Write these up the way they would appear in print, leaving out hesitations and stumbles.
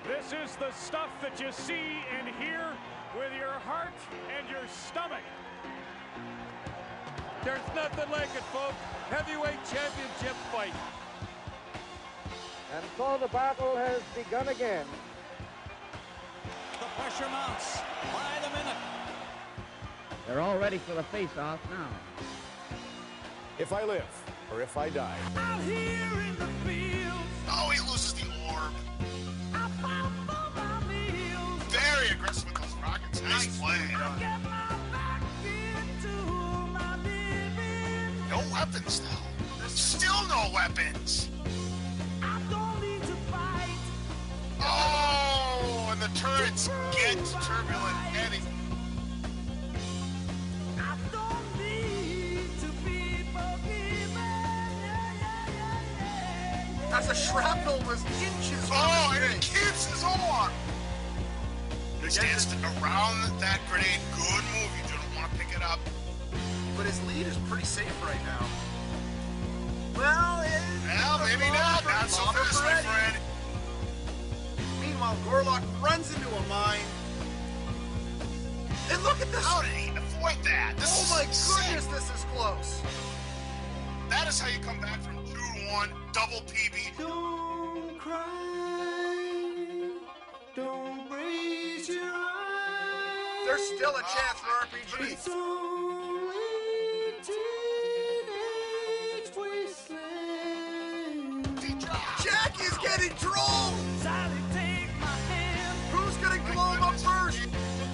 This is the stuff that you see and hear with your heart and your stomach. There's nothing like it, folks. Heavyweight championship fight. And so the battle has begun again. The pressure mounts by the minute. They're all ready for the face-off now. If I live or if I die. Out here in the field. Oh, he loses the orb. I found for my meals. Very aggressive with those rockets. Nice play. I get my back into my living. No weapons now. There's still no weapons. I don't need to fight. Oh, and the turrets get turbulent heading. I don't need to be forgiven. As the shrapnel was inches from Oh, his and face. it keeps his arm. He stands around that grenade. Good move. You don't want to pick it up. But his lead is pretty safe right now. Well, Maybe not. Not so fast, my friend. Meanwhile, Gorlock runs into a mine. And look at this. How did he avoid that? This Oh is my sick. goodness, this is close. That is how you come back from 2-1, double PB. Don't cry. Don't raise your eyes. There's still a chance for RPG. It's only teenage wasteland. Jackie's getting trolled. Sally, take my hand. Who's gonna blow him up first?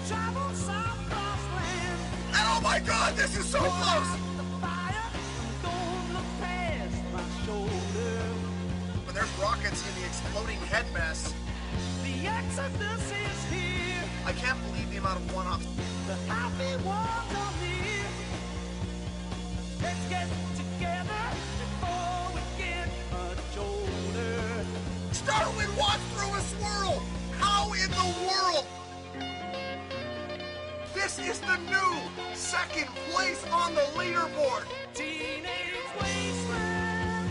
Travel south cross land. And oh my god, this is so close. The fire, don't look past my shoulder. But there's rockets in the exploding head mess. The exodus is here. I can't believe the amount of one-ups. The happy ones are here. Let's get together before we get much older. Starwind walked through a swirl. How in the world? This is the new second place on the leaderboard. Teenage wasteland.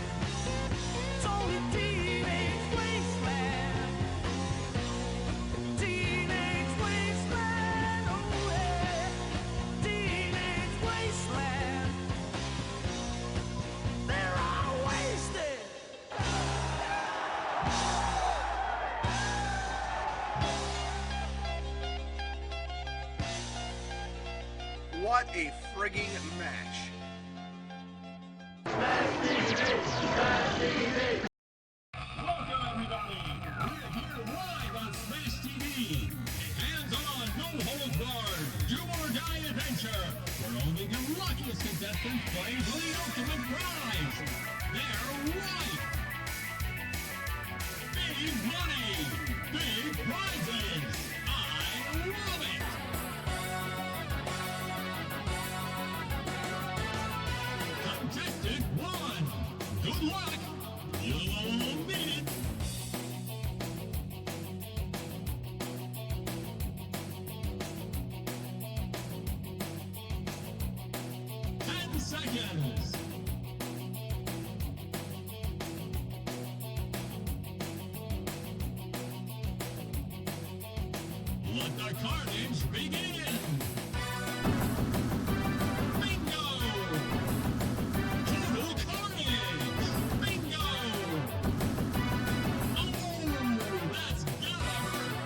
It's only teenage wasteland. Teenage wasteland. Oh yeah. Teenage wasteland. They're all wasted. What a frigging match. Welcome, everybody. We're here live on Smash TV. A hands-on, no-holds-barred, do-or-die adventure where only the luckiest contestants play for the ultimate prize. They're right. Big money, big prizes. I love it. Contestant 1. Good luck. You'll need it. Seconds. Let the carnage begin. Bingo! Total carnage! Bingo! Oh, that's gotta hurt.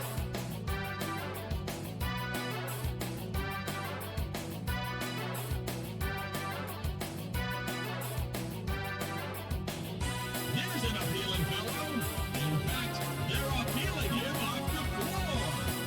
There's an appealing fellow. In fact, they're appealing him off the floor.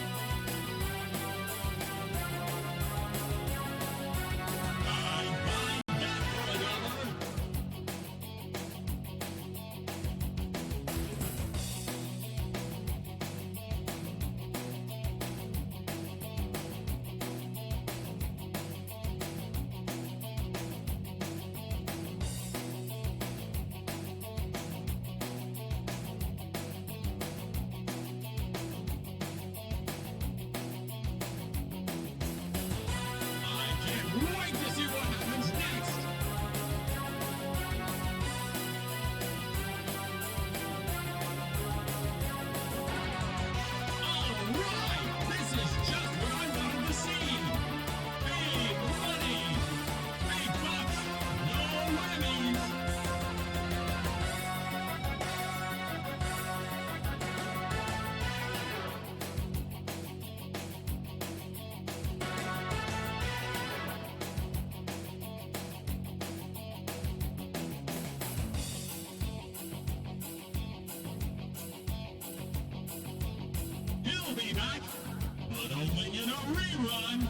rerun.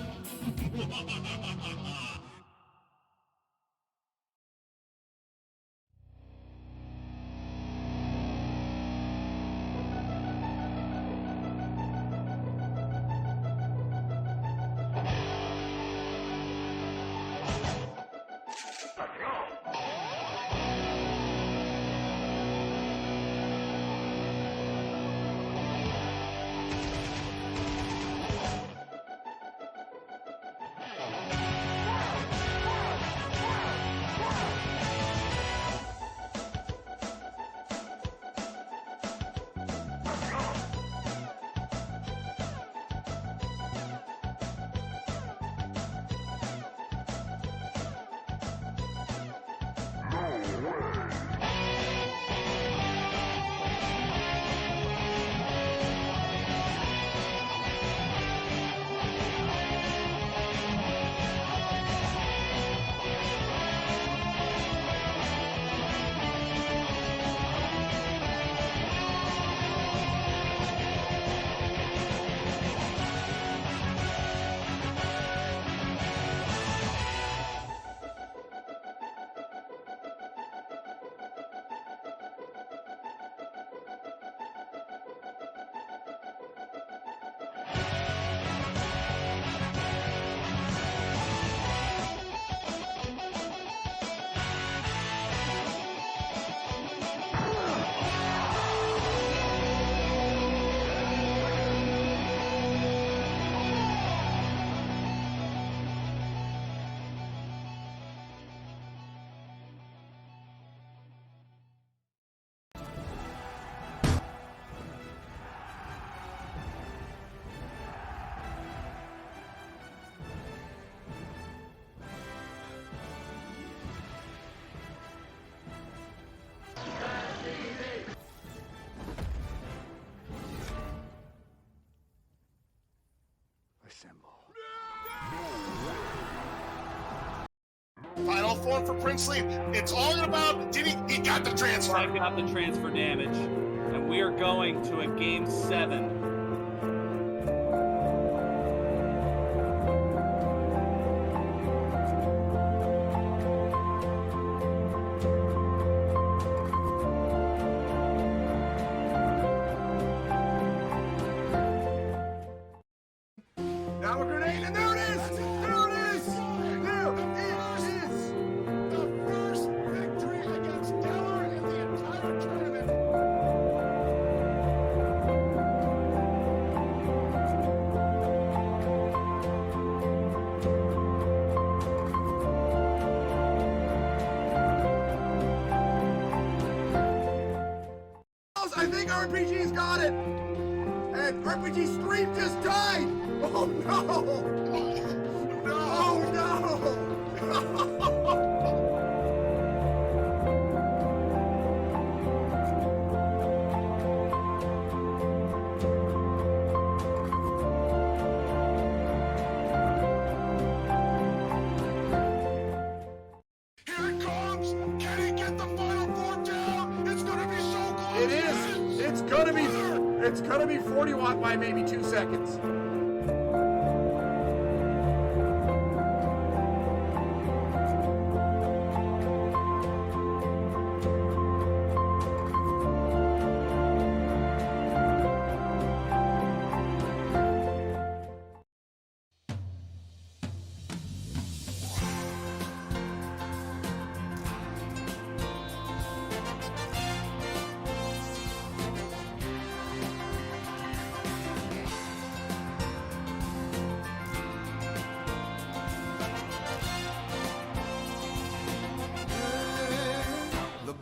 Final form for Princely. It's all about, he got the transfer. I got the transfer damage. And we are going to a game 7. Now a grenade, and there it is! There it is! There it is! The first victory against Stellar in the entire tournament. I think RPG's got it! And RPG Stream just died! Oh no! Oh no! Here it comes! Can he get the final four down? It's gonna be so close! It is! It's gonna be 40 watt by maybe 2 seconds.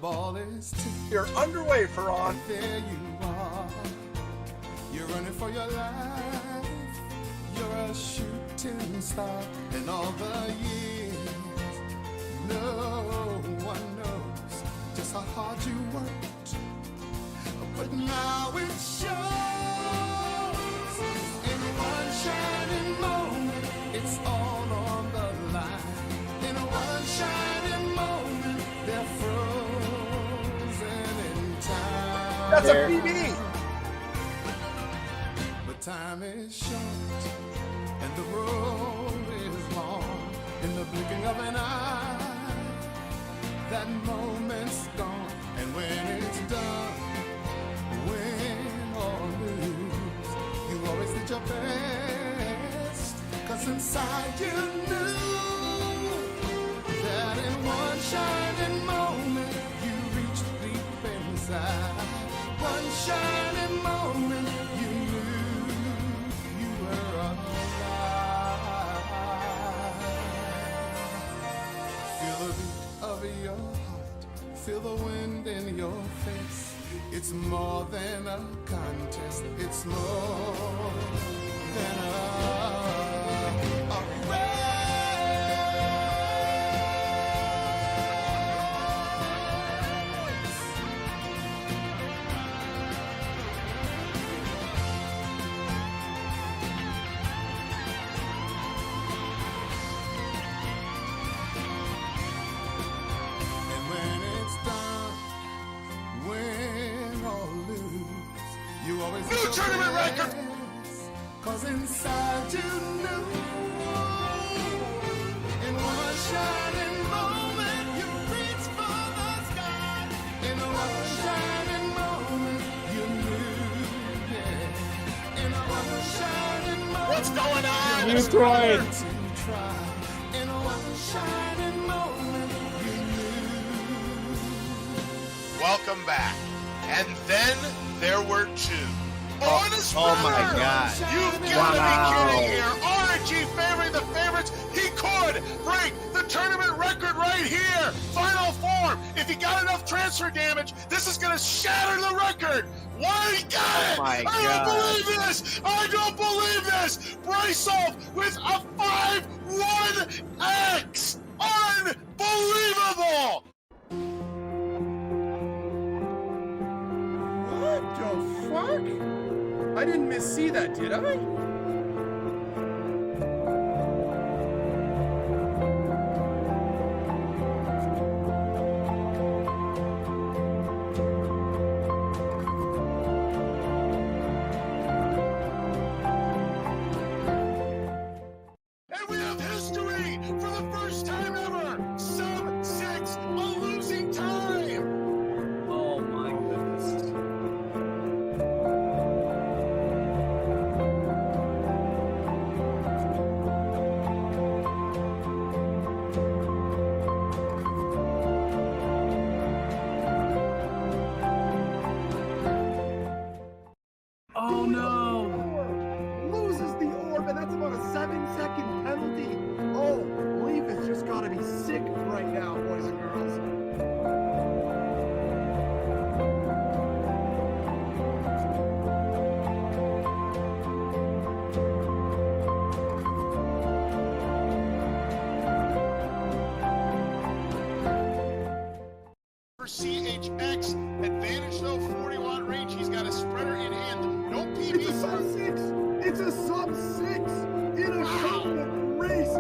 Ball is you're underway, Ferran. There you are. You're running for your life. You're a shooting star. In all the years, no one knows just how hard you worked. But now it shows. In one shining moment, it's all on the line. In one shining moment, they're frozen. That's a PB! But time is short, and the road is long. In the blinking of an eye, that moment's gone. And when it's done, win or lose, you always did your best. 'Cause inside you knew that in one shining moment you reached deep inside. One shining moment you knew you were alive. Feel the beat of your heart, feel the wind in your face. It's more than a contest, it's more than a race. And when it's done, win or lose, you always New tournament record! 'Cause inside you knew, in one shining moment you reached for the sky. In one shining moment you knew, yeah. In one shining moment. What's going on? Detroit. In one shining moment you knew. Welcome back. And then there were two. On his Oh my God. You've got to be kidding here. RNG favoring the favorites. He could break the tournament record right here. Final form. If he got enough transfer damage, this is going to shatter the record. Why he got it? my I don't God. believe this. I don't believe this. Brysov with a 5-1X. Unbelievable. What the fuck? I didn't see that, did I? And we have history for the first time ever. Sub-6, a losing time. Oh my goodness. Oh no! Loses the orb, and that's about a 7-second penalty. Oh, Leaf has just got to be sick right now, boys and girls. For CHX, advantage though, 40-watt range. He's got a spreader in hand. No PB. It's a sub-6. It's a sub-6 in a shotgun race.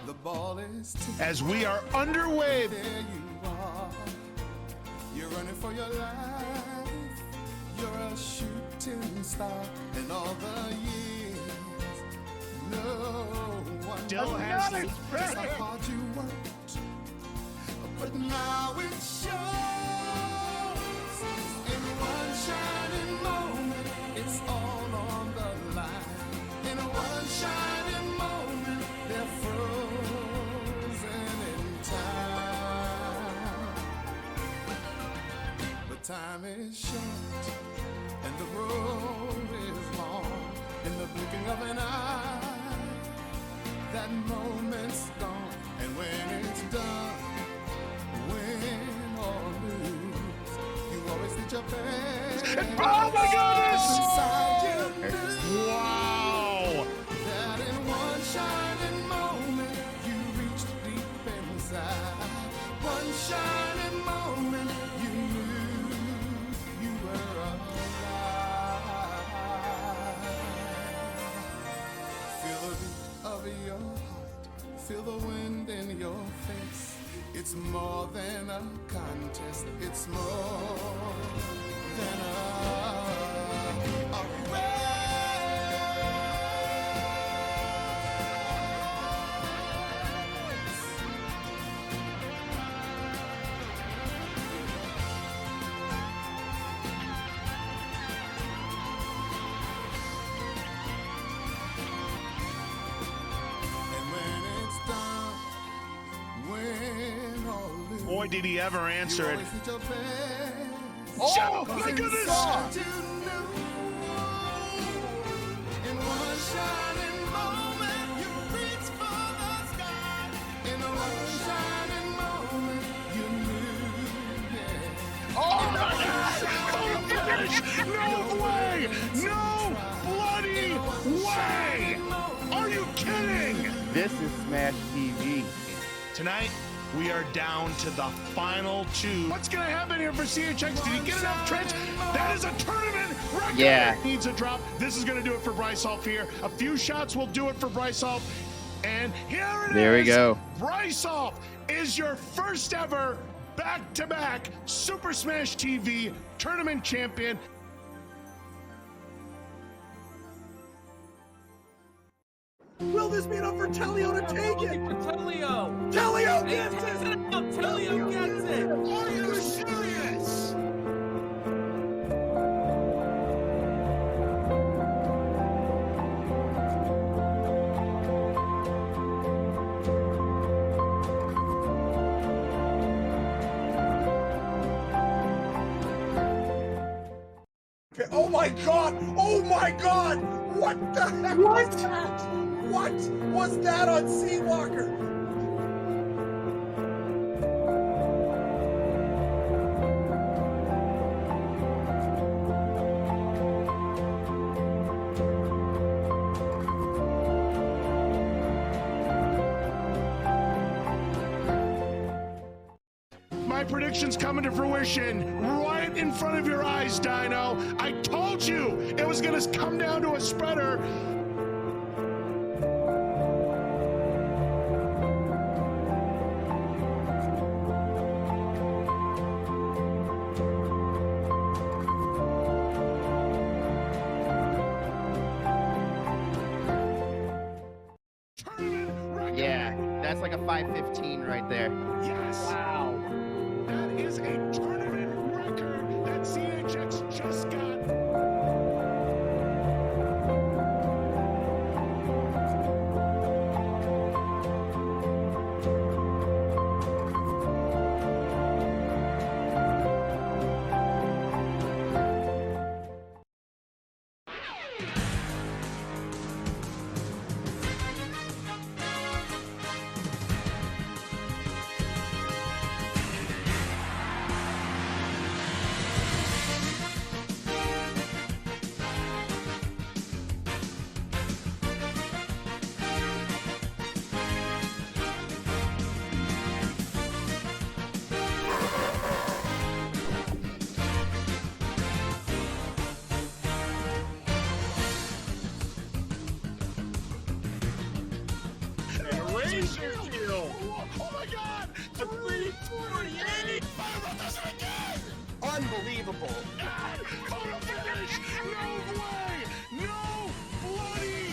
The ball is ticking. As we are underway. There you are. You're running for your life. You're a shooting star. In all the years, no one Still has the just how hard you worked. But now it shows. In one shining moment, it's all on the line. In one shining moment, they're frozen in time. But time is short, and the road is long. In the blinking of an eye, that moment's gone. And when it's done, win or lose, you always did your best. Oh my goodness! Wow! That in one shining moment you reached deep inside. One shining moment you knew you were alive. Feel the beat of your heart, feel the wind in your face. It's more than a contest, it's more than a race. And when it's done, win or lose, Boy, did he ever answer it. Oh, my goodness! In one shining moment, you reach for the sky. In one shining moment, you knew. Yeah. Oh my God! Photo finish! No way! No bloody way! Are you kidding? This is Smash TV. Tonight, we are down to the final two. What's going to happen here for CHX? Did he get enough trench? That is a tournament record. Yeah. Needs a drop. This is going to do it for Bryce Hoff here. A few shots will do it for Bryce Hoff. And here it is. There we go. Bryce Hoff is your first ever back-to-back Super Smash TV tournament champion. Will this be enough for Telio to take it? Telio! Telio gets it! Telio gets it! Are you serious? Oh my God! Oh my God! What the heck was that? What was that on Seawalker? My prediction's coming to fruition right in front of your eyes, Dino. I told you it was going to come down to a spreader. Yeah, that's like a 515 right there. Yes. Wow. That is a tournament record that CHX just got. Razor Steel. Oh my God! 348. Fire does it again. Unbelievable. Photo finish. No way. No bloody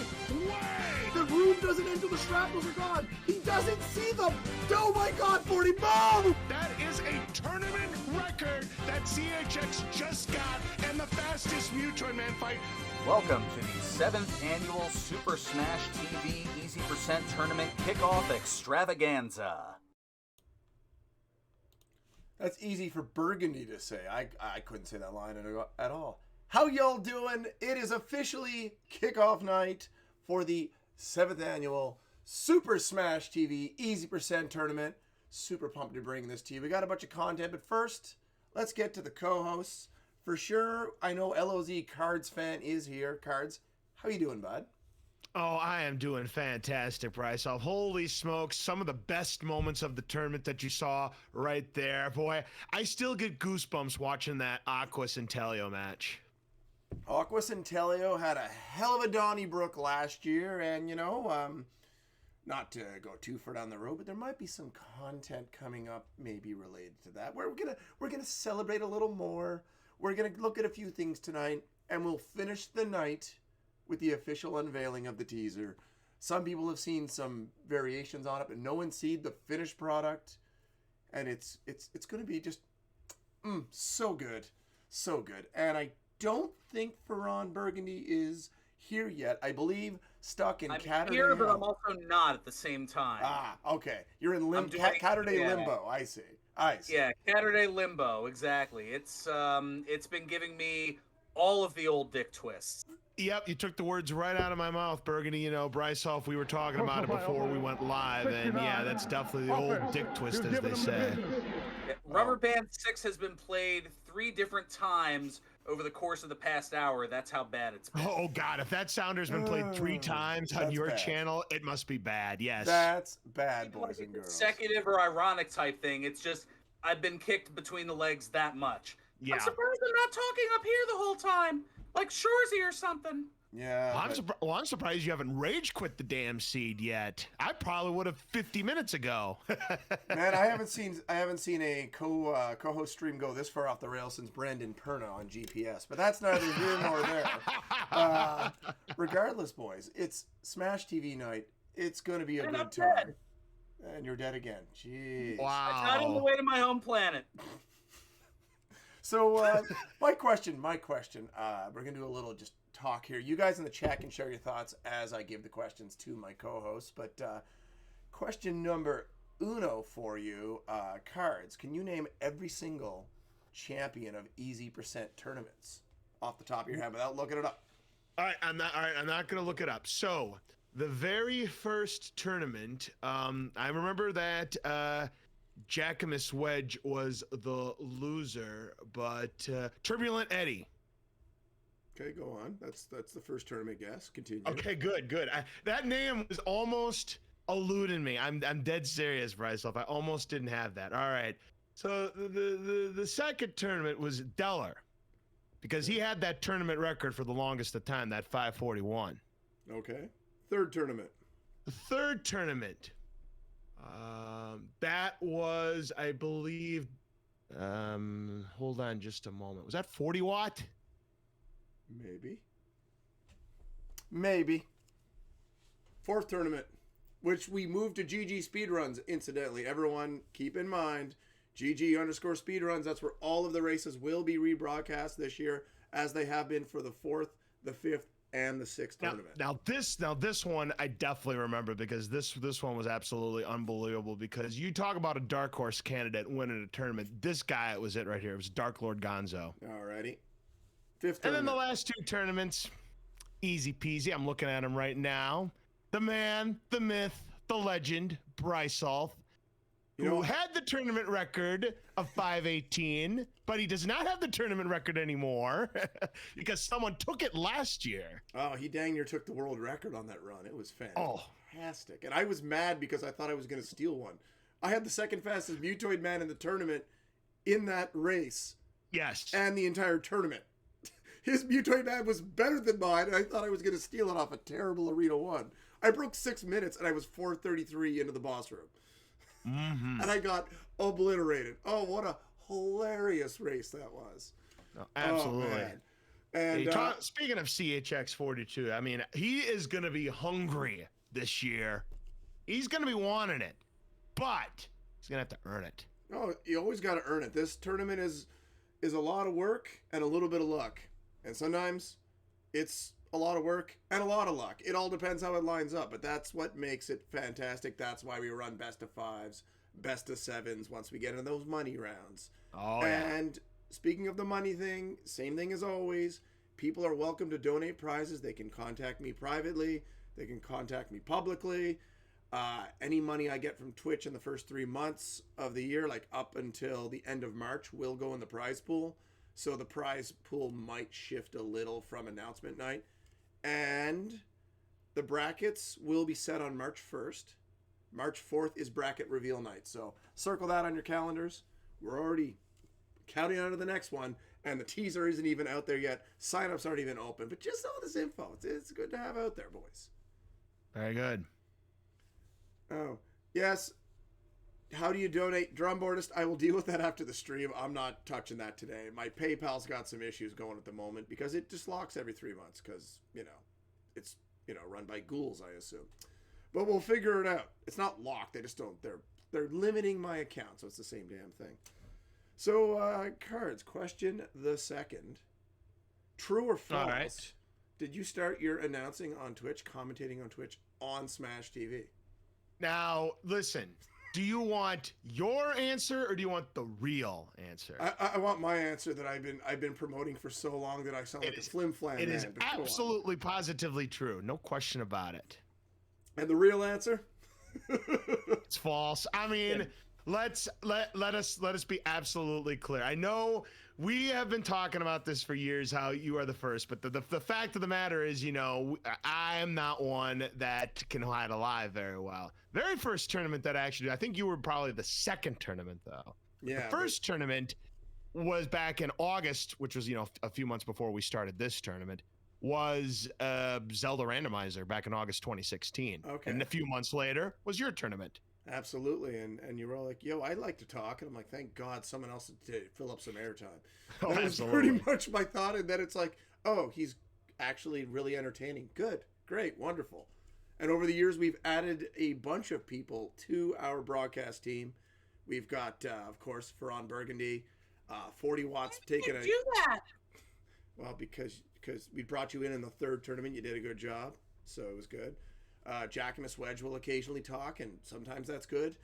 way. The room doesn't end till the shrapnels are gone. He doesn't see them. Oh my God, 40, move! That is a tournament record that CHX just got, and the fastest Mewtwo Man fight. Welcome to the 7th annual Super Smash TV Easy Percent Tournament Kickoff Extravaganza. That's easy for Burgundy to say. I couldn't say that line at all. How y'all doing? It is officially kickoff night for the 7th annual Super Smash TV Easy Percent Tournament. Super pumped to bring this to you. We got a bunch of content, but first, let's get to the co-hosts. for sure. I know LOZ Cards fan is here. Cards, how you doing, bud? Oh, I am doing fantastic, Bryce. Holy smokes, some of the best moments of the tournament that you saw right there. Boy, I still get goosebumps watching that Aqua and Telio match. Aqua and Telio had a hell of a Donnybrook last year, and not to go too far down the road, but there might be some content coming up maybe related to that. We're gonna celebrate a little more. We're gonna look at a few things tonight, and we'll finish the night with the official unveiling of the teaser. Some people have seen some variations on it, but no one's seen the finished product, and it's gonna be just so good, so good. And I don't think Ferran Burgundy is here yet. I believe stuck in Catterday. I'm here, but I'm also not at the same time. Ah, okay. You're in Catterday limbo. I see. Yeah, Catterday limbo. Exactly. It's been giving me all of the old dick twists. Yep, you took the words right out of my mouth, Burgundy. You know, Bryce Hoff, we were talking about it before we went live, and yeah, that's definitely the old dick twist, as they say. Rubber Band 6 has been played 3 different times over the course of the past hour. That's how bad it's been. Oh, God, if that sounder's been played 3 times on your channel, it must be bad, yes. That's bad, boys and girls. Consecutive or ironic type thing. It's just, I've been kicked between the legs that much. Yeah. I'm surprised I'm not talking up here the whole time. Like Shorzy or something. Yeah. I'm surprised you haven't rage quit the damn seed yet. I probably would have 50 minutes ago. Man, I haven't seen a co-host stream go this far off the rails since Brandon Perna on GPS, but that's neither here nor there. Regardless, boys, it's Smash TV night. It's going to be a good time. Dead. And you're dead again. Jeez. Wow. I got on the way to my home planet. So my question, we're going to do a little just talk here. You guys in the chat can share your thoughts as I give the questions to my co-hosts. But question number uno for you, Cards. Can you name every single champion of Easy Percent tournaments off the top of your head without looking it up? All right, I'm not going to look it up. So the very first tournament, I remember that Jacquemus Wedge was the loser, but Turbulent Eddie. Okay, go on. That's the first tournament guess. Continue. Okay, good. That name was almost eluding me. I'm dead serious, Bryce. I almost didn't have that. All right. So the second tournament was Deller, because he had that tournament record for the longest of time, that 541. Okay. Third tournament. The third tournament. That was, I believe, hold on just a moment. Was that 40 watt? Maybe. Fourth tournament, which we moved to GG Speedruns, incidentally. Everyone, keep in mind, GG_Speedruns. That's where all of the races will be rebroadcast this year, as they have been for the 4th, the 5th, and the 6th tournament. Now this one I definitely remember, because this one was absolutely unbelievable. Because you talk about a dark horse candidate winning a tournament, this guy was it right here. It was Dark Lord Gonzo. Alrighty. Fifth tournament. And then the last 2 tournaments, easy peasy. I'm looking at him right now. The man, the myth, the legend, Bryce Hoff, who had the tournament record of 518, but he does not have the tournament record anymore because someone took it last year. Oh, he dang near took the world record on that run. It was fantastic. And I was mad because I thought I was going to steal one. I had the second fastest Mutoid man in the tournament in that race. Yes. And the entire tournament. His Mutoid man was better than mine, and I thought I was going to steal it off a terrible Arena 1. I broke 6 minutes, and I was 4:33 into the boss room. Mm-hmm. And I got obliterated. Oh, what a hilarious race that was. No, absolutely. Oh, and speaking of CHX42, I mean, he is going to be hungry this year. He's going to be wanting it, but he's going to have to earn it. Oh, you always got to earn it. This tournament is a lot of work and a little bit of luck. And sometimes it's a lot of work and a lot of luck. It all depends how it lines up, but that's what makes it fantastic. That's why we run best of 5s, best of 7s once we get into those money rounds. Oh, yeah. And speaking of the money thing, same thing as always. People are welcome to donate prizes. They can contact me privately. They can contact me publicly. Any money I get from Twitch in the first 3 months of the year, like up until the end of March, will go in the prize pool. So the prize pool might shift a little from announcement night. And the brackets will be set on March 1st. March 4th is bracket reveal night. So circle that on your calendars. We're already counting on to the next one. And the teaser isn't even out there yet. Sign-ups aren't even open. But just all this info, it's good to have out there, boys. Very good. Oh, yes. How do you donate, Drumboardist? I will deal with that after the stream. I'm not touching that today. My PayPal's got some issues going at the moment because it just locks every 3 months because, it's, run by ghouls, I assume. But we'll figure it out. It's not locked. They just don't. They're limiting my account, so it's the same damn thing. So, cards. Question the second. True or false? All right. Did you start your announcing on Twitch, commentating on Twitch on Smash TV? Now, listen. Do you want your answer or do you want the real answer? I want my answer that I've been promoting for so long that I sound like a flim flam man. It is but go on. absolutely positively true. No question about it. And the real answer? It's false. I mean, let us be absolutely clear. I know we have been talking about this for years, how you are the first, but the fact of the matter is, I am not one that can hide a lie very well. Very first tournament that I actually did, I think you were probably the second tournament though. Yeah. The first tournament was back in August, which was, a few months before we started this tournament, was Zelda Randomizer back in August 2016. Okay. And a few months later was your tournament. Absolutely. And you were all like, yo, I'd like to talk. And I'm like, thank God someone else to fill up some airtime. Oh, That was absolutely. pretty much my thought. And then it's like, oh, he's actually really entertaining. Good. Great. Wonderful. And over the years, we've added a bunch of people to our broadcast team. We've got, of course, Ferran Burgundy, 40 watts taking a... do that? Well, because we brought you in the third tournament. You did a good job. So it was good. Jackimus Wedge will occasionally talk, and sometimes that's good.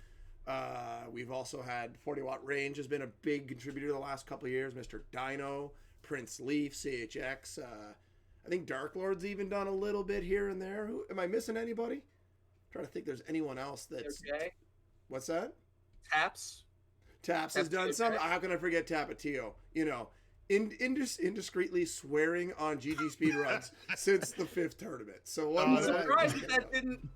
We've also had 40 Watt Range has been a big contributor the last couple of years. Mr. Dino, Prince Leaf, CHX. I think Dark Lord's even done a little bit here and there. Am I missing anybody? I'm trying to think there's anyone else that's... Okay. What's that? Taps. Taps has done some. How can I forget Tapatio? Indiscreetly swearing on GG speedruns since the 5th tournament. So what? I'm surprised that didn't.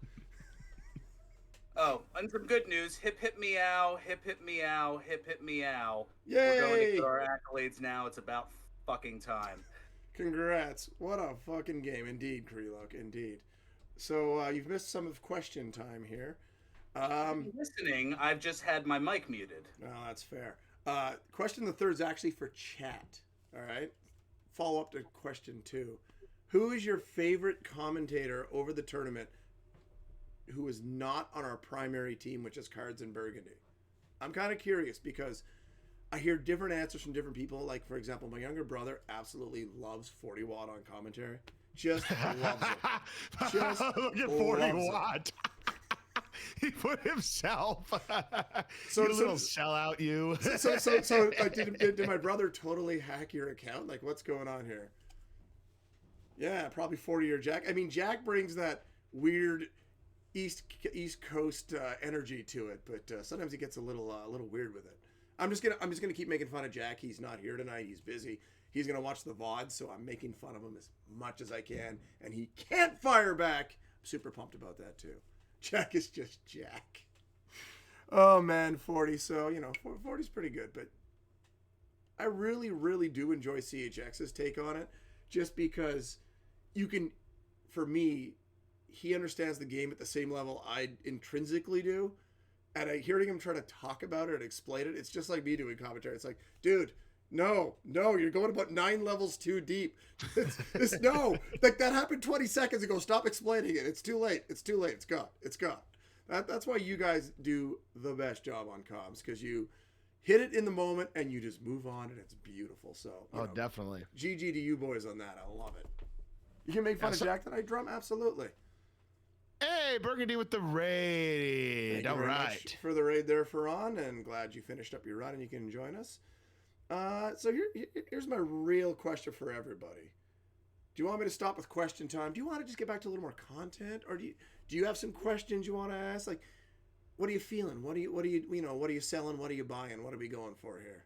Oh, and some good news. Hip hip meow, hip hip meow, hip hip meow. Yay! We're going to get our accolades now. It's about fucking time. Congrats. What a fucking game. Indeed, Kreelok. Indeed. So you've missed some of question time here. Listening, I've just had my mic muted. No, that's fair. Question the third is actually for chat. All right. Follow up to question 2. Who is your favorite commentator over the tournament who is not on our primary team, which is Cards and Burgundy? I'm kind of curious because I hear different answers from different people. Like, for example, my younger brother absolutely loves 40 Watt on commentary. Just loves it. Just Look at 40 Watt. He put himself. You little sellout, you. So like, did my brother totally hack your account? Like, what's going on here? Yeah, probably 40-year Jack. I mean, Jack brings that weird East Coast energy to it, but sometimes he gets a little weird with it. I'm just gonna keep making fun of Jack. He's not here tonight. He's busy. He's gonna watch the VOD, so I'm making fun of him as much as I can, and he can't fire back. I'm super pumped about that too. Jack is just Jack. Oh man, 40. So 40's pretty good, but I really, really do enjoy CHX's take on it, just because you can. For me, he understands the game at the same level I intrinsically do, and hearing him try to talk about it and explain it, it's just like me doing commentary. It's like, dude, no, you're going about 9 levels too deep. No, like that happened 20 seconds ago. Stop explaining it. It's too late. It's gone. That's why you guys do the best job on comms, because you hit it in the moment and you just move on, and it's beautiful. So, definitely. GG to you boys on that. I love it. You can make fun of Jack that I drum? Absolutely. Hey, Burgundy with the raid. All right. For the raid there, Ferran, and glad you finished up your run and you can join us. So here's my real question for everybody. Do you want me to stop with question time? Do you want to just get back to a little more content, or do you have some questions you want to ask? Like, what are you feeling? What are you selling? What are you buying? What are we going for here?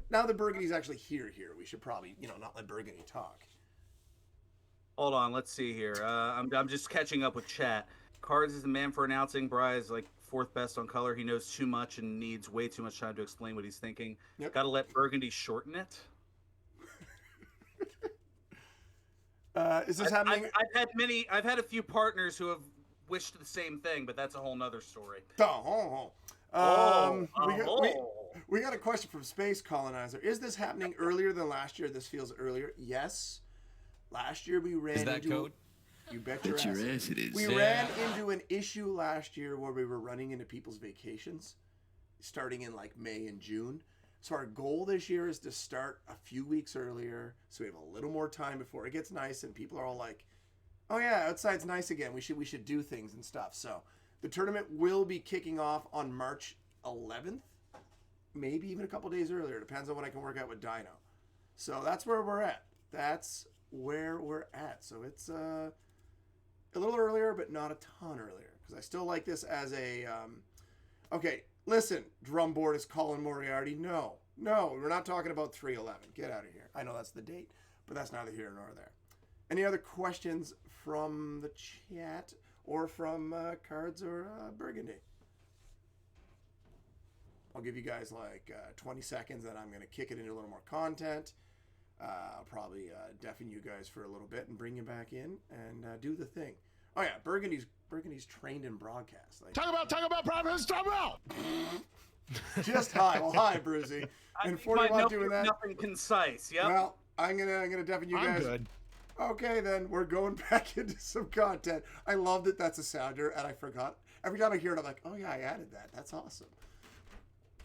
Now that Burgundy's actually here, we should probably, not let Burgundy talk. Hold on, let's see here. I'm just catching up with chat. Cards is the man for announcing. Bry is like 4th best on color. He knows too much and needs way too much time to explain what he's thinking. Yep. Got to let Burgundy shorten it. Is this happening? I've had a few partners who have wished the same thing, but that's a whole nother story. We got a question from Space Colonizer. Is this happening earlier than last year? This feels earlier. Yes. Last year we ran into code? You bet your ass it is. We ran into an issue last year where we were running into people's vacations starting in like May and June. So our goal this year is to start a few weeks earlier so we have a little more time before it gets nice and people are all like, oh yeah, outside's nice again. We should do things and stuff. So the tournament will be kicking off on March 11th, maybe even a couple days earlier. Depends on what I can work out with Dino. So that's where we're at. So it's a little earlier, but not a ton earlier because I still like this as a okay, listen, drum board is Colin Moriarty. No, we're not talking about 3/11. Get out of here. I know that's the date, but that's neither here nor there. Any other questions from the chat or from Cards or Burgundy? I'll give you guys like 20 seconds, then I'm going to kick it into a little more content. I'll probably deafen you guys for a little bit and bring you back in and do the thing. Oh yeah, Burgundy's trained in broadcast. Like, talk about Providence, talk about. Just hi. Well, hi, Brucey. And 41 doing that. Nothing concise. Yep. Well, I'm gonna deafen you guys. I'm good. Okay, then we're going back into some content. I love that that's a sounder, and I forgot. Every time I hear it, I'm like, oh yeah, I added that. That's awesome.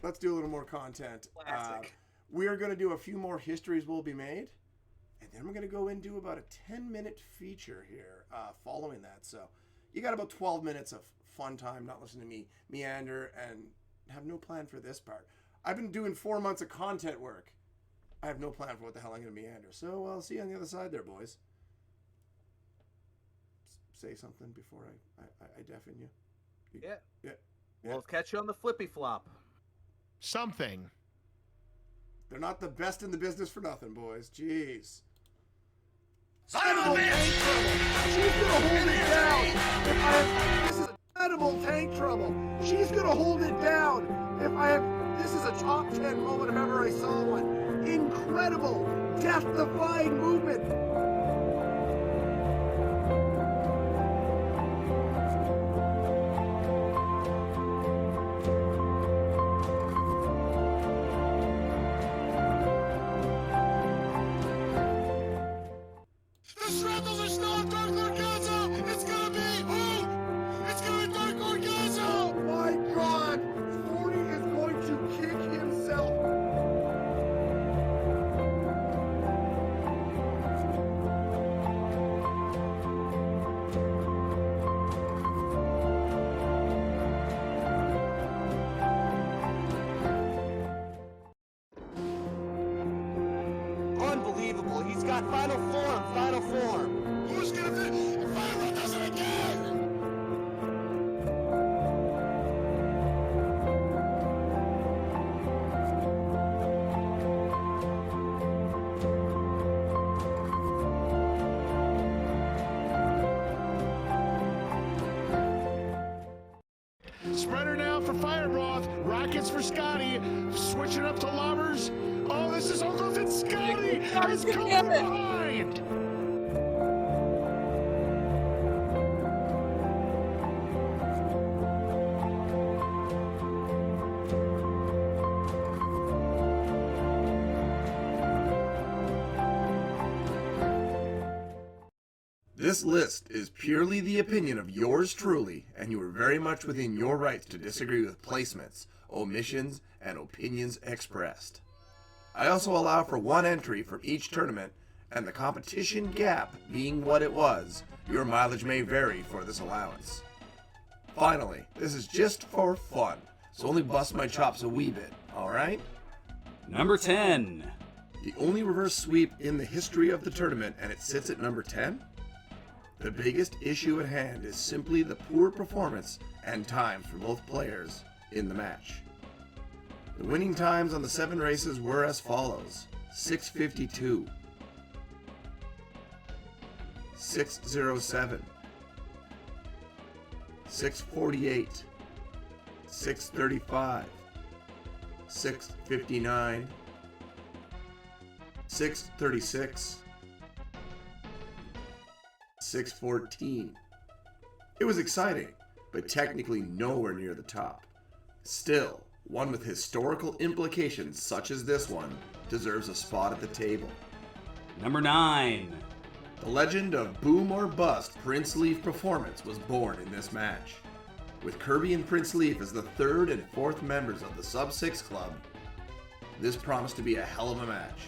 Let's do a little more content. Classic. We are going to do a few more histories will be made, and then we're going to go into about a 10-minute feature here following that. So you got about 12 minutes of fun time, not listening to me meander and have no plan for this part. I've been doing 4 months of content work. I have no plan for what the hell I'm going to meander. So I'll see you on the other side there, boys. Say something before I deafen you. Yeah. We'll catch you on the flippy flop. Something. They're not the best in the business for nothing, boys. Jeez. Son of a bitch! She's gonna hold it down. This is incredible tank trouble. She's gonna hold it down. This is a top 10 moment if ever I saw one. Incredible, death-defying movement. The struggles are still on Dark Orgasm! It's gonna be who? It's gonna be Dark Orgasm! Oh my God! 40 is going to kick himself. Unbelievable. He's got final form. Who's gonna be? Final does it again! Spreader now for Fire Broth. Rockets for Scotty. Switching up to Lobbers. Oh, this is Uncles and Scotty has come behind. This list is purely the opinion of yours truly, and you are very much within your rights to disagree with placements, omissions, and opinions expressed. I also allow for one entry from each tournament, and the competition gap being what it was, your mileage may vary for this allowance. Finally, this is just for fun, so only bust my chops a wee bit, alright? Number 10. The only reverse sweep in the history of the tournament, and it sits at number 10? The biggest issue at hand is simply the poor performance and times for both players in the match. The winning times on the 7 races were as follows: 6:52, 6:07, 6:48, 6:35, 6:59, 6:36, 6:14. It was exciting, but technically nowhere near the top. Still, one with historical implications such as this one deserves a spot at the table. Number 9. The legend of Boom or Bust Prince Leaf performance was born in this match. With Kirby and Prince Leaf as the 3rd and 4th members of the Sub-6 Club, this promised to be a hell of a match.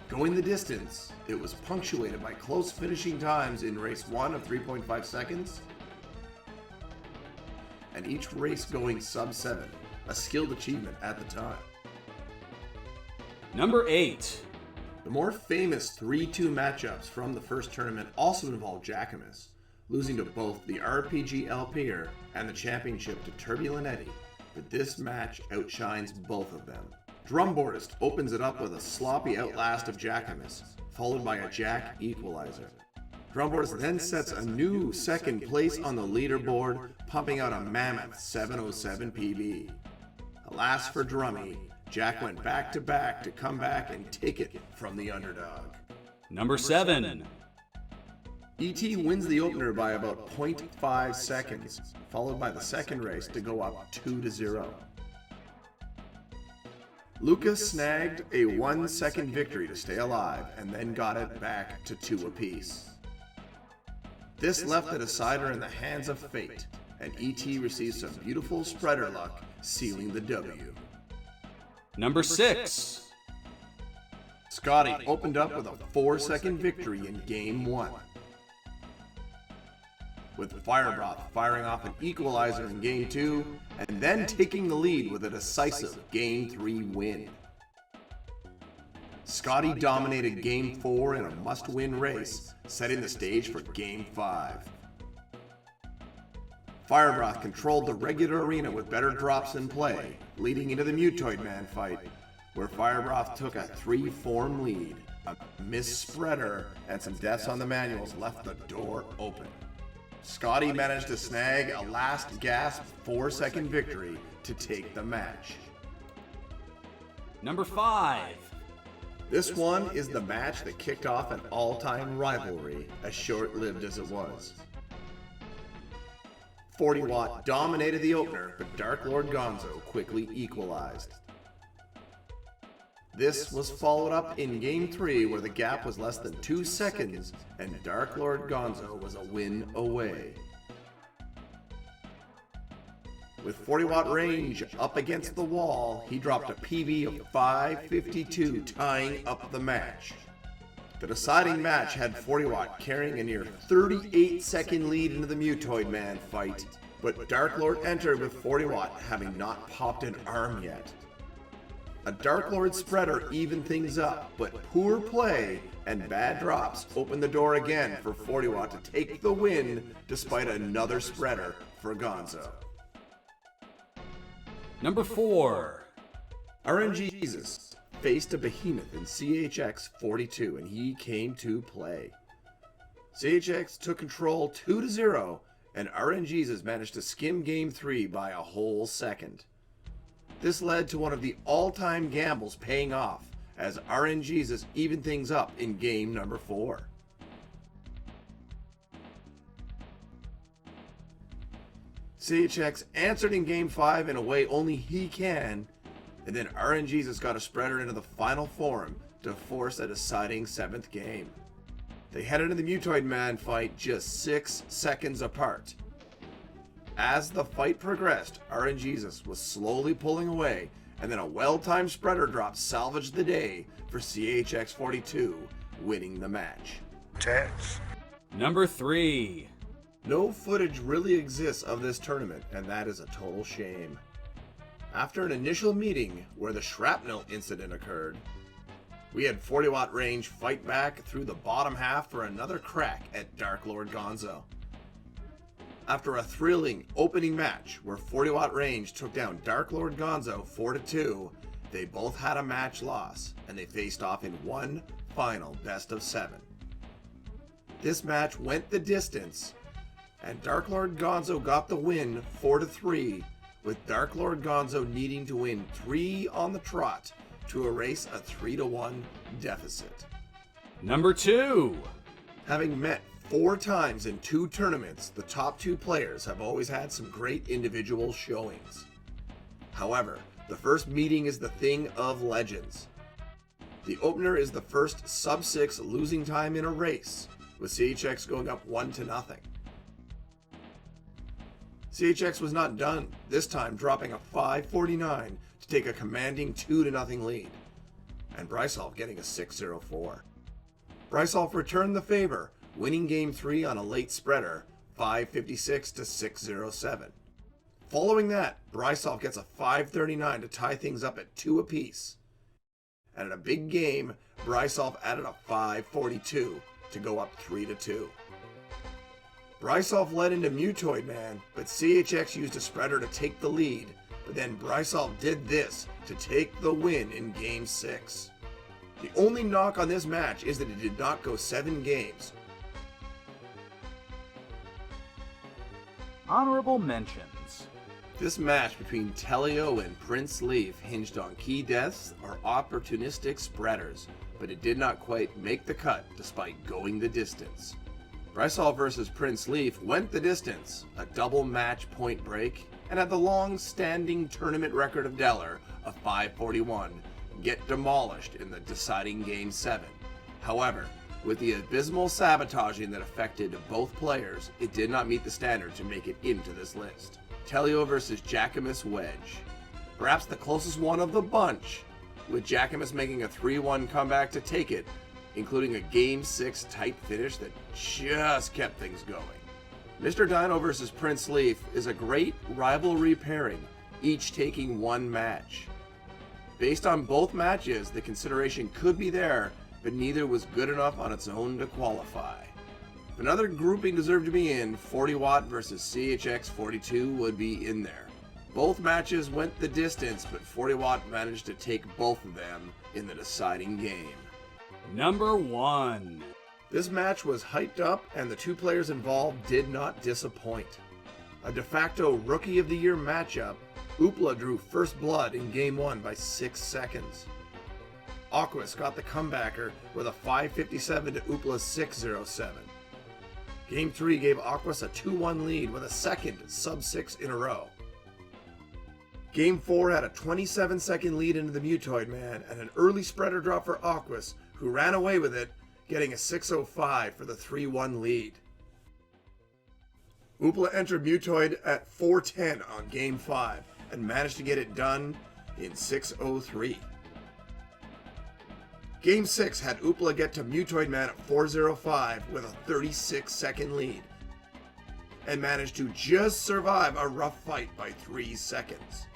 Going the distance, it was punctuated by close finishing times in race 1 of 3.5 seconds, and each race going sub-7, a skilled achievement at the time. Number 8. The more famous 3-2 matchups from the first tournament also involved Jackamus, losing to both the RPG LPer and the championship to Turbulent Eddie, but this match outshines both of them. Drumboardist opens it up with a sloppy outlast of Jackamus, followed by a Jack equalizer. Drumboardist then sets a new 2nd place on the leaderboard, pumping out a mammoth 707 PB. Alas for Drummy, Jack went back-to-back to come back and take it from the underdog. Number 7. ET wins the opener by about 0.5 seconds, followed by the second race to go up 2-0. Lucas snagged a 1-second victory to stay alive and then got it back to 2 apiece. This left the decider in the hands of fate, and ET receives some beautiful spreader luck, sealing the W. Number 6. Scotty opened up with a 4-second victory in Game 1. With Firebroth firing off an equalizer in Game 2, and then taking the lead with a decisive Game 3 win. Scotty dominated Game 4 in a must-win race, setting the stage for Game 5. Firebroth controlled the regular arena with better drops in play, leading into the Mutoid Man fight, where Firebroth took a 3-form lead. A missed spreader and some deaths on the manuals left the door open. Scotty managed to snag a last-gasp 4-second victory to take the match. Number 5. This one is the match that kicked off an all-time rivalry, as short-lived as it was. 40 Watt dominated the opener, but Dark Lord Gonzo quickly equalized. This was followed up in Game 3, where the gap was less than 2 seconds, and Dark Lord Gonzo was a win away. With 40 Watt range up against the wall, he dropped a PB of 5:52, tying up the match. The deciding match had 40 Watt carrying a near 38-second lead into the Mutoid Man fight, but Dark Lord entered with 40 Watt having not popped an arm yet. A Dark Lord spreader evened things up, but poor play and bad drops opened the door again for 40 Watt to take the win despite another spreader for Gonzo. Number 4. RNG Jesus faced a behemoth in CHX 42 and he came to play. CHX took control 2-0 and RNGesus managed to skim Game 3 by a whole second. This led to one of the all-time gambles paying off as RNGesus evened things up in game number 4. CHX answered in Game 5 in a way only he can, and then RNGesus got a spreader into the final form to force a deciding 7th game. They headed into the Mutoid Man fight just 6 seconds apart. As the fight progressed, RNGesus was slowly pulling away, and then a well-timed spreader drop salvaged the day for CHX 42, winning the match. Number 3. No footage really exists of this tournament, and that is a total shame. After an initial meeting where the shrapnel incident occurred, we had 40 Watt range fight back through the bottom half for another crack at Dark Lord Gonzo. After a thrilling opening match where 40 Watt Range took down Dark Lord Gonzo 4-2, they both had a match loss and they faced off in one final best of 7. This match went the distance and Dark Lord Gonzo got the win 4-3, with Dark Lord Gonzo needing to win 3 on the trot to erase a 3-1 deficit. Number 2. Having met 4 times in 2 tournaments, the top 2 players have always had some great individual showings. However, the first meeting is the thing of legends. The opener is the first sub-6 losing time in a race, with CHX going up 1-0. CHX was not done, this time dropping a 549 to take a commanding 2-0 lead, and Brysolf getting a 6-0-4. Brysolf returned the favor, winning Game 3 on a late spreader, 556 to 607. Following that, Brysolf gets a 539 to tie things up at 2 apiece. And in a big game, Brysolf added a 542 to go up 3-2. Brysolf led into Mutoid Man, but CHX used a spreader to take the lead, but then Brysolf did this to take the win in Game 6. The only knock on this match is that it did not go 7 games. Honorable mentions. This match between Telio and Prince Leaf hinged on key deaths or opportunistic spreaders, but it did not quite make the cut despite going the distance. Brysolf vs. Prince Leaf went the distance, a double match point break, and had the long-standing tournament record of Deller, a 541, get demolished in the deciding Game 7. However, with the abysmal sabotaging that affected both players, it did not meet the standard to make it into this list. Telio vs. Jackamus Wedge. Perhaps the closest one of the bunch, with Jackamus making a 3-1 comeback to take it, including a Game 6 tight finish that just kept things going. Mr. Dino vs. Prince Leaf is a great rivalry pairing, each taking 1 match. Based on both matches, the consideration could be there, but neither was good enough on its own to qualify. If another grouping deserved to be in, 40 Watt vs. CHX 42 would be in there. Both matches went the distance, but 40 Watt managed to take both of them in the deciding game. Number 1. This match was hyped up and the 2 players involved did not disappoint. A de facto Rookie of the Year matchup, Oopla drew first blood in Game 1 by 6 seconds. Aqua got the comebacker with a 557 to Oopla's 607. Game 3 gave Aqua a 2-1 lead with a second sub-6 in a row. Game 4 had a 27-second lead into the Mutoid Man and an early spreader drop for Aqua, who ran away with it, getting a 605 for the 3-1 lead. Oopla entered Mutoid at 410 on Game 5 and managed to get it done in 603. Game 6 had Oopla get to Mutoid Man at 405 with a 36-second lead and managed to just survive a rough fight by 3 seconds.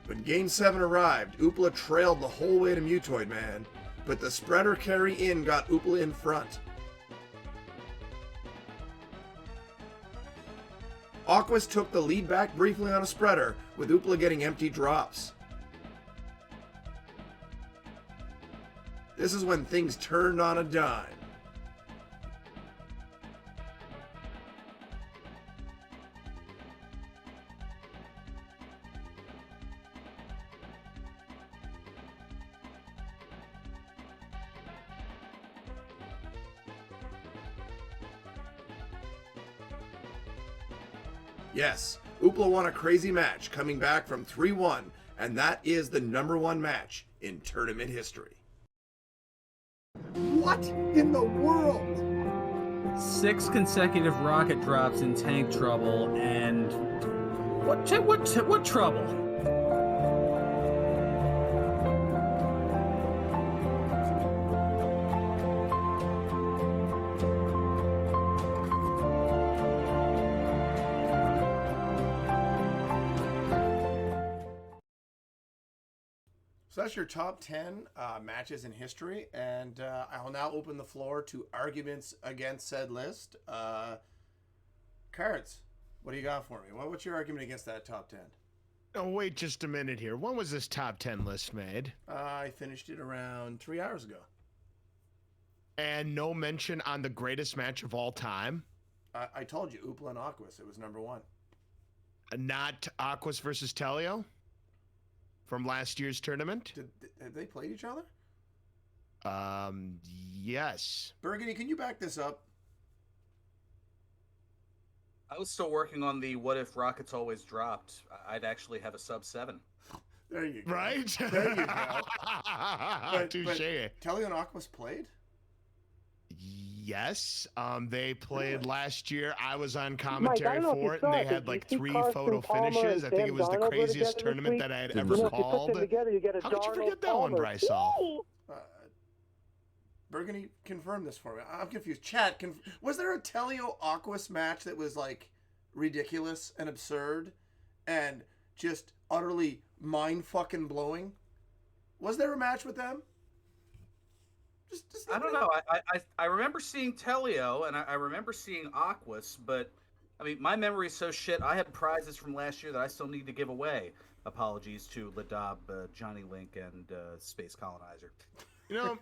When Game 7 arrived, Oopla trailed the whole way to Mutoid Man, but the spreader carry in got Oopla in front. Aquas took the lead back briefly on a spreader, with Oopla getting empty drops. This is when things turned on a dime. Yes, Oopla won a crazy match, coming back from 3-1, and that is the #1 match in tournament history. What in the world? 6 consecutive rocket drops in tank trouble, and what trouble? So that's your top 10 matches in history, and I will now open the floor to arguments against said list. Cards, what do you got for me? What's your argument against that top 10? Oh, wait just a minute here. When was this top 10 list made? I finished it around 3 hours ago. And no mention on the greatest match of all time? I told you, Oopla and Aquas. It was number 1. Not Aquas versus Telio? From last year's tournament? Have they played each other? Yes. Burgundy, can you back this up? I was still working on the what if Rockets always dropped. I'd actually have a sub 7. There you go. Right? There you go. Touche. Telio and Aquas played? Yes. They played last year. I was on commentary for it, and they had like 3 photo finishes. I think it was the craziest tournament that I had ever called. How could you forget that one, Bryce? Burgundy, confirm this for me. I'm confused. Chat, was there a Telio Aquas match that was like ridiculous and absurd and just utterly mind fucking blowing? Was there a match with them? Just I don't know. I remember seeing Telio and I remember seeing Aquas, but I mean my memory is so shit. I have prizes from last year that I still need to give away. Apologies to Ladab, Johnny Link, and Space Colonizer.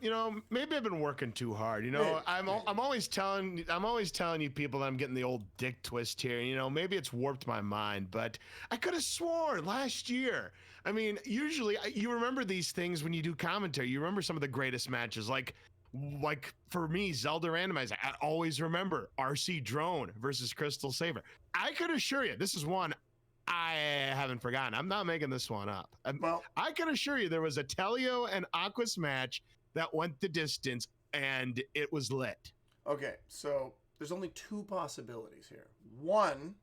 You know, maybe I've been working too hard. You know, I'm always telling you people that I'm getting the old dick twist here. You know, maybe it's warped my mind, but I could have sworn last year. I mean, usually you remember these things when you do commentary. You remember some of the greatest matches, like for me, Zelda Randomizer. I always remember RC Drone versus Crystal Saber. I could assure you, this is one I haven't forgotten. I'm not making this one up. I can assure you there was a Telio and Aquas match that went the distance, and it was lit. Okay, so there's only 2 possibilities here. One,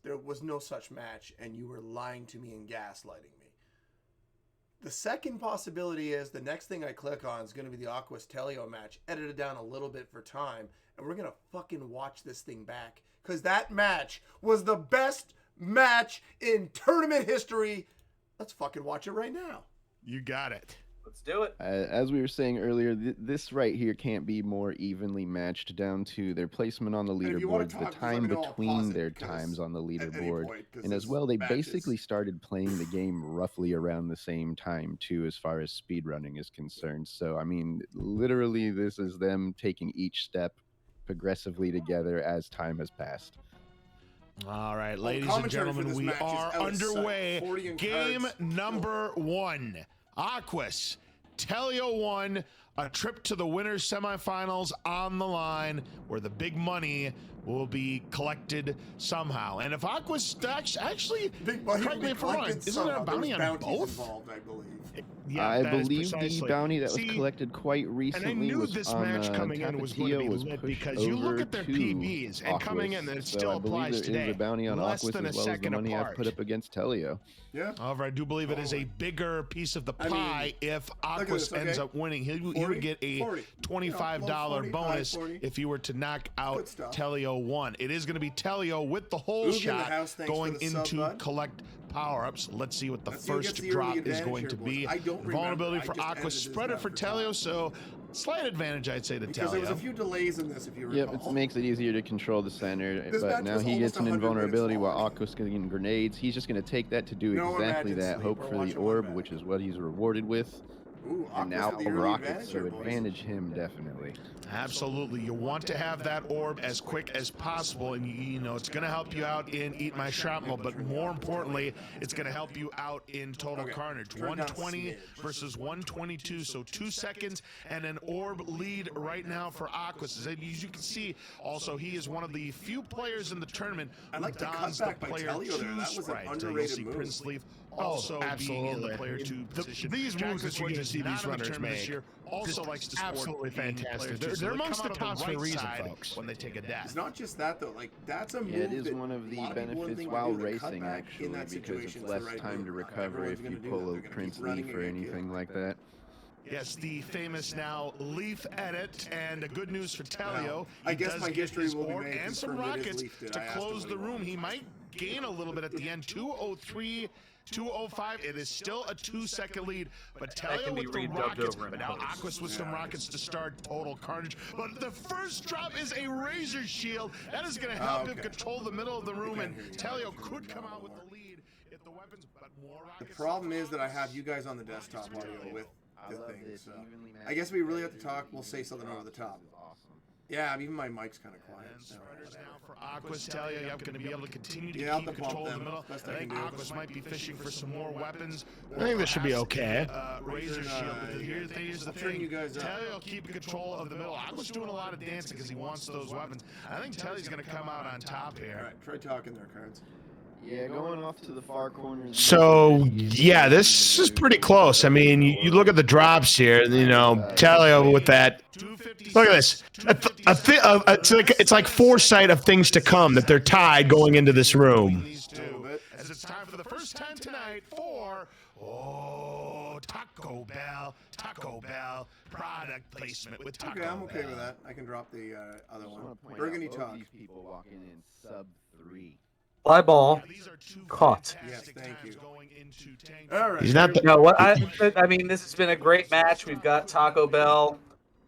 there was no such match, and you were lying to me and gaslighting me. The second possibility is the next thing I click on is going to be the Aquas Telio match, edited down a little bit for time, and we're going to fucking watch this thing back, because that match was the best match in tournament history. Let's fucking watch it right now. You got it. Let's do it. As we were saying earlier, this right here can't be more evenly matched down to their placement on the leaderboards, the time between their times on the leaderboard, and as well, they basically started playing the game roughly around the same time too, as far as speedrunning is concerned. So, I mean, literally, this is them taking each step progressively together as time has passed. All right, ladies and gentlemen, we are underway. Game number 1. Aquas, Telio 1, a trip to the winners semifinals on the line, where the big money will be collected somehow. And if Aquas actually, correct me if I'm wrong, isn't there a bounty on both? Involved, I believe. Yeah, I believe the bounty that was collected quite recently and I knew was this on match coming in was going to be lit because you look at their PBs and coming in, and it still applies today. There is a bounty on less Aquas than as well as the money I've put up against Telio. Yeah. However, I do believe it is a bigger piece of the pie if Aquas ends up winning. He would get a $25 bonus if he were to knock out Telio 1. It is going to be Telio with the whole shot going into collect power-ups. Let's see what the first drop is going to be. Vulnerability for Aquas, spread it for Telio, so slight advantage, I'd say, to Telio. Because there was a few delays in this, if you recall. Yep, it makes it easier to control the center, but now he gets an invulnerability while Aqua's getting grenades. He's just going to take that to do exactly that, hope for the orb, which is what he's rewarded with. Ooh, and now rockets, so advantage him definitely. Absolutely. You want to have that orb as quick as possible, and you know it's going to help you out in Eat My Shrapnel, but more importantly, it's going to help you out in Total Carnage. 120 versus 122, so 2 seconds and an orb lead right now for Aquas. As you can see, also, he is one of the few players in the tournament who dons the player 2 sprite. You'll see Prince Leaf also being in the player 2 position. These moves that you get to see these runners make also likes to absolutely fantastic. They're amongst the tops for a reason, folks. When they take a death. It's not just that though. Like that's a move. Yeah, it is one of the benefits while racing actually, because it's less time to recover if you pull a Prince Leaf or anything like that. Yes, the famous now Leaf edit, and good news for Telio. Well, I guess my history will be made and some confirmed it is rockets Leaf did. to I asked close him the what he room. wanted. He might gain a little bit at the end. 2:03, 2:05. It is still a 2-second lead, but Telio with the rockets. But now Aqua's with some rockets to start. Total carnage. But the first drop is a razor shield. That is going to help him control the middle of the room, and Telio could come out with the lead if the weapons. But more rockets. The problem is that I have you guys on the desktop audio with the thing, so I guess we really have to talk. We'll say something over the top. Yeah, even my mic's kind of quiet. Now for Aqua's Telio, you're going to be able to continue to Yeah, keep control of the middle. Best I I think can do. Aqua's might be fishing for some more weapons. I think this should be okay. Razor shield. Here's the thing. You guys up. Telio keep control of the middle. Aqua's doing a lot of dancing because he wants those weapons. I think Telio's going to come out on top here. All right, try talking there, Cards. Yeah, going off to the far corner. So, yeah, this is pretty close. I mean, you look at the drops here, you know, Telio with that. Look at this. It's like foresight of things to come that they're tied going into this room. As it's time for the first time tonight for Taco Bell product placement with Taco Okay, I'm Bell. okay with that. I can drop the other one. Point Burgundy out, both talk. These people walking in sub 3. Fly ball caught. Yes, thank you. All right. He's not the. You know what? I mean, this has been a great match. We've got Taco Bell.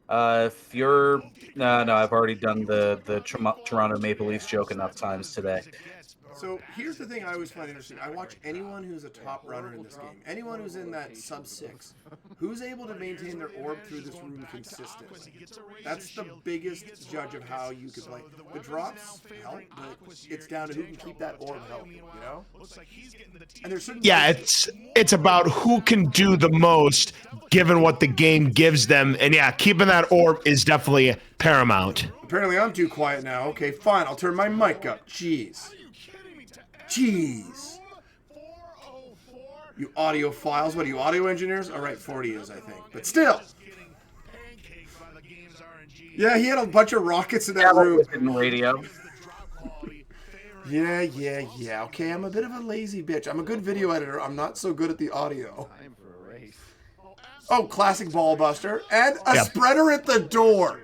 If you're no, I've already done the Toronto Maple Leafs joke enough times today. So here's the thing I always find interesting. I watch anyone who's a top runner in this game, anyone who's in that sub 6, who's able to maintain their orb through this room consistently. That's the biggest judge of how you could play. The drops help, but it's down to who can keep that orb healthy, you know? And there's certain It's about who can do the most given what the game gives them, and yeah, keeping that orb is definitely paramount. Apparently I'm too quiet now. Okay, fine, I'll turn my mic up. Jeez. You audiophiles. What are you, audio engineers? All right, 40 is, I think. But still. Yeah, he had a bunch of rockets in that room. Radio. Yeah. Okay, I'm a bit of a lazy bitch. I'm a good video editor. I'm not so good at the audio. Time for a race. Oh, classic ball buster. And a spreader at the door.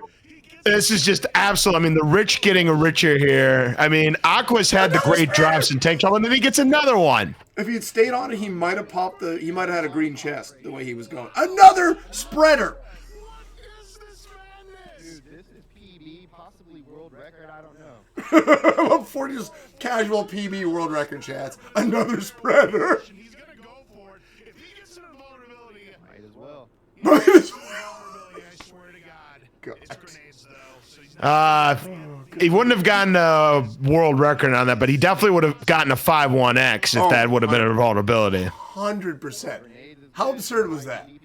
This is just absolute. I mean, the rich getting richer here. I mean, Aqua's had the great drops in tank trouble, and then he gets another one. If he had stayed on it, he might have popped the. He might have had a green chest the way he was going. Another spreader. Dude, this is PB, possibly world record. I don't know. 40 just casual PB world record chats. Another spreader. He's gonna go for it. If he gets an invulnerability, Might as well. I swear to God. It's grenades though. He wouldn't have gotten a world record on that, but he definitely would have gotten a 5-1X if that would have been a vulnerability. 100%. How absurd was that? Yeah,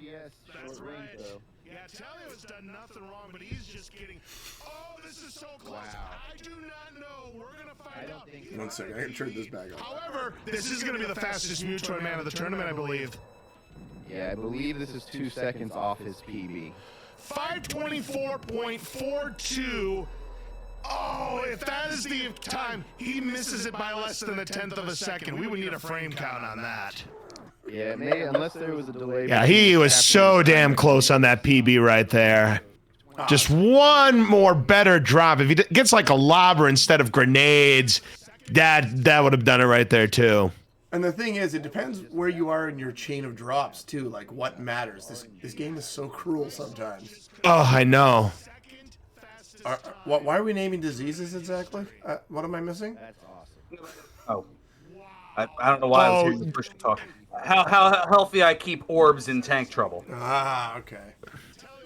Telio's done nothing wrong, but he's just getting. Oh, this is so close. I do not know. We're gonna find out. 1 second, I can turn this back on. However, this is gonna be the fastest mutual man of the tournament, I believe. Yeah, I believe this is 2 seconds off his PB. 5:24.42. Oh, if that is the time, he misses it by less than a tenth of a second. We would need a frame count on that. Yeah, it may, unless there was a delay. Yeah, he was so damn close on that PB right there. Just one more better drop. If he gets like a lobber instead of grenades, that would have done it right there too. And the thing is, it depends where you are in your chain of drops too. Like what matters. This game is so cruel sometimes. Oh, I know. Why are we naming diseases exactly? What am I missing? That's awesome. Oh, I don't know why I was hearing the person talk. How healthy I keep orbs in tank trouble. Ah, okay.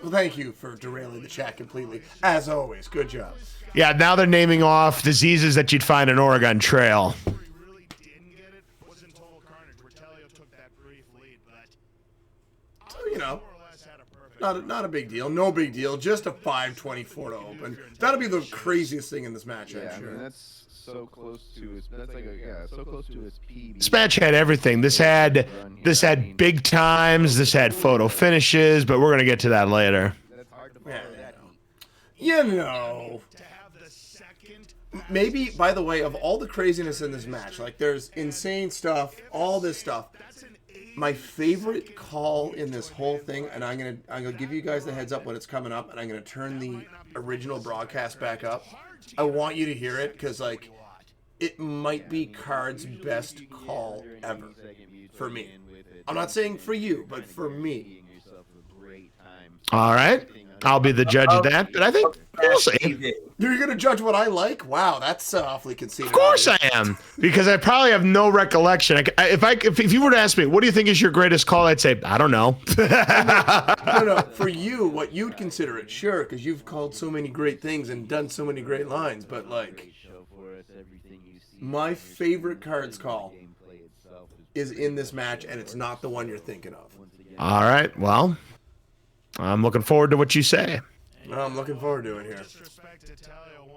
Well, thank you for derailing the chat completely. As always, good job. Yeah, now they're naming off diseases that you'd find in Oregon Trail. So, you know, not a big deal. No big deal. Just a 5:24 to open. That'll be the craziest thing in this match, Yeah, I'm I sure. mean, that's so close to his. That's like so close to his PB. This match had everything. This had big times. This had photo finishes, but we're gonna get to that later. That's hard to follow that. You know. Maybe, by the way, of all the craziness in this match, like there's insane stuff, all this stuff. My favorite call in this whole thing, and I'm gonna give you guys the heads up when it's coming up, and I'm gonna turn the original broadcast back up. I want you to hear it because like it might be Card's best call ever for me. I'm not saying for you, but for me. All right. I'll be the judge of that, but I think we'll see. You're going to judge what I like? Wow, that's awfully conceited. Of course I am, because I probably have no recollection. If you were to ask me, what do you think is your greatest call? I'd say, I don't know. No. For you, what you'd consider it, sure, because you've called so many great things and done so many great lines, but like, my favorite Cards call is in this match, and it's not the one you're thinking of. All right, well, I'm looking forward to what you say. No, I'm looking forward to it here.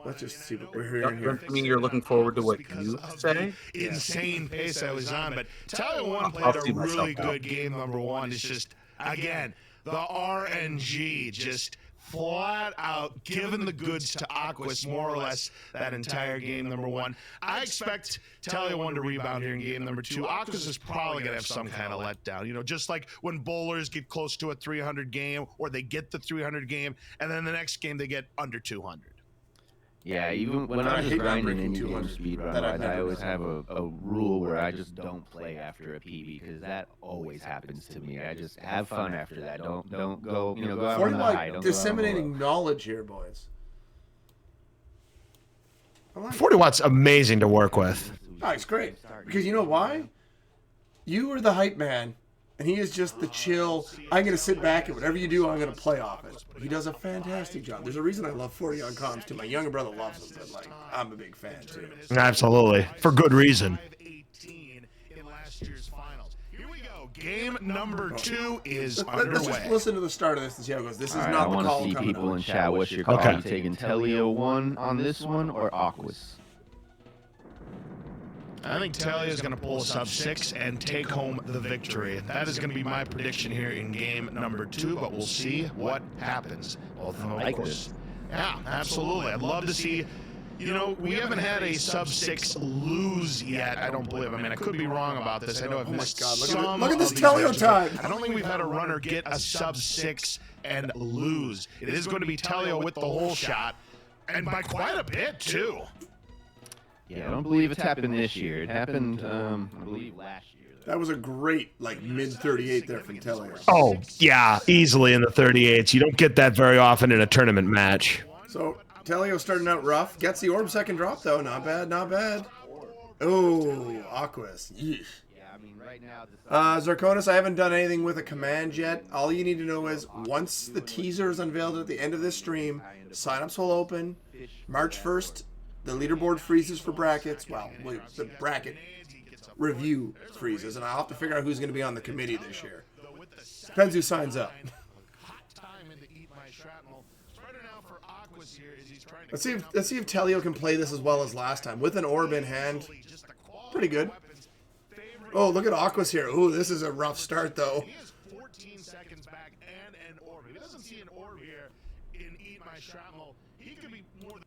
Let's just see what we're hearing here. I mean, you're looking forward to what you say? Insane pace I was on, but Telio 1 played a really good game, number one. It's just, again, the RNG just flat out giving the goods to Aquas more or less that entire game, number one. I expect Telio 1 to rebound here in game number two. Aquas is probably going to have some kind of letdown. You know, just like when bowlers get close to a 300 game or they get the 300 game, and then the next game they get under 200. Yeah, even when I'm just grinding in-game speedrun rides, I always have a rule where I just don't play after a PB because that always happens to me. I just have fun after that. Don't go, go out on the high. Don't disseminating knowledge here, boys. 40 Watt's amazing to work with. Oh, it's great. Because you know why? You are the hype man, and he is just the chill, I'm going to sit back and whatever you do, I'm going to play off it. He does a fantastic job. There's a reason I love 40 on comms too. My younger brother loves him, but like I'm a big fan too. Absolutely. For good reason. Game number 2 is underway. Let's just listen to the start of this and see how it goes. This is not the call. I want to see people in chat. What's your call? Are you taking Telio 1 on this one or Aquas? I think Telio is going to pull a sub-6 and take home the victory. That is going to be my prediction here in game number 2, but we'll see what happens. Both of them, of course. Yeah, absolutely. I'd love to see. You know, we haven't had a sub-6 lose yet, I don't believe. I mean, I could be wrong about this. I know I've missed some. Look at this Telio time. I don't think we've had a runner get a sub-6 and lose. It is going to be Telio with the whole shot, and by quite a bit, too. Yeah, I don't believe it's happened this year. It happened, I believe, last year. That was a great, like, mid-38 there from Telio. Oh, yeah, easily in the 38s. You don't get that very often in a tournament match. So, Telio starting out rough. Gets the orb second drop, though. Not bad, not bad. Oh, Aquas. Yeesh. Zarkonis, I haven't done anything with a command yet. All you need to know is, once the teaser is unveiled at the end of this stream, sign-ups will open. March 1st, the leaderboard freezes for brackets. Well, the bracket review freezes, and I'll have to figure out who's going to be on the committee this year. Depends who signs up. Let's see if Telio can play this as well as last time with an orb in hand. Pretty good. Oh, look at Aqua's here. Ooh, this is a rough start though.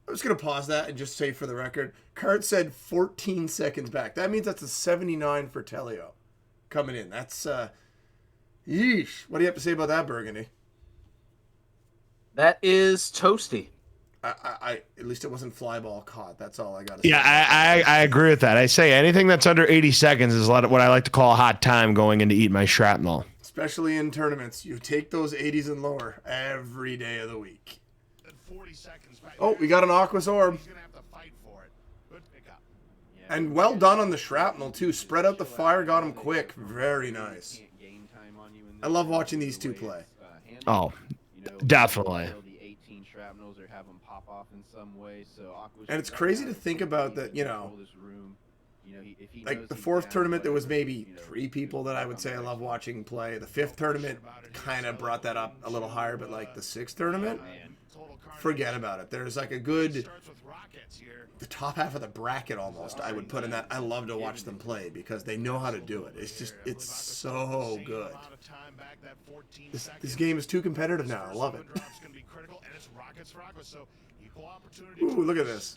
I'm just going to pause that and just say for the record, Cart said 14 seconds back. That means that's a 79 for Telio coming in. That's, yeesh. What do you have to say about that, Burgundy? That is toasty. At least it wasn't fly ball caught. That's all I got to say. Yeah, I agree with that. I say anything that's under 80 seconds is what I like to call a hot time going into Eat My Shrapnel. Especially in tournaments. You take those 80s and lower every day of the week. Oh, we got an Aqua's orb. And well done on the shrapnel, too. Spread out the fire, got him quick. Very nice. I love watching these two play. Oh, definitely. And it's crazy to think about that, you know, like the 4th tournament, there was maybe 3 people that I would say I love watching play. The 5th tournament kind of brought that up a little higher, but like the 6th tournament, forget about it. There's like a good, the top half of the bracket almost, I would put in that. I love to watch them play because they know how to do it. It's just, it's so good. This game is too competitive now. I love it. Ooh, look at this.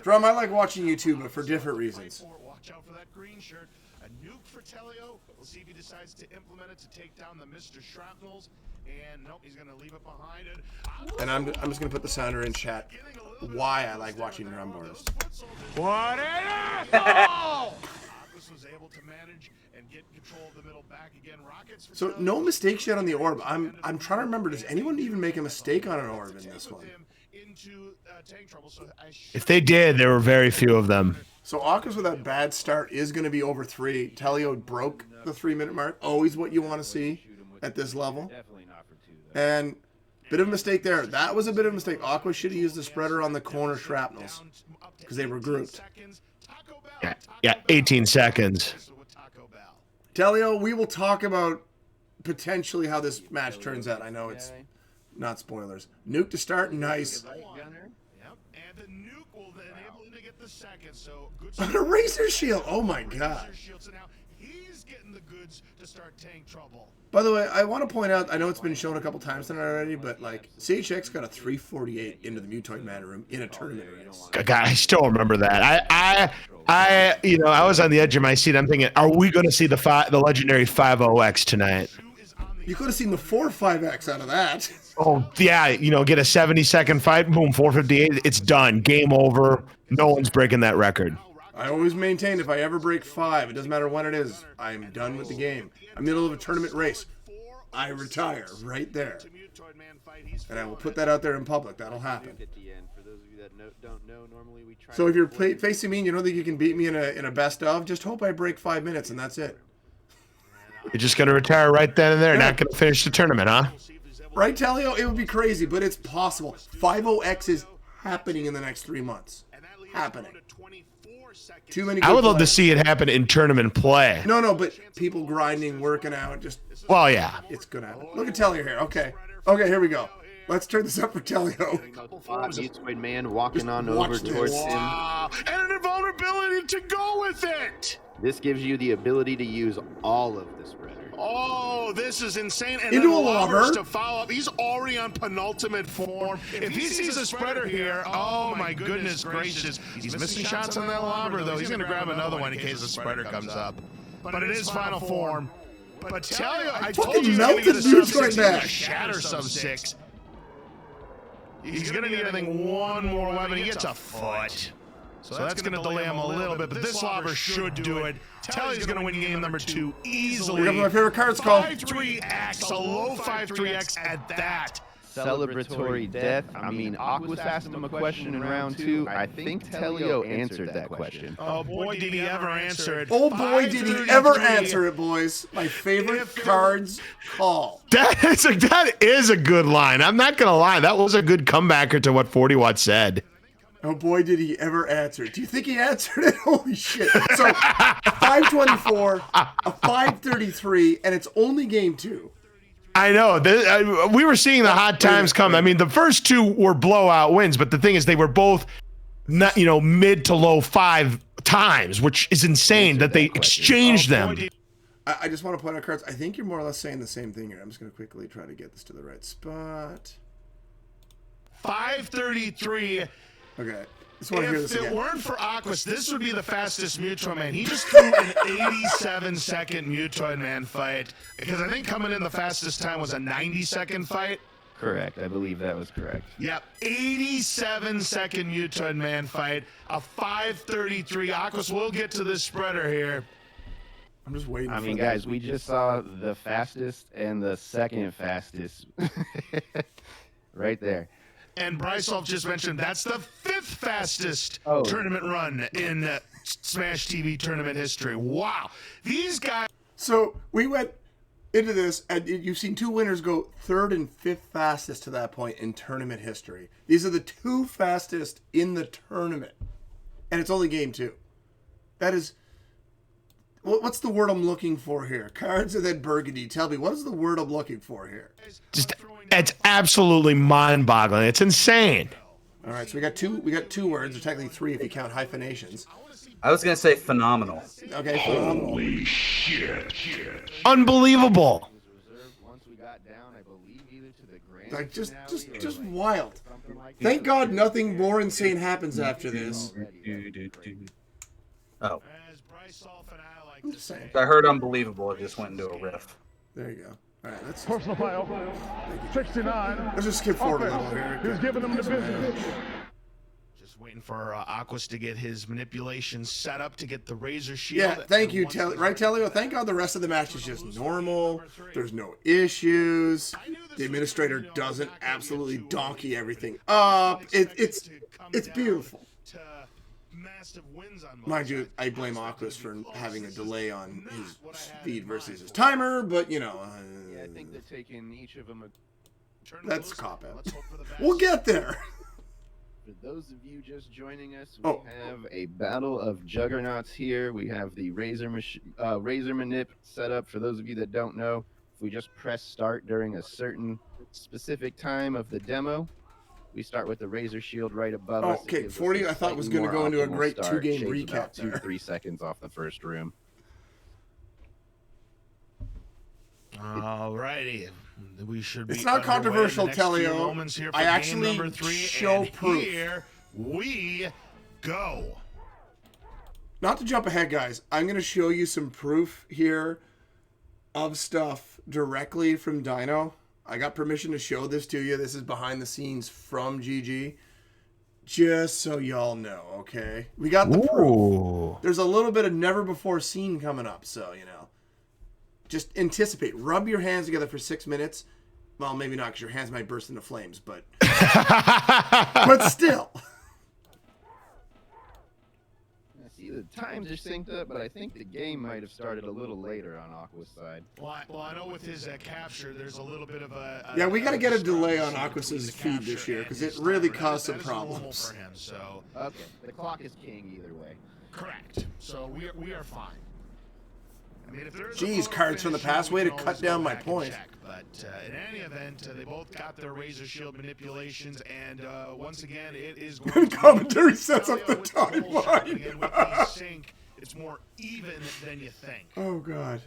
Drum, I like watching YouTube, but for different reasons. nuke for Telio. We'll see if he decides to implement it to take down the Mr. Shrapnels. And nope, he's gonna leave it behind it. And I'm just gonna put the sounder in chat. Why I like watching drum boards. What an asshole! Aquas was able to manage and get control of the middle back again. Rockets. So no mistakes yet on the orb. I'm trying to remember. Does anyone even make a mistake on an orb in this one? If they did, there were very few of them. So Aquas with that bad start is going to be over 3. Telio broke the 3-minute mark. Always what you want to see at this level. And bit of a mistake there. That was a bit of a mistake. Aqua should have used the spreader on the corner shrapnels because they were grouped. Yeah, 18 seconds. Telio, we will talk about potentially how this match turns out. I know it's not spoilers. Nuke to start, nice. On a razor shield, oh my god. By the way, I want to point out, I know it's been shown a couple times tonight already, but like CHX got a 348 into the Mutoid Mana Room in a tournament race. God, I still remember that. I was on the edge of my seat. I'm thinking, are we going to see the legendary 5-0X tonight? You could have seen the 4-5X out of that. Oh yeah, get a 70-second fight, boom, 458. It's done, game over. No one's breaking that record. I always maintain if I ever break 5, it doesn't matter when it is, I'm done with the game. I'm in the middle of a tournament race. I retire right there. And I will put that out there in public. That'll happen. So if you're facing me and you don't think you can beat me in a best of, just hope I break 5 minutes and that's it. You're just going to retire right then and there, not going to finish the tournament, huh? Right, Telio? It would be crazy, but it's possible. 5-0X is happening in the next 3 months. Happening. Too many. I would love to see it happen in tournament play. No, but people grinding, working out, just. Well, yeah. It's gonna happen. Look at Telio here. Okay, here we go. Let's turn this up for Telio. Mutoid man walking on over towards him. Wow, and an invulnerability to go with it. This gives you the ability to use all of the spreader. Oh, this is insane. And into then a lobber to follow up. He's already on penultimate form. If he sees a spreader here, oh my goodness gracious. He's missing shots on that lobber, though. He's going to grab another one in case the spreader comes up. But it is final form. But Telio, I told you he's going to get a sub-6. He's shatter sub-6. He's going to need, I think, one more weapon. He gets a foot. So that's going to delay him a little bit, but this lobber should do it. Telio's going to win game number 2 easily. One of my favorite cards called 5-3X, a low 5-3X at that. Celebratory death. I mean, Aqua's asked him a question in round 2. I think Telio answered that question. Oh boy, did he ever answer it. Oh boy, did he ever answer it, boys. My favorite cards call. That is a good line. I'm not going to lie. That was a good comebacker to what 40 Watt said. Oh boy, did he ever answer it. Do you think he answered it? Holy shit. So, a 524, a 533, and it's only game 2. I know. We were seeing the hot times come. I mean, the first 2 were blowout wins, but the thing is they were both not, mid to low 5 times, which is insane that they exchanged them. I just want to point out, cards. I think you're more or less saying the same thing here. I'm just going to quickly try to get this to the right spot. 533. Okay. Just want to hear this again. If it weren't for Aquas, this would be the fastest Mutoid Man. He just threw an 87-second Mutoid Man fight. Because I think coming in the fastest time was a 90-second fight. Correct. I believe that was correct. Yep. 87-second Mutoid Man fight. A 533. Aquas will get to this spreader here. I'm just waiting. I mean, guys, we just saw the fastest and the second fastest. Right there. And Brysolf just mentioned that's the 5th fastest tournament run in Smash TV tournament history. Wow. These guys. So we went into this, and you've seen 2 winners go 3rd and 5th fastest to that point in tournament history. These are the 2 fastest in the tournament. And it's only game 2. That is. What's the word I'm looking for here? Cards and then Burgundy. Tell me, what is the word I'm looking for here? It's absolutely mind-boggling. It's insane. All right, so we got two words, or technically 3 if you count hyphenations. I was gonna say phenomenal. Okay, phenomenal. Holy shit. Unbelievable. Like just wild. Thank God nothing more insane happens after this. Oh. I'm just saying. I heard unbelievable. It just went into a riff. There you go. All right, let's Personal foul. 69. let's just skip forward a little here. He's giving them the business. Just waiting for Aquas to get his manipulations set up to get the razor shield. Yeah, thank you, right, Telio? Thank God the rest of the match is just normal. There's no issues. The administrator doesn't absolutely donkey everything up. It's beautiful. Mind you, I blame Aquas for having a delay on his speed versus his timer, but you know. Yeah, I think they're taking each of them. That's a cop out. We'll get there. For those of you just joining us, we have a battle of juggernauts here. We have the razor manip set up. For those of you that don't know, if we just press start during a certain specific time of the demo, we start with the razor shield right above us. Okay, 40 I thought was going to go into a great two-game recap there. 2-3 seconds off the first room. Alrighty. We should be. It's not controversial, Telio. I actually show proof. Here we go. Not to jump ahead, guys. I'm going to show you some proof here of stuff directly from Dino. I got permission to show this to you. This is behind the scenes from GG. Just so y'all know, okay? We got the proof. There's a little bit of never before seen coming up, so, you know. Just anticipate. Rub your hands together for 6 minutes. Well, maybe not, because your hands might burst into flames, but but still. See, the times are synced up, but I think the game might have started a little later on Aqua's side. Well, I know with his capture, there's a little bit of a yeah, we got to get a delay on Aquas's feed this year, because it really caused some problems. For him, so. Okay, the clock is king either way. Correct. So we are fine. I mean, if Jeez, cards from the past. Way to cut down my point. But in any event, they both got their razor shield manipulations, and once again, it is going to commentary sets up the timeline. With the sync, it's more even than you think. Oh God.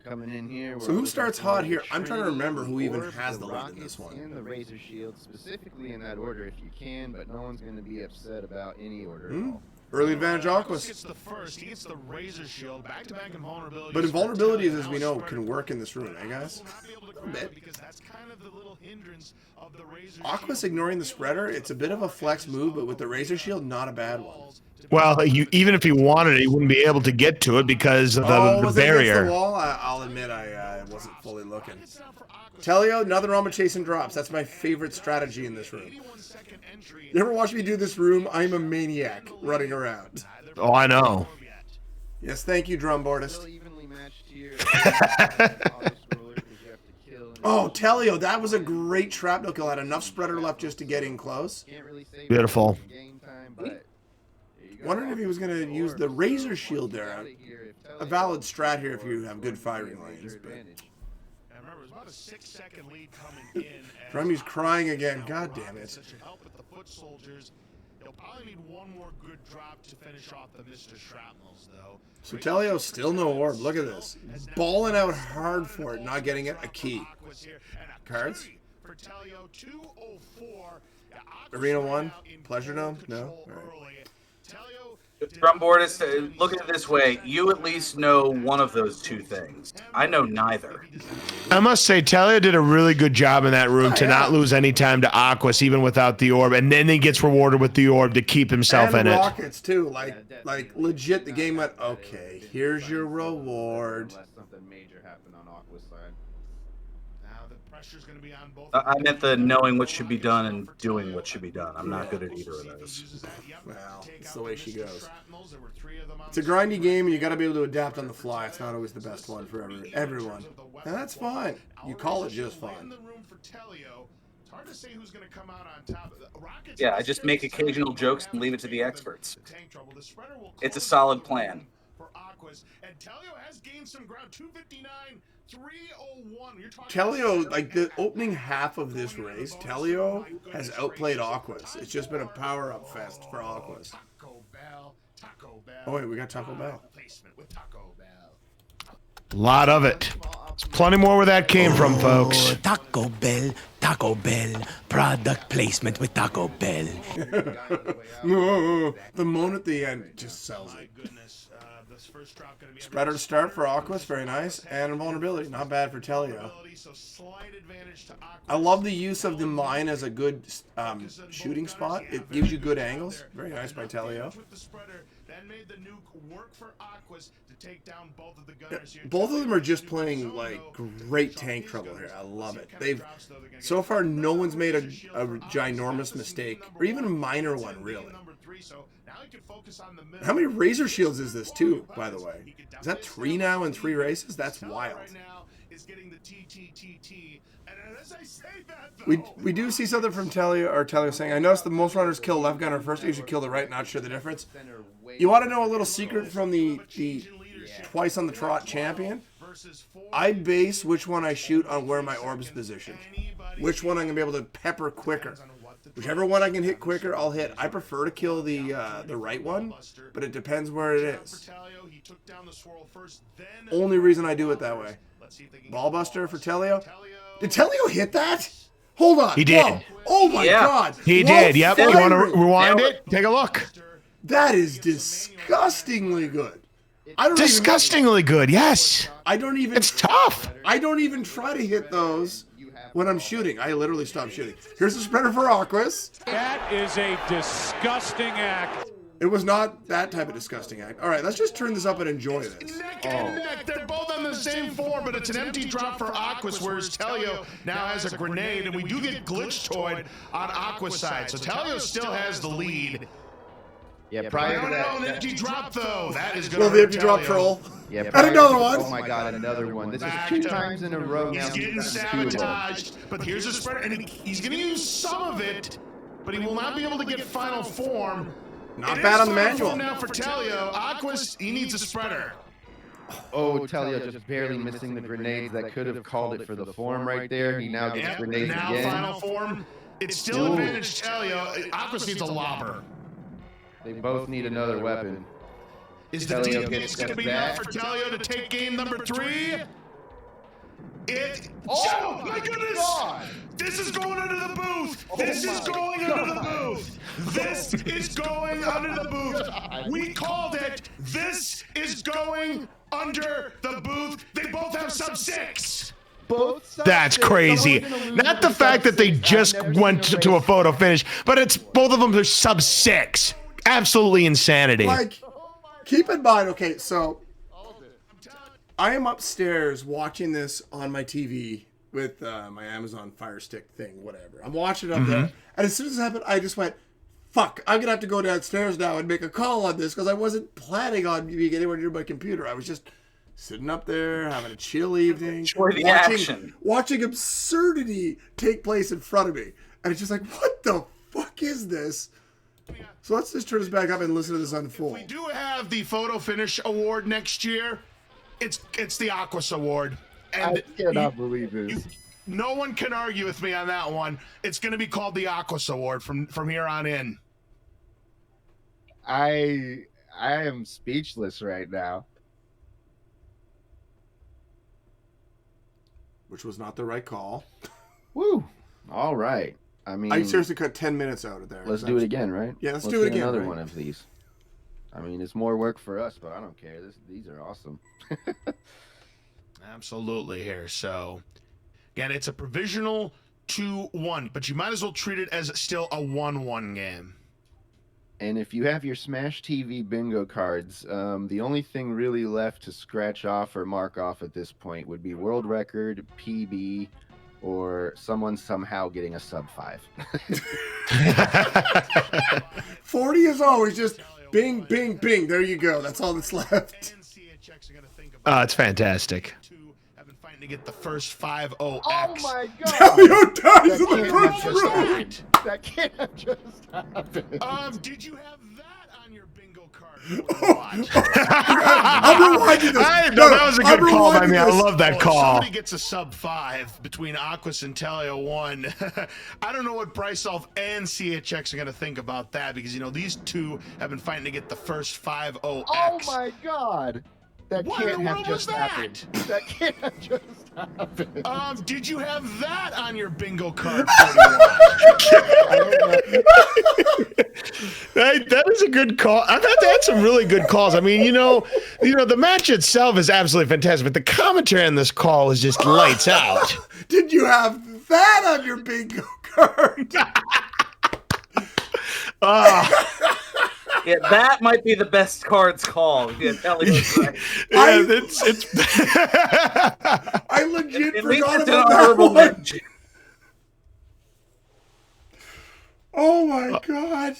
Coming in here. So who starts hot here? I'm trying to remember who even has the lead in this one. And the razor shield, specifically in that order if you can, but no one's going to be upset about any order at all. Early advantage Aquas. He gets the first. He gets the razor shield. Back-to-back invulnerability. But invulnerabilities, as we know, can work in this room, eh, guys? A bit. Because that's kind of the little hindrance of the razor Aqua's ignoring the spreader. It's a bit of a flex move, but with the razor shield, not a bad one. Well, even if he wanted it, he wouldn't be able to get to it because of the barrier. The wall? I'll admit I wasn't fully looking. Telio, nothing wrong with chasing drops. That's my favorite strategy in this room. You ever watch me do this room? I'm a maniac running around. Oh, I know. Yes, thank you, drumboardist. Oh, Telio, that was a great shrapnel kill. Had enough spreader left just to get in close. Beautiful. Wondering if he was going to use the razor shield there. A valid strat here if you have good firing lanes. But... remember, it was about a 6-second lead coming in. Drummy's crying again. God damn it. Soldiers. He'll probably need one more good drop to finish off the Mr. Shrapnels, though. So Telio still no orb. Look at this. Balling out hard for it, not getting it. A key. Cards? Arena 1? Pleasure Dome? No? All right. Drumboardist, look at it this way. You at least know one of those two things. I know neither. I must say, Telio did a really good job in that room to not lose any time to Aquas, even without the orb, and then he gets rewarded with the orb to keep himself in it. And rockets, too. Like legit, the game went, okay, here's your reward. Something major happened on Aqua's side. Now the pressure's going to be on both. I meant the knowing what should be done and doing what should be done. I'm not good at either of those. Well, it's the way she goes. It's a grindy game, and you got to be able to adapt on the fly. It's not always the best one for everyone. And that's fine. You call it just fine. Yeah, I just make occasional jokes and leave it to the experts. It's a solid plan. Telio, like the opening half of this race, Telio has outplayed Aquas. It's just been a power-up fest for Aquas. Oh wait, we got Taco Bell. lot of it. There's plenty more where that came from, folks. Taco Bell, product placement with Taco Bell. The moan at the end just sells it. Spreader to start for Aqua, very nice, and vulnerability, not bad for Telio. I love the use of the mine as a good shooting spot. It gives you good angles. Very nice by Telio. Both of them are just playing like great tank trouble here. I love it. They've so far no one's made a ginormous mistake or even a minor one really. How many razor shields is this too, by the way? Is that 3 now in 3 races? That's wild. We do see something from Telio saying, I noticed the most runners kill left gunner first. They usually kill the right, not sure the difference. You want to know a little secret from the twice on the trot champion? I base which one I shoot on where my orb's positioned. Which one I'm going to be able to pepper quicker. Whichever one I can hit quicker, I'll hit. I prefer to kill the right one, but it depends where it is. Only reason I do it that way. Ballbuster for Telio. Did Telio hit that? Hold on. He did. Whoa. Oh my God. He did. Yep. You want to rewind it? Take a look. That is disgustingly good. Disgustingly good. Yes. I don't even. It's tough. I don't even try to hit those when I'm shooting. I literally stop shooting. Here's the spreader for Aquas. That is a disgusting act. It was not that type of disgusting act. All right, let's just turn this up and enjoy this. Neck and neck. They're both on the same form, but it's an empty drop for Aquas, whereas Telio now has a grenade, and we do get glitch toyed on Aqua's side. So Telio still has the lead. Yeah, prior to that. An empty drop, though. That is going to hurt empty drop troll. Yeah, and another one. Oh my God, another one. This is 2 times in a row now. He's getting sabotaged, but here's a spreader, and he's going to use some of it, but he will not be able to get final form. Not bad on the manual. Now for Telio, Aquas, he needs a spreader. Oh, Telio just barely missing the grenades that could have called it for the form right there. He now gets grenades now again. Final form. It's still advantage Telio. Aquas needs a lobber. They both need another weapon. Is the DPS going to be enough for Telio to take game number 3? Oh my goodness! God. This is going under the booth! This is going under the booth! This is going under the booth! We called it! This is going under the booth! They both have sub-6! That's crazy. Not the fact that they just went to a photo finish, but it's both of them are sub-6. Absolutely insanity. Like, keep in mind, okay, so I am upstairs watching this on my TV with my Amazon Fire Stick thing, whatever. I'm watching it up there, and as soon as it happened, I just went, fuck, I'm going to have to go downstairs now and make a call on this, because I wasn't planning on being anywhere near my computer. I was just sitting up there, having a chill evening, watching absurdity take place in front of me. And it's just like, what the fuck is this? So let's just turn this back up and listen to this unfold. We do have the photo finish award next year. It's the Aquas award. And I cannot believe this. No one can argue with me on that one. It's going to be called the Aquas award from here on in. I am speechless right now. Which was not the right call. Woo. All right. I mean, I seriously cut 10 minutes out of there. Let's do it again, right? Yeah, let's do it again. Another one of these. I mean, it's more work for us, but I don't care. These are awesome. Absolutely here. So, again, it's a provisional 2-1, but you might as well treat it as still a 1-1 game. And if you have your Smash TV bingo cards, the only thing really left to scratch off or mark off at this point would be world record, PB, or someone somehow getting a sub-5. 40 is always just bing, bing, bing. There you go. That's all that's left. It's fantastic. To get the first 5-0X. Oh my God! Telio dies in the first round. That can't have just happened. Did you have that on your bingo card? I'm rewinding this. That was a good call by me. I love that call. Somebody gets a sub-5 between Aquas and Telio 1. I don't know what Brysolf and CHX are going to think about that, because, you know, these two have been fighting to get the first 5-0X. Oh my God! That what can't in the have world just was that? happened. That can't have just happened. Did you have that on your bingo card? Hey, that is a good call. I've had some really good calls. I mean, the match itself is absolutely fantastic, but the commentary on this call is just lights out. Did you have that on your bingo card? Yeah, that might be the best cards called. Yeah, Telio's right. It's I legit At least forgot it's about an that honorable one. mention. Oh my god.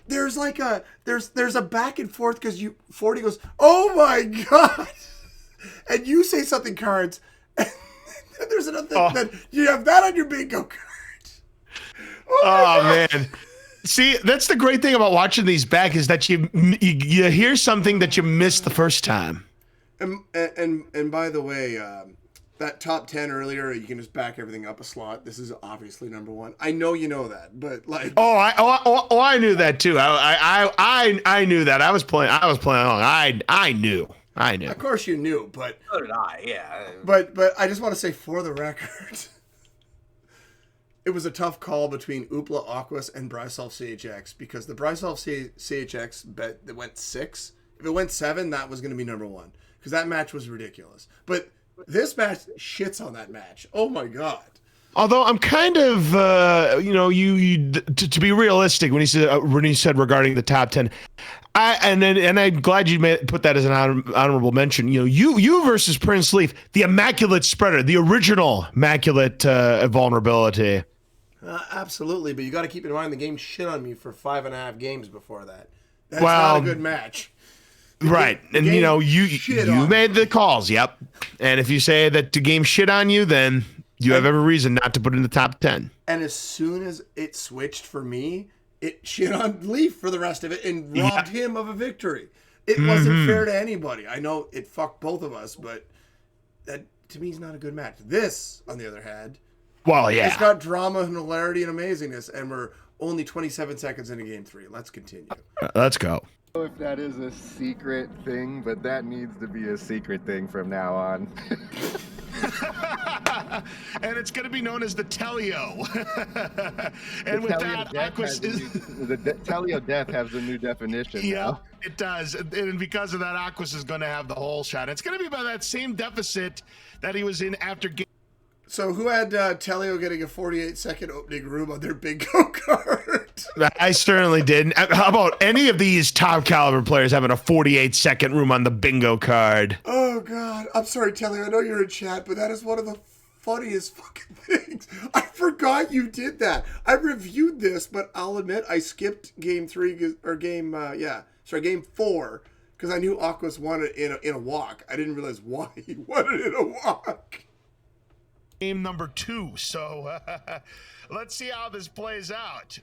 There's like there's a back and forth because 40 goes, oh my god, and you say something, Cards, and there's another thing that you have that on your bingo card. Oh man. See, that's the great thing about watching these back is that you hear something that you missed the first time. And by the way, that top 10 earlier, you can just back everything up a slot. This is obviously number 1. I know you know that, but like. I knew that too. I knew that. I was playing along. I knew. Of course you knew, but. So did I. Yeah. But I just want to say for the record. It was a tough call between Oopla Aquas and Brysol CHX because the Brysol CHX bet that went 6. If it went 7, that was going to be number 1 because that match was ridiculous. But this match shits on that match. Oh my god. Although I'm kind of, to be realistic when he said regarding the top 10, I'm glad you put that as an honorable mention. You versus Prince Leaf, the immaculate spreader, the original immaculate vulnerability. Absolutely, but you got to keep in mind the game shit on me for 5.5 games before that. That's not a good match. Right, and you made the calls. Yep, and if you say that the game shit on you, then you have every reason not to put it in the top 10. And as soon as it switched for me, it shit on Leaf for the rest of it and robbed him of a victory. It wasn't fair to anybody. I know it fucked both of us, but that to me is not a good match. This, on the other hand, it's got drama and hilarity and amazingness, and we're only 27 seconds into game 3. Let's continue. Let's go. I don't know if that is a secret thing, but that needs to be a secret thing from now on. And it's going to be known as the Telio. And the with Telio that, Aqua's the Telio death has a new definition. Yeah, now. it does. And because of that, Aquas is going to have the whole shot. It's going to be by that same deficit that he was in after game. So who had Telio getting a 48-second opening room on their bingo card? I certainly did. How about any of these top caliber players having a 48-second room on the bingo card? Oh, God. I'm sorry, Telio. I know you're in chat, but that is one of the funniest fucking things. I forgot you did that. I reviewed this, but I'll admit I skipped game 3, or game 4, because I knew Aquas won it in a walk. I didn't realize why he won it in a walk. Game number 2, so let's see how this plays out.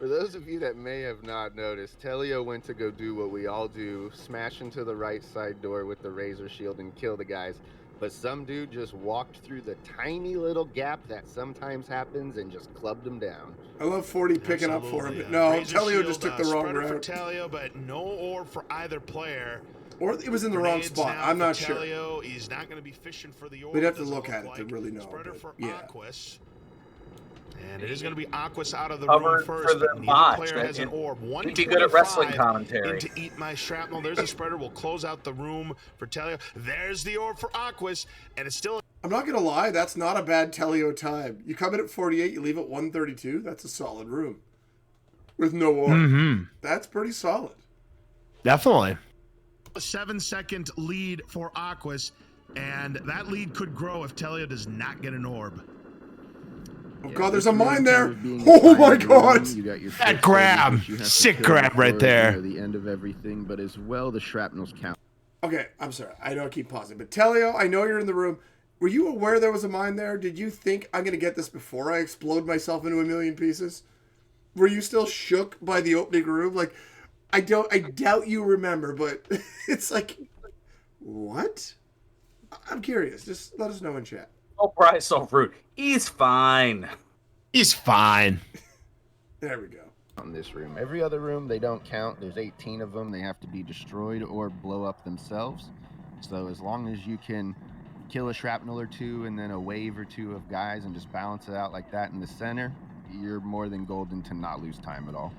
For those of you that may have not noticed, Telio went to go do what we all do, smash into the right side door with the razor shield and kill the guys. But some dude just walked through the tiny little gap that sometimes happens and just clubbed him down. I love 40 picking up for him, but no, Telio just took the wrong route. For Telio, but no orb for either player. Or it was in the wrong spot. I'm not sure. Telio, he's not going to be fishing for the orb. We'd have to look at it to really know. Spreader for yeah. Aquas. And it is going to be Aquas out of the Cover room first. For the neither player has an orb. He'd be good at wrestling commentary. Into Eat My Shrapnel. There's a spreader. We'll close out the room for Telio. There's the orb for Aquas. And it's still... I'm not going to lie. That's not a bad Telio time. You come in at 48. You leave at 132. That's a solid room. With no orb. That's pretty solid. Definitely. A 7-second lead for Aquas, and that lead could grow if Telio does not get an orb. Oh god, there's a mine there! Oh my god! That grab! Sick grab right there. The end of everything, but as well the shrapnel's count. Okay, I'm sorry. I know I keep pausing, but Telio, I know you're in the room. Were you aware there was a mine there? Did you think I'm gonna get this before I explode myself into a million pieces? Were you still shook by the opening room? Like, I doubt you remember, but it's like, what? I'm curious. Just let us know in chat. Oh, Bryce so rude. He's fine. He's fine. There we go. in this room. Every other room, they don't count. There's 18 of them. They have to be destroyed or blow up themselves. So as long as you can kill a shrapnel or two and then a wave or two of guys and just balance it out like that in the center, you're more than golden to not lose time at all.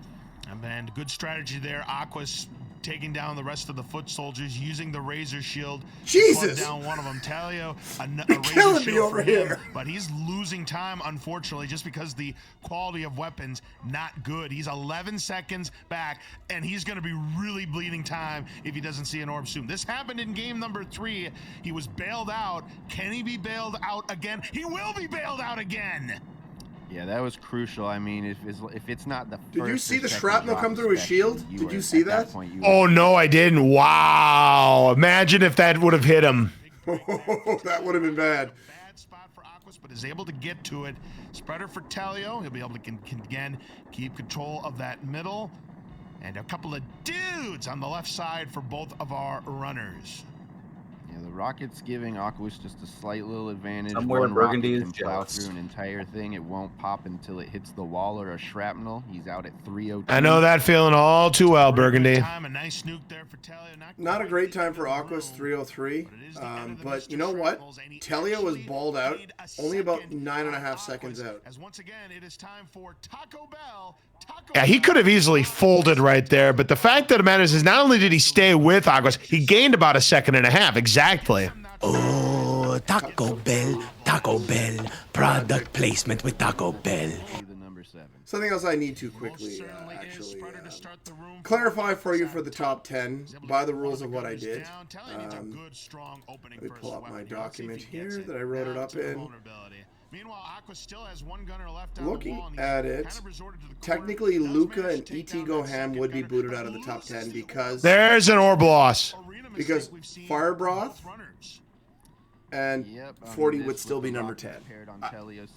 And then good strategy there. Aqua's taking down the rest of the foot soldiers using the razor shield. Jesus! Down one of them. Telio, You're killing me over here. But he's losing time, unfortunately, just because the quality of weapons not good. He's 11 seconds back, and he's going to be really bleeding time if he doesn't see an orb soon. This happened in game number 3. He was bailed out. Can he be bailed out again? He will be bailed out again. Yeah, that was crucial. I mean, if it's not the first. Did you see the shrapnel come through his shield? Did you see that? Oh no, I didn't. Wow! Imagine if that would have hit him. That would have been bad. Bad spot for Aquas, but is able to get to it. Spreader for Telio. He'll be able to again keep control of that middle, and a couple of dudes on the left side for both of our runners. Yeah, the rocket's giving Aqua's just a slight little advantage. Somewhere One Burgundy rocket is can plow jealous. through an entire thing. It won't pop until it hits the wall or a shrapnel. He's out at 302. I know that feeling all too well, Burgundy. A nice nuke there for Telio. Not a great time for Aqua's 303, but you know what? Telio was balled out only about 9.5 seconds out. As once again, it is time for Taco Bell. Yeah, he could have easily folded right there, but the fact that it matters is not only did he stay with Aquas, he gained about 1.5 seconds. Exactly. Oh, Taco Bell, product placement with Taco Bell. Something else I need to quickly actually clarify for you for the top 10 by the rules of what I did. Let me pull up my document here that I wrote it up in. Looking at it, technically Luca and E.T. Goham would be booted out of the top 10 because there's an orb loss. Because Fire Broth and 40 would still be number 10.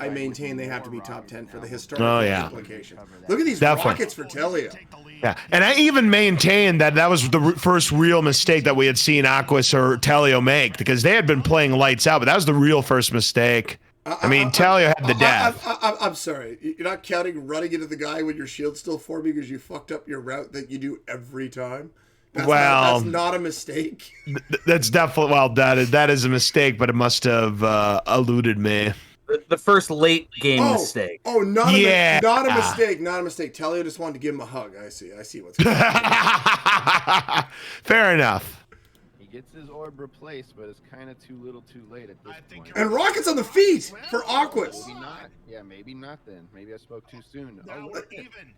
I maintain they have to be top 10 for the historical implication. Look at these rockets for Telio. Yeah, and I even maintain that that was the first real mistake that we had seen Aquas or Telio make, because they had been playing lights out, but that was the real first mistake. I mean, Telio had the death. I'm sorry. You're not counting running into the guy when your shield's still forming because you fucked up your route that you do every time? That's not a mistake. That's definitely, well, that is a mistake, but it must have eluded me. The first late game mistake. Oh, not a mistake. Not a mistake. Telio just wanted to give him a hug. I see what's going on. Fair enough. He gets his orb replaced, but it's kind of too little too late at this point. And rockets on the feet for Aquas. Maybe not. Yeah, maybe not then. Maybe I spoke too soon. Now we're even.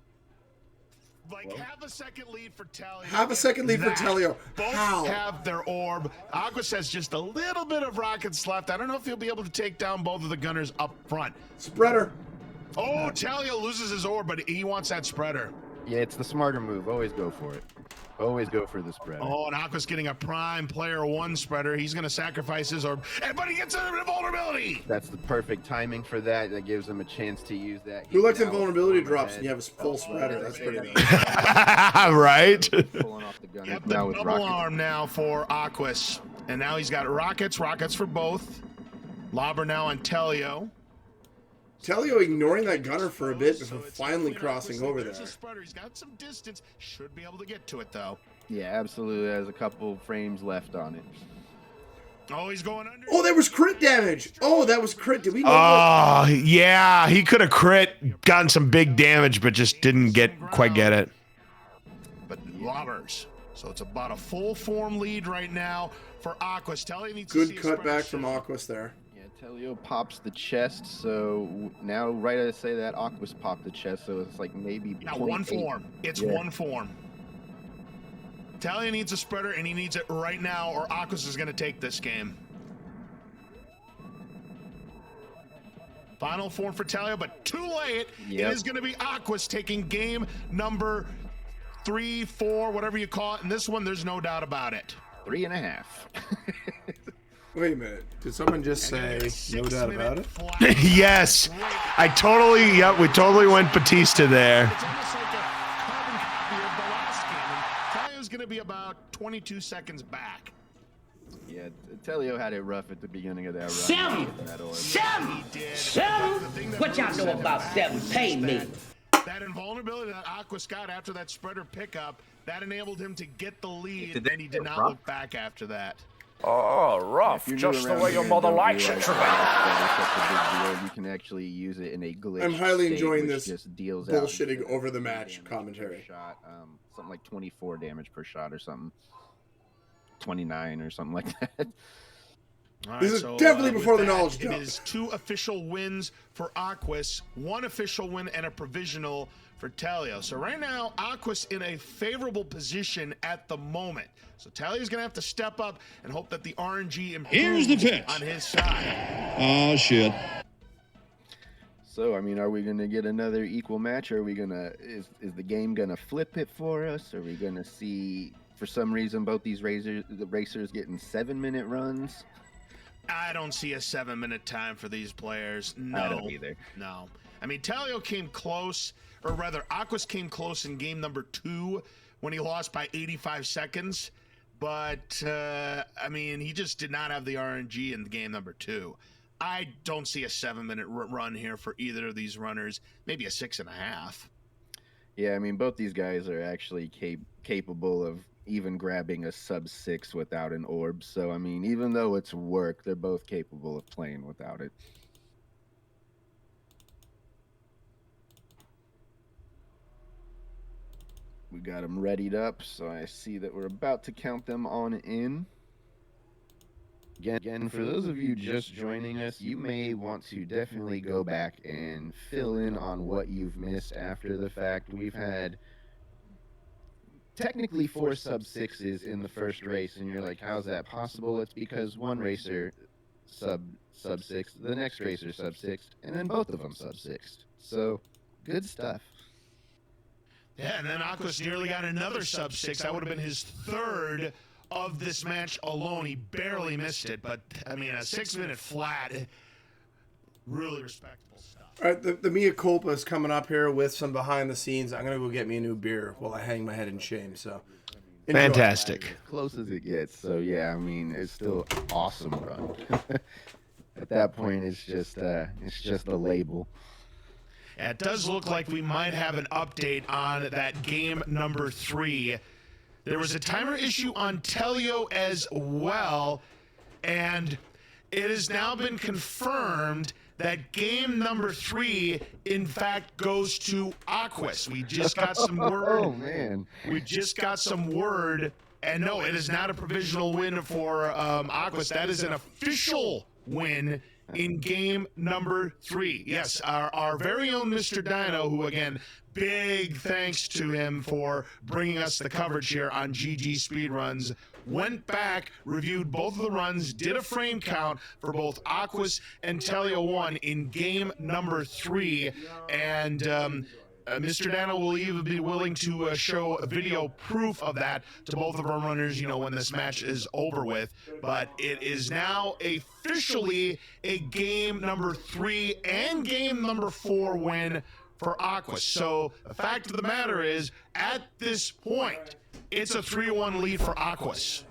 Like half a second lead for Telio. Half a second lead for Telio. Both have their orb. Aquas has just a little bit of rockets left. I don't know if he'll be able to take down both of the gunners up front. Spreader. Oh, Telio loses his orb, but he wants that spreader. Yeah, it's the smarter move. Always go for it. Always go for the spreader. Oh, and Aqua's getting a prime player 1 spreader. He's going to sacrifice his orb, but he gets a vulnerability. That's the perfect timing for that. That gives him a chance to use that. Who likes invulnerability drops and you have a full spreader? That's pretty nice. Right? Pulling off the gunner. Yep, the double arm now for Aquas. And now he's got rockets for both. Lobber now on Telio. Telio ignoring that gunner for a bit before finally crossing over there. He's got some distance. Should be able to get to it, though. Yeah, absolutely. There's a couple frames left on it. Oh, he's going under. Oh, that was crit damage. Oh, that was crit. Did we know Oh, yeah. He could have crit, gotten some big damage, but just didn't quite get it. But Lobbers. So it's about a full form lead right now for Aquas. Telio needs good to see cutback from Aquas there. Telio pops the chest, so now right as I say that, Aqua's popped the chest, so it's like maybe 1 form. It's 1 form. Telio needs a spreader, and he needs it right now, or Aquas is going to take this game. Final form for Telio, but too late. It is going to be Aquas taking game number 3, 4, whatever you call it. And this one, there's no doubt about it. 3.5. Wait a minute. Did someone just say no doubt about it? Yes. We totally went Batista there. It's almost like a carbon copy of the last game. And Telio's going to be about 22 seconds back. Yeah, Telio had it rough at the beginning of that run. Seven! What y'all know about 7? Pay me. That invulnerability that Aqua's got after that spreader pickup, that enabled him to get the lead, and he did not look back after that. Oh, rough. Just the way your mother likes it, You can actually use it in a glitch. I'm highly state, enjoying which this just deals bullshitting out over the match commentary. Shot, something like 24 damage per shot or something. 29 or something like that. All right, This is definitely with before the that, knowledge It jump. is 2 official wins for Aquas, 1 official win and a provisional for Telio. So right now, Aquas in a favorable position at the moment. So Telio's going to have to step up and hope that the RNG improves Here's the pitch. on his side. Oh, shit. So, I mean, are we going to get another equal match? Are we going to, is the game going to flip it for us? Are we going to see, for some reason, both these racers getting 7-minute runs? I don't see a 7-minute time for these players. No. I don't either. No. I mean, Telio came close, or rather, Aquas came close in game number 2 when he lost by 85 seconds. But, I mean, he just did not have the RNG in game number 2. I don't see a 7-minute run here for either of these runners. Maybe a 6.5. Yeah, I mean, both these guys are actually capable of even grabbing a sub-6 without an orb. So, I mean, even though it's work, they're both capable of playing without it. We got them readied up, so I see that we're about to count them on in. Again, for those of you just joining us, you may want to definitely go back and fill in on what you've missed after the fact. We've had technically 4 sub-6s in the first race, and you're like, how's that possible? It's because one racer sub-6, the next racer sub-6, and then both of them sub-6. So, good stuff. Yeah, and then Aquas nearly got another sub-6. That would have been his 3rd of this match alone. He barely missed it, but, I mean, a 6-minute flat, really respectable stuff. All right, the mea culpa is coming up here with some behind the scenes. I'm going to go get me a new beer while I hang my head in shame, so. Enjoy. Fantastic. As close as it gets. So, yeah, I mean, it's still an awesome run. At that point, it's just a label. It does look like we might have an update on that game number 3. There was a timer issue on Telio as well, and it has now been confirmed that game number 3, in fact, goes to Aquas. We just got some word. Oh, man. We just got some word, and no, it is not a provisional win for Aquas. That is an official win in game number 3. Yes, our very own Mr. Dino, who, again, big thanks to him for bringing us the coverage here on GG Speedruns, went back, reviewed both of the runs, did a frame count for both Aquas and Telio 1 in game number 3, and Mr. Dano will even be willing to show a video proof of that to both of our runners, you know, when this match is over with. But it is now officially a game number 3 and game number 4 win for Aquas. So the fact of the matter is, at this point, it's a 3-1 lead for Aquas.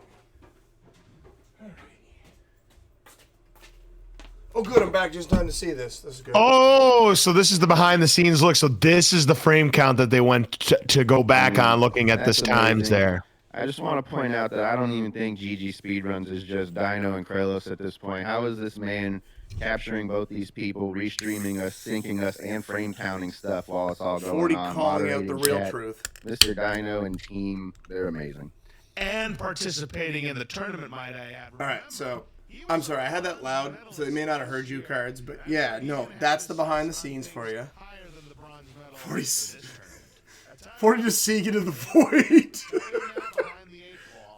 Oh, good. I'm back just in time to see this. This is good. Oh, so this is the behind-the-scenes look. So this is the frame count that they went to go back on, looking at this times there. I just want to point out that I don't even think GG Speedruns is just Dino and Krelos at this point. How is this man capturing both these people, restreaming us, syncing us, and frame counting stuff while it's all going 40 on? calling out the real chat. truth. Mr. Dino and team, they're amazing. And participating in the tournament, might I add. All right, so I'm sorry, I had that loud, so they may not have heard you, Cards, but yeah, no, that's the behind the scenes for you. 40 just seek into the void.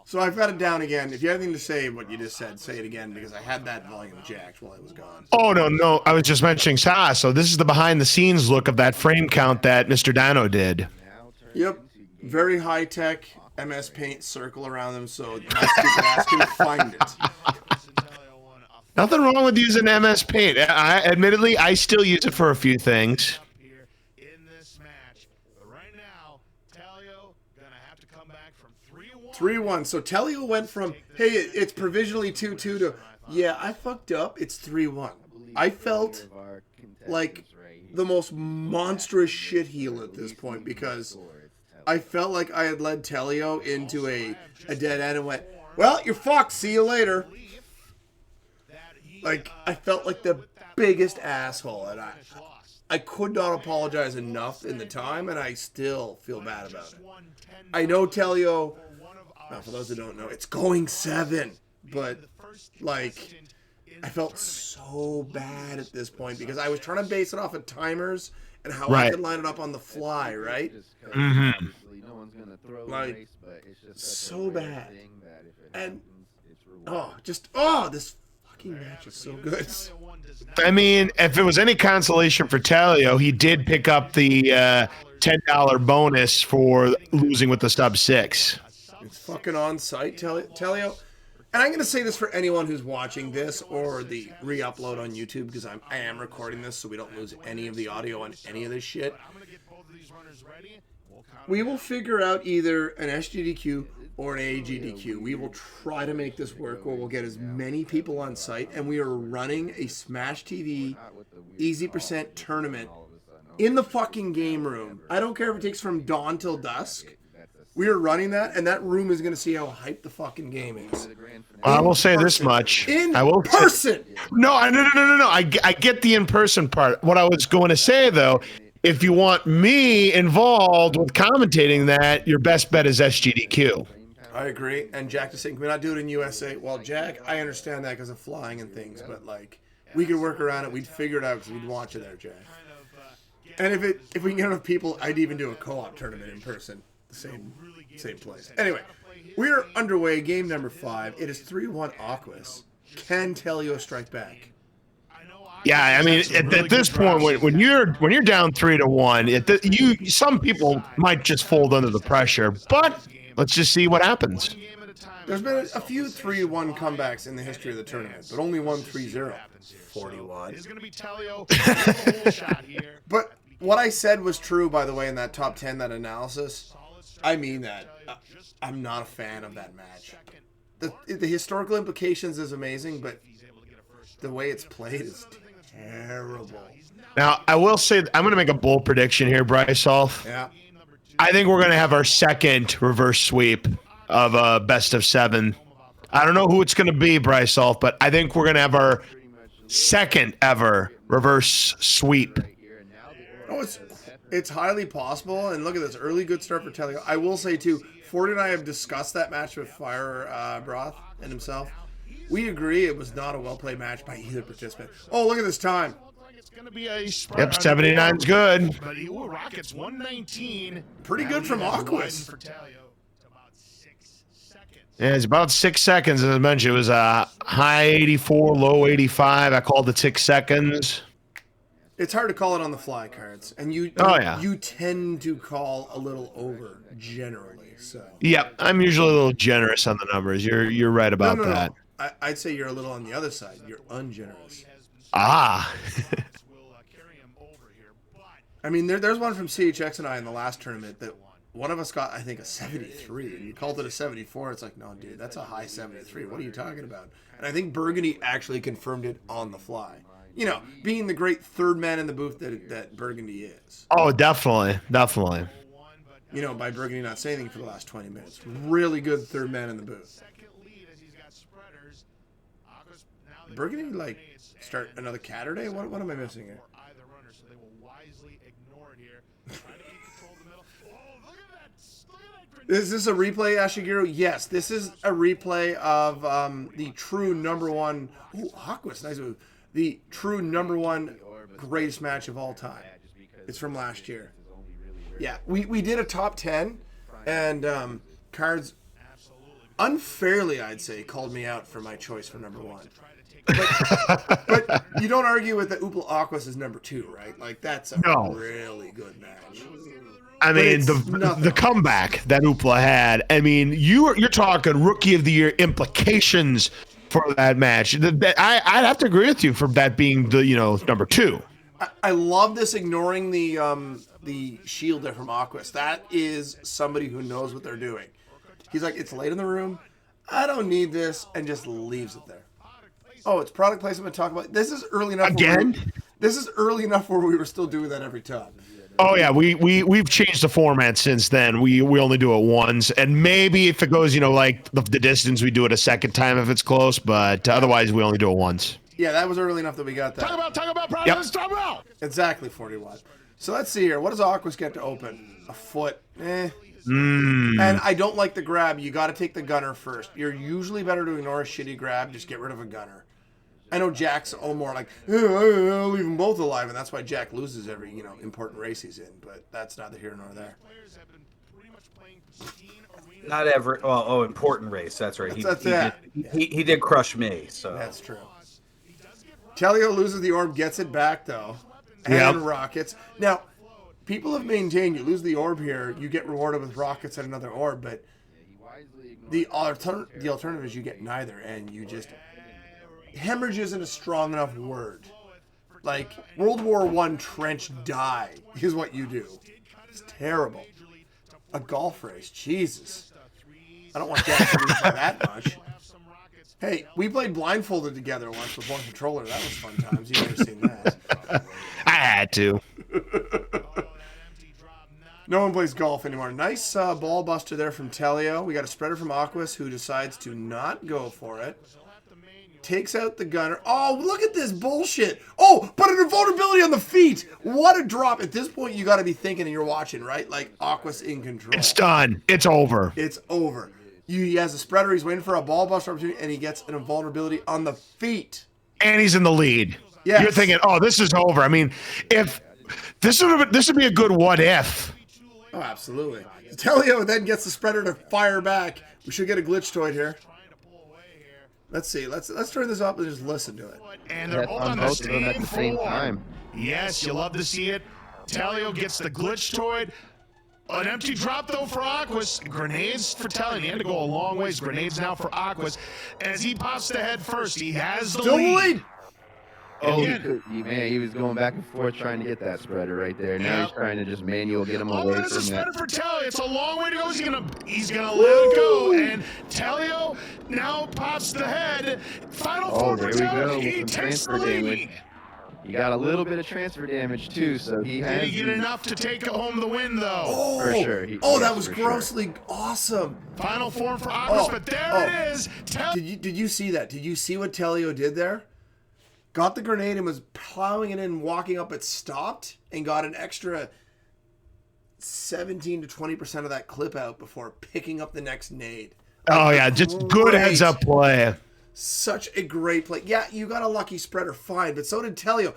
So I've got it down again. If you have anything to say what you just said, say it again, because I had that volume jacked while I was gone. Oh, no. I was just mentioning so this is the behind-the-scenes look of that frame count that Mr. Dino did. Yep. Very high-tech MS Paint circle around them, so my stupid ass can find it. Nothing wrong with using MS Paint. Admittedly, I still use it for a few things. 3-1. So Telio went from, hey, it's provisionally 2-2 to, yeah, I fucked up. It's 3-1. I felt like the most monstrous shit heel at this point because I felt like I had led Telio into a dead end and went, well, you're fucked. See you later. Like, I felt like the biggest asshole, and I could not apologize enough in the time, and I still feel bad about it. I know Telio, for those who don't know, it's going 7, but, like, I felt so bad at this point because I was trying to base it off of timers and how I could line it up on the fly, right? Mm-hmm. Like, so bad. And, this fucking match is so good. I mean, if it was any consolation for Telio, he did pick up the $10 bonus for losing with the sub 6. It's fucking on site, Telio. And I'm going to say this for anyone who's watching this or the re-upload on YouTube because I am recording this so we don't lose any of the audio on any of this shit. We will figure out either an SGDQ or an AGDQ. We will try to make this work where we'll get as many people on site, and we are running a Smash TV Easy Percent tournament in the fucking game room. I don't care if it takes from dawn till dusk. We are running that, and that room is going to see how hyped the fucking game is. I will say this much. In person! No. I get the in-person part. What I was going to say, though, if you want me involved with commentating that, your best bet is SGDQ. I agree. And Jack is saying, can we not do it in USA? Well, Jack, I understand that because of flying and things, but, like, we could work around it. We'd figure it out because we'd watch it there, Jack. And if we can get enough people, I'd even do a co-op tournament in person. Same place. Anyway, we are underway. Game number 5. It is 3-1 Aquas. Can Telio strike back? Yeah, I mean, at this point, when you're down 3-1, some people might just fold under the pressure. But let's just see what happens. There's been a few 3-1 comebacks in the history of the tournament, but only one 3-0. 41. But what I said was true, by the way, in that top 10, that analysis. I mean that. I'm not a fan of that match. The historical implications is amazing, but the way it's played is terrible. Now, I will say, I'm going to make a bold prediction here, Brysolf. Yeah. I think we're going to have our second reverse sweep of a best of 7. I don't know who it's going to be, Brysolf, but I think we're going to have our second ever reverse sweep. Oh, it's highly possible, and look at this early good start for Telio. I will say too, Ford and I have discussed that match with Fire Broth and himself. We agree it was not a well-played match by either participant. Oh, look at this time. Yep, 79's good. Rockets 119. Pretty good from Aquas. Yeah, it's about 6 seconds, as I mentioned. It was a high 84, low 85. I called it 6 seconds. It's hard to call it on the fly, Cards, and you tend to call a little over generally. So yep, I'm usually a little generous on the numbers. You're right about that. No. I'd say you're a little on the other side. You're ungenerous. Ah. I mean, there's one from CHX and I in the last tournament that one of us got, I think, a 73, and you called it a 74. It's like, no, dude, that's a high 73. What are you talking about? And I think Burgundy actually confirmed it on the fly. You know, being the great third man in the booth that Burgundy is. Oh, definitely. You know, by Burgundy not saying anything for the last 20 minutes. Really good third man in the booth. Burgundy, like, start another Catterday? What am I missing here? Is this a replay, Ashigiru? Yes, this is a replay of the true #1. Ooh, Aqua's nice move. The true #1 greatest match of all time. It's from last year. Yeah, we did a top 10, and Cards unfairly, I'd say, called me out for my choice for #1. But you don't argue with the Oopla Aquas as #2, right? Like, that's a really good match. I mean, the comeback that Oopla had. I mean, you're talking Rookie of the Year implications for that match. I'd have to agree with you for that being the #2. I love this ignoring the shielder from Aquas. That is somebody who knows what they're doing. He's like, it's late in the room. I don't need this, and just leaves it there. Oh, it's product placement. Talk about this is early enough. Again? This is early enough where we were still doing that every time. Oh yeah, we've changed the format since then. We only do it once, and maybe if it goes, like the distance, we do it a second time if it's close. But otherwise, we only do it once. Yeah, that was early enough that we got that. Talk about problems. Talk about. Exactly 41. So let's see here. What does Aqua get to open? A foot. Mm. And I don't like the grab. You got to take the gunner first. You're usually better to ignore a shitty grab. Just get rid of a gunner. I know Jack's more like, I'll leave them both alive, and that's why Jack loses every important race he's in. But that's neither here nor there. Not every important race. That's right. He did crush me. So that's true. Telio loses the orb, gets it back though, and rockets. Now, people have maintained you lose the orb here, you get rewarded with rockets and another orb, but the alternative is you get neither, and you just. Hemorrhage isn't a strong enough word. Like, World War I trench die is what you do. It's terrible. A golf race. Jesus. I don't want Jack to lose by that much. Hey, we played blindfolded together once with one controller. That was fun times. You've never seen that. I had to. No one plays golf anymore. Nice ball buster there from Telio. We got a spreader from Aquas who decides to not go for it. Takes out the gunner. Oh, look at this bullshit. Oh, but an invulnerability on the feet. What a drop. At this point, you got to be thinking and you're watching, right? Like, Aqua's in control. It's done. It's over. It's over. He has a spreader. He's waiting for a ball buster opportunity, and he gets an invulnerability on the feet. And he's in the lead. Yes. You're thinking, oh, this is over. I mean, if this would be a good what if. Oh, absolutely. Telio then gets the spreader to fire back. We should get a glitch toy here. Let's see. Let's turn this up and just listen to it. And they're both on both of them at the same time. Yes, you love to see it. Telio gets the glitch toy. An empty drop though for Aquas. Grenades for Telio. He had to go a long ways. Grenades now for Aquas. As he pops the head first, he has the lead. Oh, he was going back and forth trying to get that spreader right there. Now he's trying to just manual get him away from that. It's a spreader for Telio. It's a long way to go. He's gonna let it go. And Telio now pops the head. Final form for Telio. He takes the lead. He got a little bit of transfer damage too, so he has. Did he get enough to take home the win though? Oh, for sure. That was grossly awesome. Final form for Aquas, but there it is. Did you see that? Did you see what Telio did there? Got the grenade and was plowing it in, walking up, it stopped, and got an extra 17 to 20% of that clip out before picking up the next nade. Oh, yeah, just good heads-up play. Such a great play. Yeah, you got a lucky spreader, fine, but so did Telio.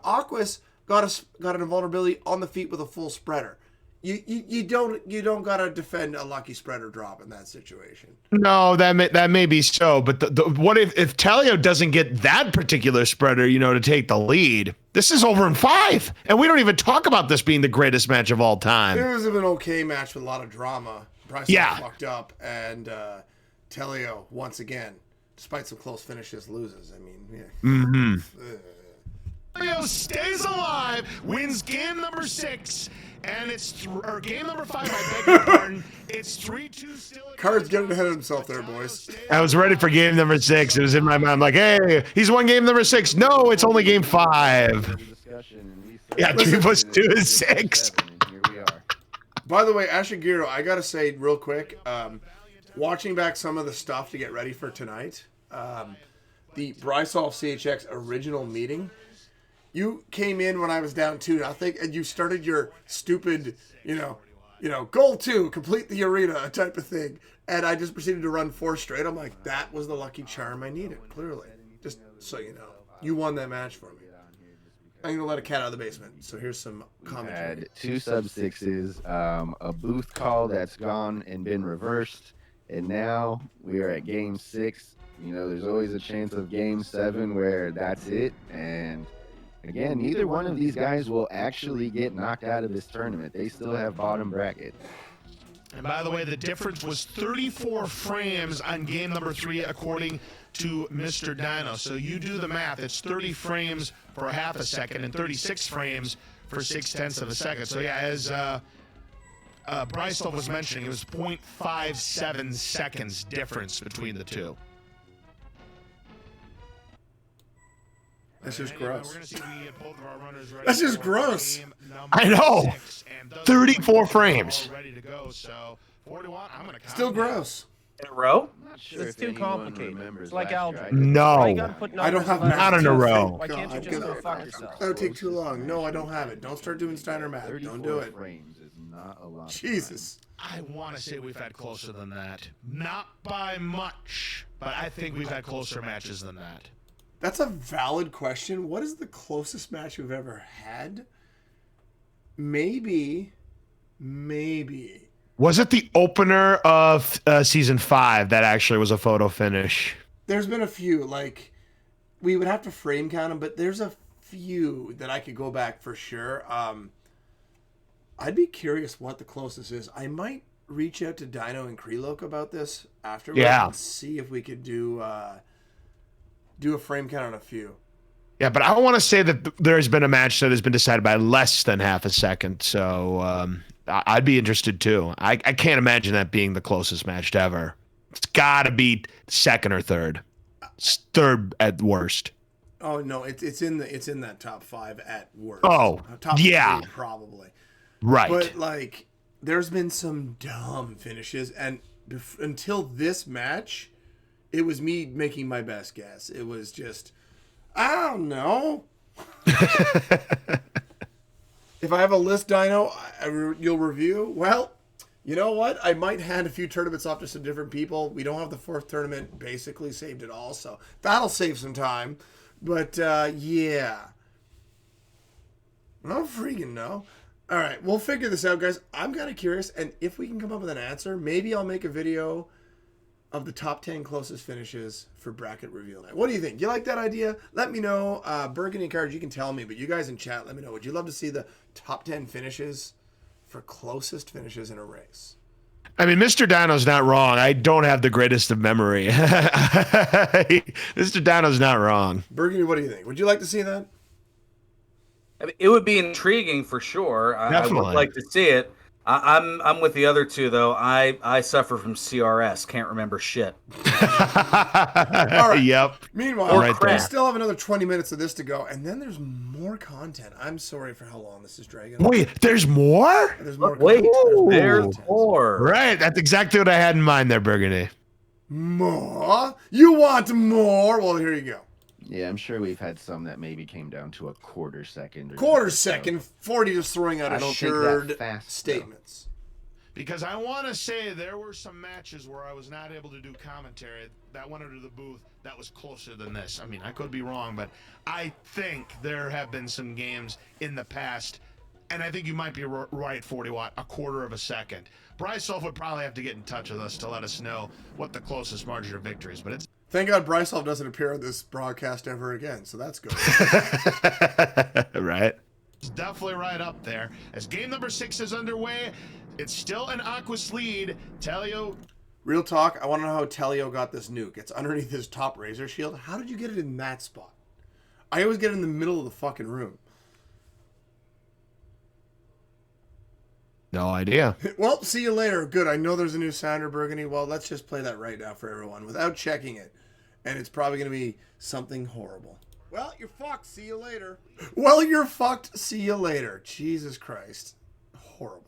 Aquas got an invulnerability on the feet with a full spreader. You don't gotta defend a lucky spreader drop in that situation. No, that may be so, but what if Telio doesn't get that particular spreader, to take the lead? This is over in 5, and we don't even talk about this being the greatest match of all time. It was an okay match with a lot of drama. Bryce fucked up, and Telio once again, despite some close finishes, loses. I mean, yeah. Telio stays alive, wins game number 6. And it's game number 5. I beg your pardon. It's 3-2 still. Card's getting ahead of himself there, boys. I was ready for game number 6. It was in my mind. I'm like, hey, he's won game number 6. No, it's only game 5. Yeah, 3 plus 2 is 6. Here we are. By the way, Ashiguro, I gotta say real quick, watching back some of the stuff to get ready for tonight, the Brysolf CHX original meeting. You came in when I was down 2-0, and you started your stupid, goal 2, complete the arena type of thing. And I just proceeded to run 4 straight. I'm like, that was the lucky charm I needed, clearly. Just so you know. You won that match for me. I'm going to let a cat out of the basement. So here's some commentary. Had 2 sub-6s, a booth call that's gone and been reversed. And now we are at game 6. There's always a chance of game 7 where that's it. And again, neither one of these guys will actually get knocked out of this tournament. They still have bottom bracket. And by the way, the difference was 34 frames on game number 3, according to Mr. Dino. So you do the math. It's 30 frames for a half a second and 36 frames for 0.6 of a second. So yeah, as Brysolf was mentioning, it was 0.57 seconds difference between the two. That's just gross. We're gonna see both of our runners ready. That's just gross. I know. 34 frames. Ready to go. So 41. I'm gonna. Still gross. In a row? Sure, It's too complicated. It's like algebra. No. Why you gotta put I don't have numbers Not in a row. Why can't you just go fuck yourself? That would take too long. No, I don't have it. Don't start doing Steiner math. Don't do it. Frames is not a lot. Jesus. I want to say we've had closer than that. Not by much, but I think we've had closer matches than that. That's a valid question. What is the closest match we've ever had? Maybe. Was it the opener of season 5 that actually was a photo finish? There's been a few. Like, we would have to frame count them, but there's a few that I could go back for sure. I'd be curious what the closest is. I might reach out to Dino and Kreelok about this afterwards and see if we could do a frame count on a few. Yeah, but I want to say that there's been a match that has been decided by less than half a second, so I'd be interested too. I can't imagine that being the closest match ever. It's got to be second or third. Third at worst. Oh no, it's in that top 5 at worst. Oh, top yeah, 3 probably. Right. But like, there's been some dumb finishes, and until this match, it was me making my best guess. It was just, I don't know. If I have a list, Dino, you'll review. Well, you know what? I might hand a few tournaments off to some different people. We don't have the 4th tournament basically saved at all, so that'll save some time. But yeah, I don't freaking know. All right, we'll figure this out, guys. I'm kind of curious, and if we can come up with an answer, maybe I'll make a video of the top 10 closest finishes for bracket reveal night. What do you think? You like that idea? Let me know. Burgundy cards, you can tell me, but you guys in chat, let me know. Would you love to see the top 10 finishes for closest finishes in a race? I mean, Mr. Dino's not wrong. I don't have the greatest of memory. Mr. Dino's not wrong. Burgundy, what do you think? Would you like to see that? I mean, it would be intriguing for sure. I would like to see it. I'm with the other two though. I suffer from CRS. Can't remember shit. All right. Yep. Meanwhile, we still have another 20 minutes of this to go, and then there's more content. I'm sorry for how long this is dragging. Wait, there's more? There's more. Wait, there's more. Right. That's exactly what I had in mind there, Burgundy. More? You want more? Well, here you go. Yeah, I'm sure we've had some that maybe came down to a quarter second. Quarter second, 40 just throwing out I don't assured think that fast, statements. Because I want to say there were some matches where I was not able to do commentary that went into the booth that was closer than this. I mean, I could be wrong, but I think there have been some games in the past, and I think you might be right, 40 watt, a quarter of a second. Brysolf would probably have to get in touch with us to let us know what the closest margin of victory is, but it's... Thank God Brysolf doesn't appear on this broadcast ever again, so that's good. Right. It's definitely right up there. As game number 6 is underway, it's still an Aqua's lead. Telio. Real talk, I want to know how Telio got this nuke. It's underneath his top razor shield. How did you get it in that spot? I always get it in the middle of the fucking room. No idea. Well, see you later. Good. I know there's a new sounder, Burgundy. Well, let's just play that right now for everyone without checking it. And it's probably going to be something horrible. Well, you're fucked. See you later. Well, you're fucked. See you later. Jesus Christ. Horrible.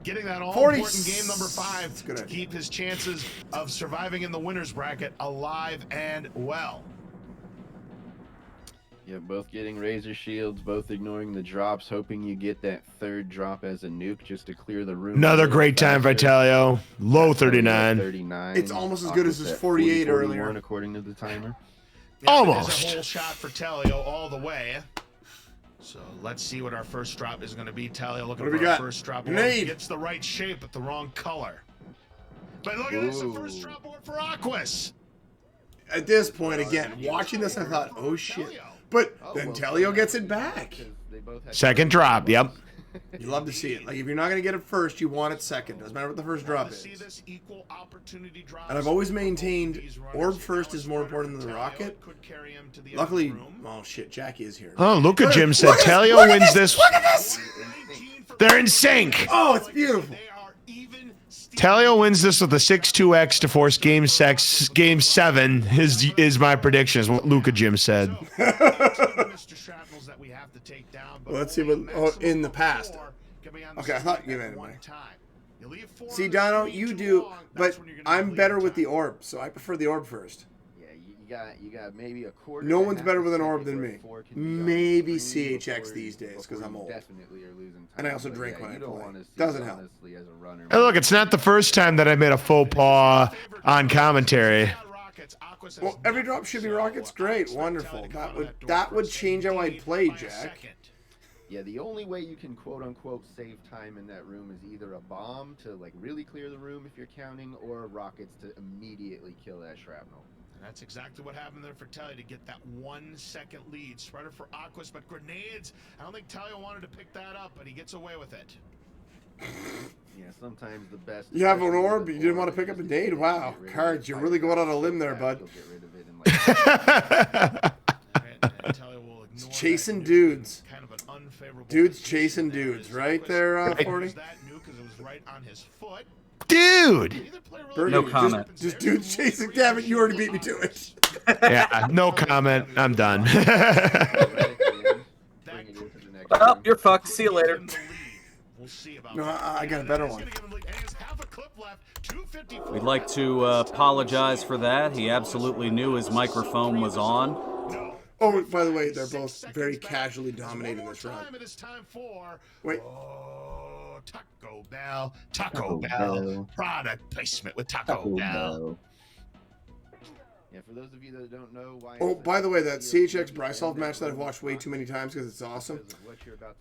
Getting that all-important game number 5 to keep his chances of surviving in the winner's bracket alive and well. Yeah, both getting razor shields, both ignoring the drops, hoping you get that 3rd drop as a nuke just to clear the room. Another great time for Telio. Low 39. 39. It's almost as good as his 48 earlier. According to the timer. Yeah, almost. There's a whole shot for Telio all the way. So let's see what our first drop is going to be. Telio looking for our first drop. Gets the right shape but the wrong color. But look at this, the first drop board for Aquas. At this point, again, watching this, I thought, oh shit. But then Telio gets it back. Second drop, yep. You love to see it. Like, if you're not going to get it first, you want it second. Doesn't matter what the first drop is. And I've always maintained orb first is more important than the rocket. Luckily, oh shit, Jackie is here. Oh, look at Jim said Telio wins this. Look at this! They're in sync. Oh, it's beautiful. Telio wins this with a 6-2X to force game 7. Is my prediction, is what Luca Jim said. Well, let's see what in the past. Okay, I thought you meant it. See, Dono, you do, but I'm better with the orb, so I prefer the orb first. You got maybe a quarter. No one's better with an orb than me. Maybe CHX these days because I'm old. Definitely are losing time. And I also drink when I play. Doesn't help. Hey, look, it's not the first time that I made a faux pas on commentary. Well, every drop should be rockets. Great, wonderful. That would change how I'd play, Jack. Yeah, the only way you can quote-unquote save time in that room is either a bomb to like really clear the room if you're counting, or rockets to immediately kill that shrapnel. And that's exactly what happened there for Telio to get that 1 second lead. Spreader for Aquas, but grenades. I don't think Telio wanted to pick that up, but he gets away with it. Yeah, sometimes the best. You have an orb, you didn't want to pick up a nade? Wow, Cards, you're really going on a limb there, bud. Chasing dudes. Dudes chasing dudes, right there, 40? Dude! No comment. Just dudes chasing. Damn it, you already beat me to it. Yeah, no comment. I'm done. Well, you're fucked. See you later. No, I got a better one. We'd like to apologize for that. He absolutely knew his microphone was on. Oh, by the way, they're both very casually dominating this round. Wait. Taco Bell. Product placement with Taco Bell. Yeah, for those of you that don't know why. Oh, by the way, that CHX Brysov match that I've watched way too many times because it's awesome.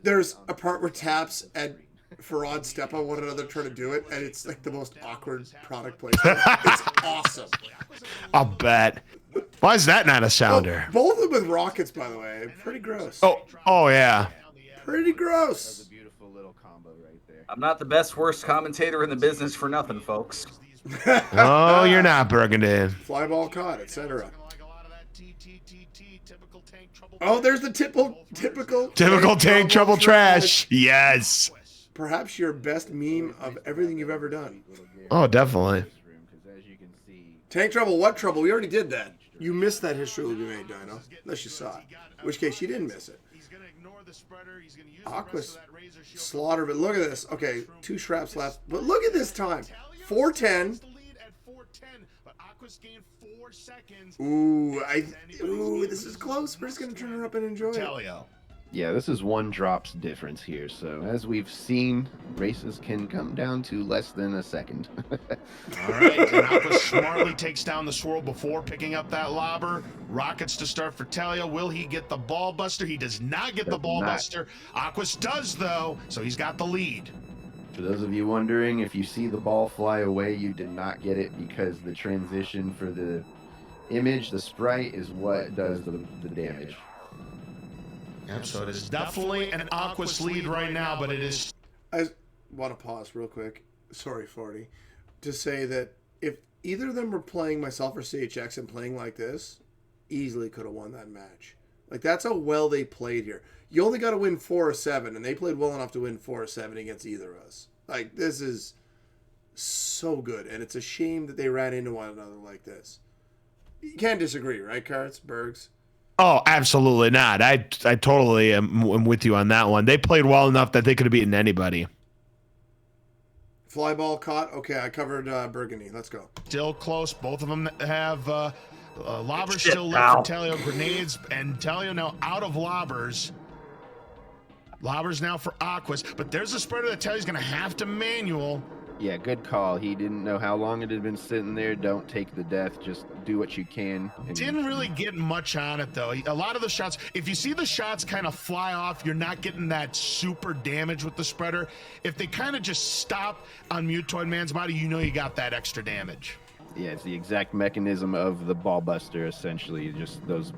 There's a part where Taps and Farad step on one another trying to do it, and it's like the most awkward product placement. It's awesome. I'll bet. Why is that not a sounder? Oh, both of them with rockets, by the way. Pretty gross. Oh yeah. Pretty gross. That's a beautiful little combo right there. I'm not the worst commentator in the business for nothing, folks. Oh, you're not, Burgundy. Fly ball caught, etc. Oh, there's the typical tank trouble trash. Yes. Perhaps your best meme of everything you've ever done. Oh, definitely. Tank trouble, what trouble? We already did that. You missed that history we made, Dino. Unless you saw it. In which case, you didn't miss it. Aqua's slaughter, but look at this. Okay, 2 shraps left. But look at this time. 4:10. Ooh, this is close. We're just going to turn her up and enjoy it. Yeah, this is 1 drop's difference here. So as we've seen, races can come down to less than a second. All right, and Aqua smartly takes down the swirl before picking up that lobber. Rockets to start for Telio. Will he get the ball buster? He does not get the ball buster. Aquas does, though, so he's got the lead. For those of you wondering, if you see the ball fly away, you did not get it because the transition for the image, the sprite, is what does the damage. Yep, so it is definitely an Aqua's lead right now, but it is... I want to pause real quick. Sorry, 40. To say that if either of them were playing, myself or CHX, and playing like this, easily could have won that match. Like, that's how well they played here. You only got to win 4 or 7, and they played well enough to win 4 or 7 against either of us. Like, this is so good, and it's a shame that they ran into one another like this. You can't disagree, right, Cards? Bergs? Oh, absolutely not. I totally am with you on that one. They played well enough that they could have beaten anybody. Fly ball caught. Okay, I covered Burgundy. Let's go. Still close. Both of them have lobbers still left for Telio. Grenades, and Telio now out of lobbers. Lobbers now for Aquas, but there's a spreader that Telio's going to have to manual. Yeah, good call. He didn't know how long it had been sitting there. Don't take the death. Just do what you can. Didn't really get much on it, though. A lot of the shots, if you see the shots kind of fly off, you're not getting that super damage with the spreader. If they kind of just stop on Mutoid Man's body, you know you got that extra damage. Yeah, it's the exact mechanism of the ball buster, essentially. Just those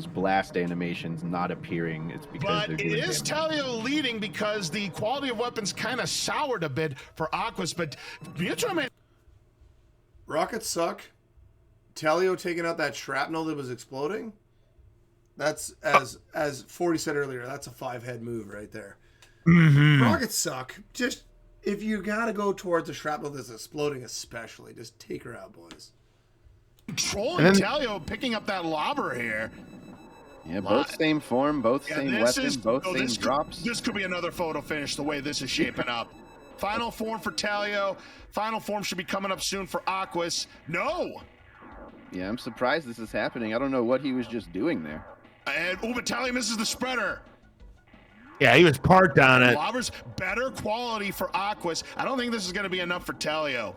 blast animations not appearing. It's because they're doing it is Telio leading because the quality of weapons kind of soured a bit for Aquas, but Mutoid Man... Rockets suck. Telio taking out that shrapnel that was exploding. That's, as 40 said earlier, that's a 5-head move right there. Mm-hmm. Rockets suck. Just if you got to go towards a shrapnel that's exploding especially, just take her out, boys. Controlling Telio, picking up that lobber here. Yeah, both same form, both same weapon, both same drops. This could be another photo finish the way this is shaping up. Final form for Telio. Final form should be coming up soon for Aquas. No! Yeah, I'm surprised this is happening. I don't know what he was just doing there. And Telio misses the spreader. Yeah, he was parked on it. Lobber's better quality for Aquas. I don't think this is going to be enough for Telio.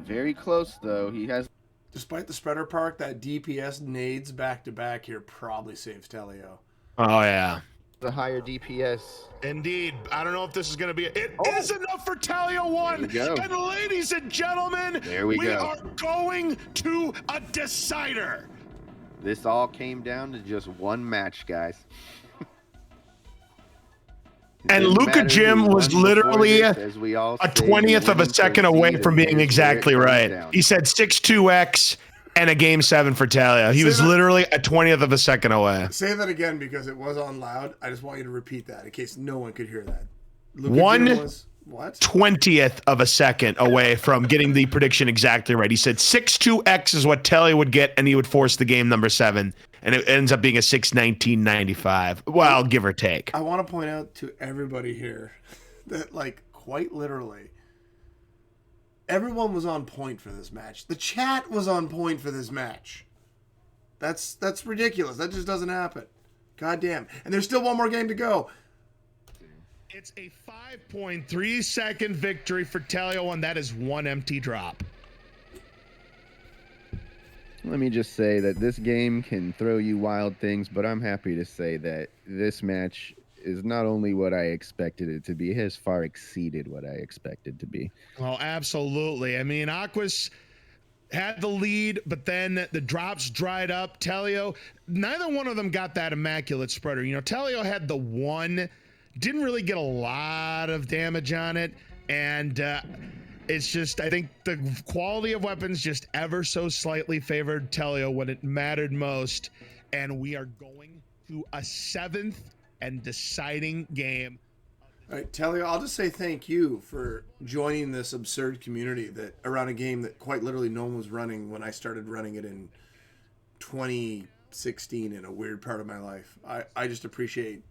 Very close, though. He has... Despite the spreader park, that DPS nades back-to-back here probably saves Telio. Oh, yeah. The higher DPS. Indeed. I don't know if this is going to be... It is enough for Telio 1. And ladies and gentlemen, we are going to a decider. This all came down to just one match, guys. And Luka Jim was literally a 20th of a second away from being exactly right. He said 6-2X and a game 7 for Telio. He was literally a 20th of a second away. Say that again because it was on loud. I just want you to repeat that in case no one could hear that. Luka Jim was, what? 20th of a second away from getting the prediction exactly right. He said 6-2X is what Telio would get, and he would force the game number 7. And it ends up being a 6-19-95. Well, give or take. I want to point out to everybody here that, like, quite literally, everyone was on point for this match. The chat was on point for this match. That's ridiculous. That just doesn't happen. God damn. And there's still one more game to go. It's a 5.3 second victory for Telio, and that is one empty drop. Let me just say that this game can throw you wild things, but I'm happy to say that this match is not only what I expected it to be, it has far exceeded what I expected to be. Oh, absolutely. I mean, Aquas had the lead, but then the drops dried up. Telio, neither one of them got that immaculate spreader. You know, Telio had the one, didn't really get a lot of damage on it, and it's just, I think the quality of weapons just ever so slightly favored Telio when it mattered most. And we are going to a 7th and deciding game. All right, Telio, I'll just say thank you for joining this absurd community that around a game that quite literally no one was running when I started running it in 2016 in a weird part of my life. I just appreciate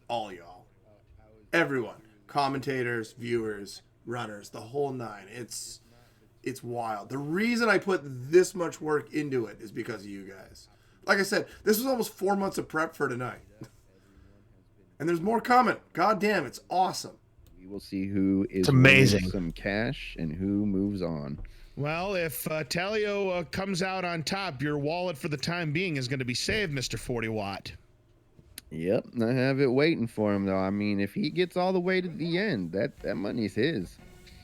all y'all. Everyone. Commentators, viewers, runners, the whole nine. It's wild. The reason I put this much work into it is because of you guys. Like I said, this was almost 4 months of prep for tonight. And there's more coming. God damn, it's awesome. We will see who is amazing. Some cash and who moves on. Well, if Telio comes out on top, your wallet for the time being is going to be saved, Mr. 40 Watt. Yep, I have it waiting for him, though. I mean, if he gets all the way to the end, that money's his.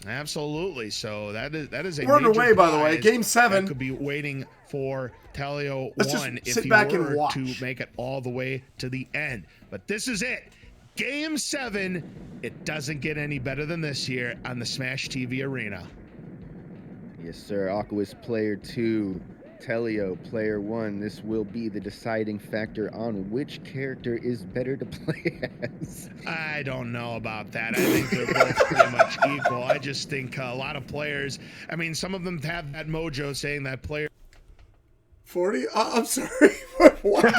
Absolutely. So that is a we're major underway, by the way. prize Game 7 that could be waiting for Telio Let's 1 just if sit he back were and watch. to make it all the way to the end. But this is it. Game 7. It doesn't get any better than this here on the Smash TV Arena. Yes, sir. Aqua's player 2. Telio, player 1, this will be the deciding factor on which character is better to play as. I don't know about that. I think they're both pretty much equal. I just think a lot of players, I mean, some of them have that mojo saying that player. 40? I'm sorry. What?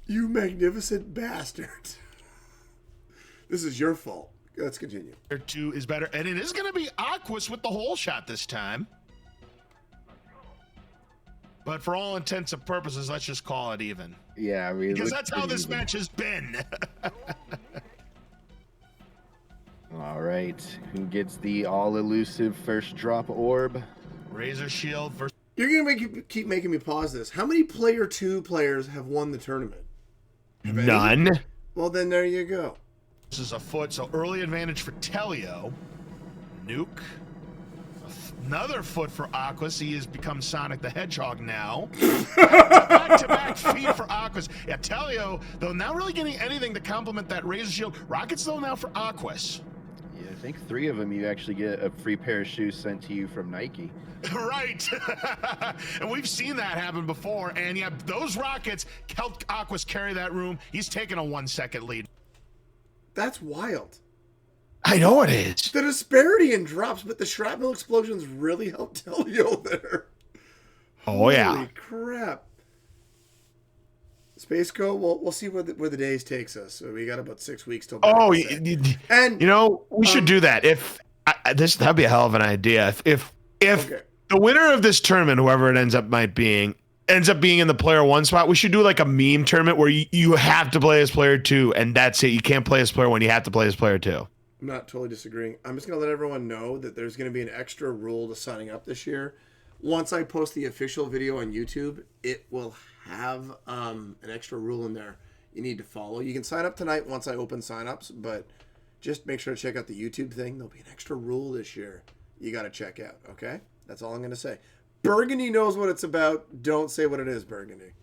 You magnificent bastard. This is your fault. Let's continue. Player 2 is better, and it is going to be Aquas with the hole shot this time. But for all intents and purposes, let's just call it even. Yeah, I mean, because that's how this match has been. All right, who gets the all-elusive first drop orb? Razor Shield versus... You're going to keep making me pause this. How many player 2 players have won the tournament? None. Well, then there you go. This is a foot, so early advantage for Telio. Nuke. Another foot for Aquas. He has become Sonic the Hedgehog now. Back-to-back feet for Aquas. Yeah, Telio, though, not really getting anything to complement that Razor Shield. Rockets, though, now for Aquas. Yeah, I think 3 of them you actually get a free pair of shoes sent to you from Nike. Right. And we've seen that happen before. And yeah, those rockets helped Aquas carry that room. He's taken a 1-second lead. That's wild. I know it is. The disparity in drops, but the shrapnel explosions really helped Telio there. Oh, yeah. Holy crap. Space Co, we'll see where the days takes us. So we got about 6 weeks till. Oh, and you know, we should do that. If that'd be a hell of an idea. If okay. The winner of this tournament, whoever it ends up being in the player 1 spot, we should do like a meme tournament where you have to play as player 2, and that's it. You can't play as player 1. You have to play as player 2. I'm not totally disagreeing. I'm just going to let everyone know that there's going to be an extra rule to signing up this year. Once I post the official video on YouTube, it will have an extra rule in there you need to follow. You can sign up tonight once I open signups, but just make sure to check out the YouTube thing. There'll be an extra rule this year you got to check out, okay? That's all I'm going to say. Burgundy knows what it's about. Don't say what it is, Burgundy.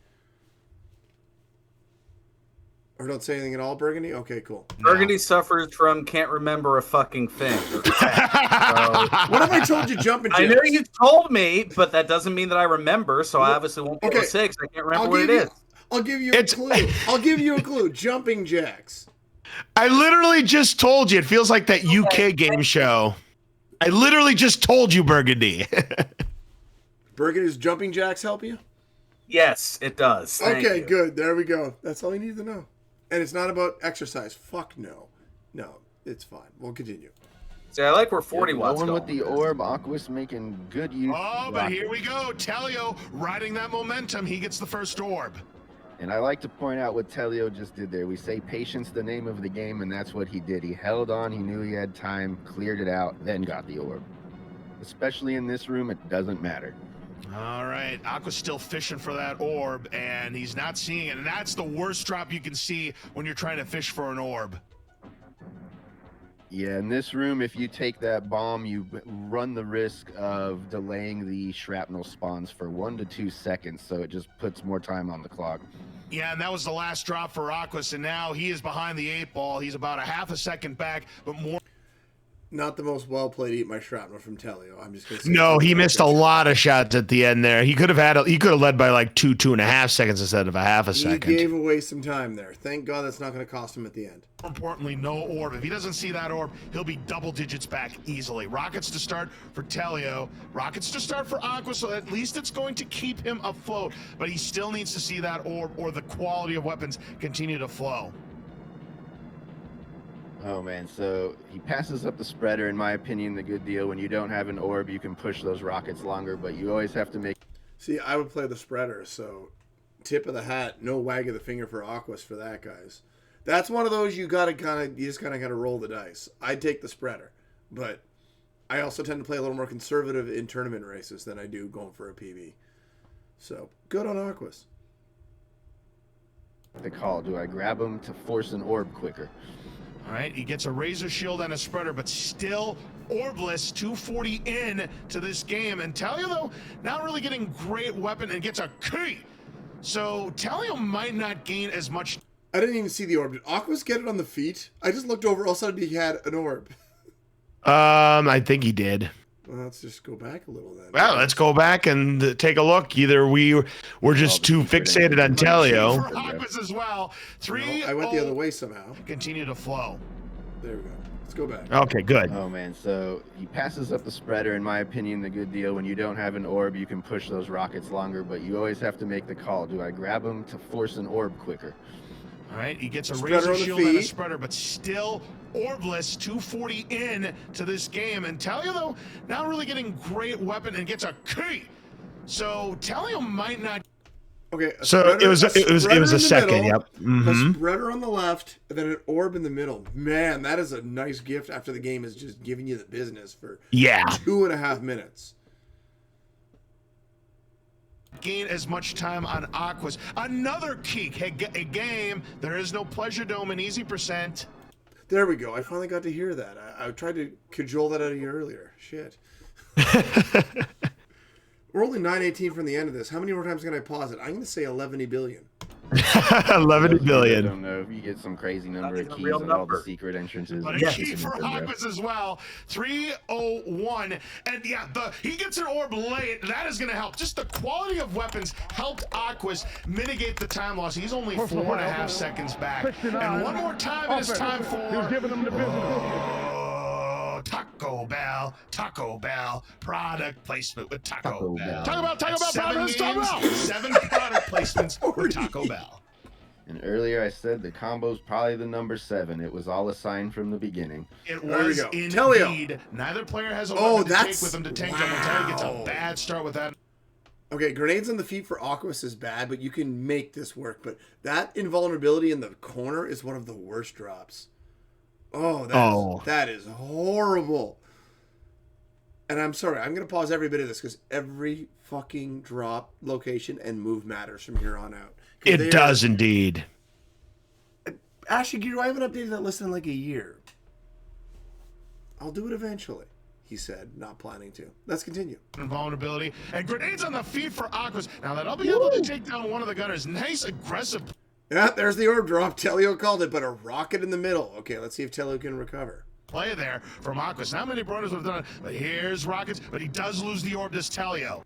Or don't say anything at all, Burgundy? Okay, cool. Burgundy suffers from can't remember a fucking thing. So, what if I told you jumping jacks? I know you told me, but that doesn't mean that I remember, so I obviously won't be able to say 'cause I can't remember what it is. I'll give you a clue. I'll give you a clue. Jumping jacks. I literally just told you. It feels like that UK game show. I literally just told you, Burgundy. Burgundy's jumping jacks help you? Yes, it does. Thank okay, you. good. There we go. That's all you need to know. And it's not about exercise. Fuck no. No, it's fine. We'll continue. See, I like where 40 watts going going. with the orb. Aqua's making good use. Oh, but here we go. Telio riding that momentum. He gets the first orb. And I like to point out what Telio just did there. We say patience the name of the game, and that's what he did. He held on, he knew he had time, cleared it out, then got the orb. Especially in this room, it doesn't matter. All right, Aqua's still fishing for that orb, and he's not seeing it. And that's the worst drop you can see when you're trying to fish for an orb. Yeah, in this room, if you take that bomb, you run the risk of delaying the shrapnel spawns for 1 to 2 seconds, so it just puts more time on the clock. Yeah, and that was the last drop for Aquas, and now he is behind the 8 ball. He's about a half a second back, but more. Not the most well played eat my shrapnel from Telio. I'm just gonna say No, he missed a lot of shots at the end there. He could have led by like 2.5 seconds instead of a half a second. He gave away some time there. Thank God that's not going to cost him at the end. More importantly, no orb. If he doesn't see that orb, he'll be double digits back easily. Rockets to start for Telio. Rockets to start for Aqua, so at least it's going to keep him afloat. But he still needs to see that orb or the quality of weapons continue to flow. Oh man, so he passes up the spreader, in my opinion, the good deal. When you don't have an orb, you can push those rockets longer, but you always have to make... See, I would play the spreader, so tip of the hat, no wag of the finger for Aquas for that, guys. That's one of those you just kind of got to roll the dice. I'd take the spreader, but I also tend to play a little more conservative in tournament races than I do going for a PB. So, good on Aquas. The call, do I grab him to force an orb quicker? All right, he gets a razor shield and a spreader, but still orbless. 240 in to this game. And Telio, though, not really getting great weapon and gets a key. So Telio might not gain as much. I didn't even see the orb. Did Aquas get it on the feet? I just looked over. All of a sudden, he had an orb. I think he did. Well, let's just go back a little then. Well, let's go back and take a look. Either we're just too fixated on Telio. For Aquas as well. I went the other way somehow. Continue to flow. There we go. Let's go back. Okay, good. Oh man, so he passes up the spreader, in my opinion, the good deal. When you don't have an orb, you can push those rockets longer, but you always have to make the call. Do I grab him to force an orb quicker? All right, he gets a razor shield and a spreader, but still orbless. 240 in to this game. And Telio, though, not really getting great weapon and gets a key. So Telio might not. Okay. So it was a second. Middle, yep. Mm-hmm. A spreader on the left, and then an orb in the middle. Man, that is a nice gift after the game is just giving you the business for 2.5 minutes. Gain as much time on Aquas. Another Keek, a game. There is no pleasure dome in easy percent. There we go. I finally got to hear that. I tried to cajole that out of you earlier. Shit. We're only 9:18 from the end of this. How many more times can I pause it? I'm going to say 11 billion. 11 I billion. don't know if you get some crazy number of keys real on all number. the secret entrances. But a key for Aquas as well. 301. And yeah, he gets an orb late. That is going to help. Just the quality of weapons helped Aquas mitigate the time loss. He's only 4.5 seconds back. And one more time, it is time for Taco Bell product placement with Taco Bell. Taco Bell products, Taco Bell. 7 product placements with Taco Bell. And earlier I said the combo's probably the number 7. It was all a sign from the beginning. It There we was go. indeed. Telio. Neither player has a Oh, weapon to that's- take with them to tank double. Telio gets a bad start with that. Okay, grenades on the feet for Aquas is bad, but you can make this work. But that invulnerability in the corner is one of the worst drops. Oh, that is horrible. And I'm sorry, I'm going to pause every bit of this because every fucking drop location and move matters from here on out. It does indeed. Ashley Gear, I haven't updated that list in like a year. I'll do it eventually, he said, not planning to. Let's continue. Invulnerability and grenades on the feet for Aquas. Now that'll be able to take down one of the gunners. Nice aggressive. Yeah, there's the orb drop. Telio called it, but a rocket in the middle. Okay, let's see if Telio can recover. Play there from Aquas. Not many brothers would have done it, but here's Rockets, but he does lose the orb to Telio.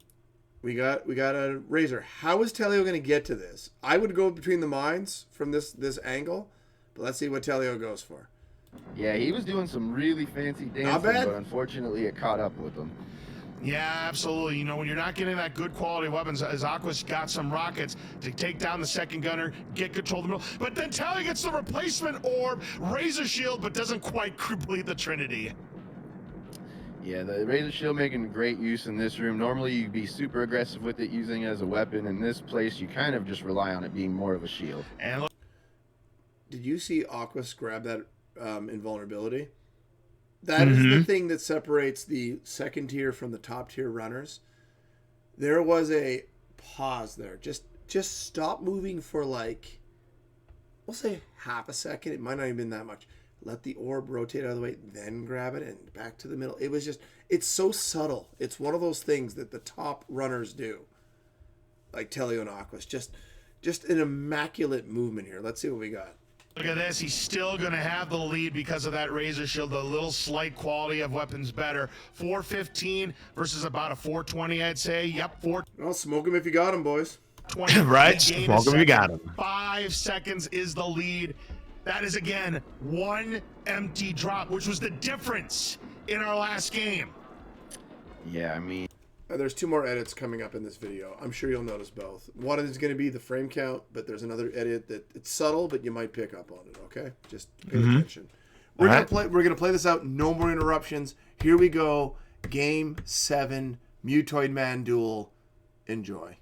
We got a Razor. How is Telio going to get to this? I would go between the mines from this angle, but let's see what Telio goes for. Yeah, he was doing some really fancy dancing, but unfortunately it caught up with him. Yeah, absolutely. You know, when you're not getting that good quality weapons, as Aqua's got some rockets to take down the second gunner, get control of the middle. But then Telio gets the replacement orb, Razor Shield, but doesn't quite complete the Trinity. Yeah, the Razor Shield making great use in this room. Normally you'd be super aggressive with it, using it as a weapon. In this place, you kind of just rely on it being more of a shield. And look, did you see Aquas grab that invulnerability? That is the thing that separates the second tier from the top tier runners. There was a pause there. Just stop moving for like, we'll say half a second. It might not even been that much. Let the orb rotate out of the way, then grab it and back to the middle. It was just, it's so subtle. It's one of those things that the top runners do. Like Telio and Aquas. Just an immaculate movement here. Let's see what we got. look at this. He's still going to have the lead because of that Razor Shield. The little slight quality of weapons better. 415 versus about a 420, I'd say. Yep, 4. Well, smoke him if you got him, boys. 20. Right? Smoke him if you got him. 5 seconds is the lead. That is, again, 1 empty drop, which was the difference in our last game. Yeah, I mean... There's 2 more edits coming up in this video. I'm sure you'll notice both. One is going to be the frame count, but there's another edit that it's subtle, but you might pick up on it, okay? Just pay attention. We're gonna play this out, no more interruptions. Here we go. Game 7, Mutoid Man Duel. Enjoy.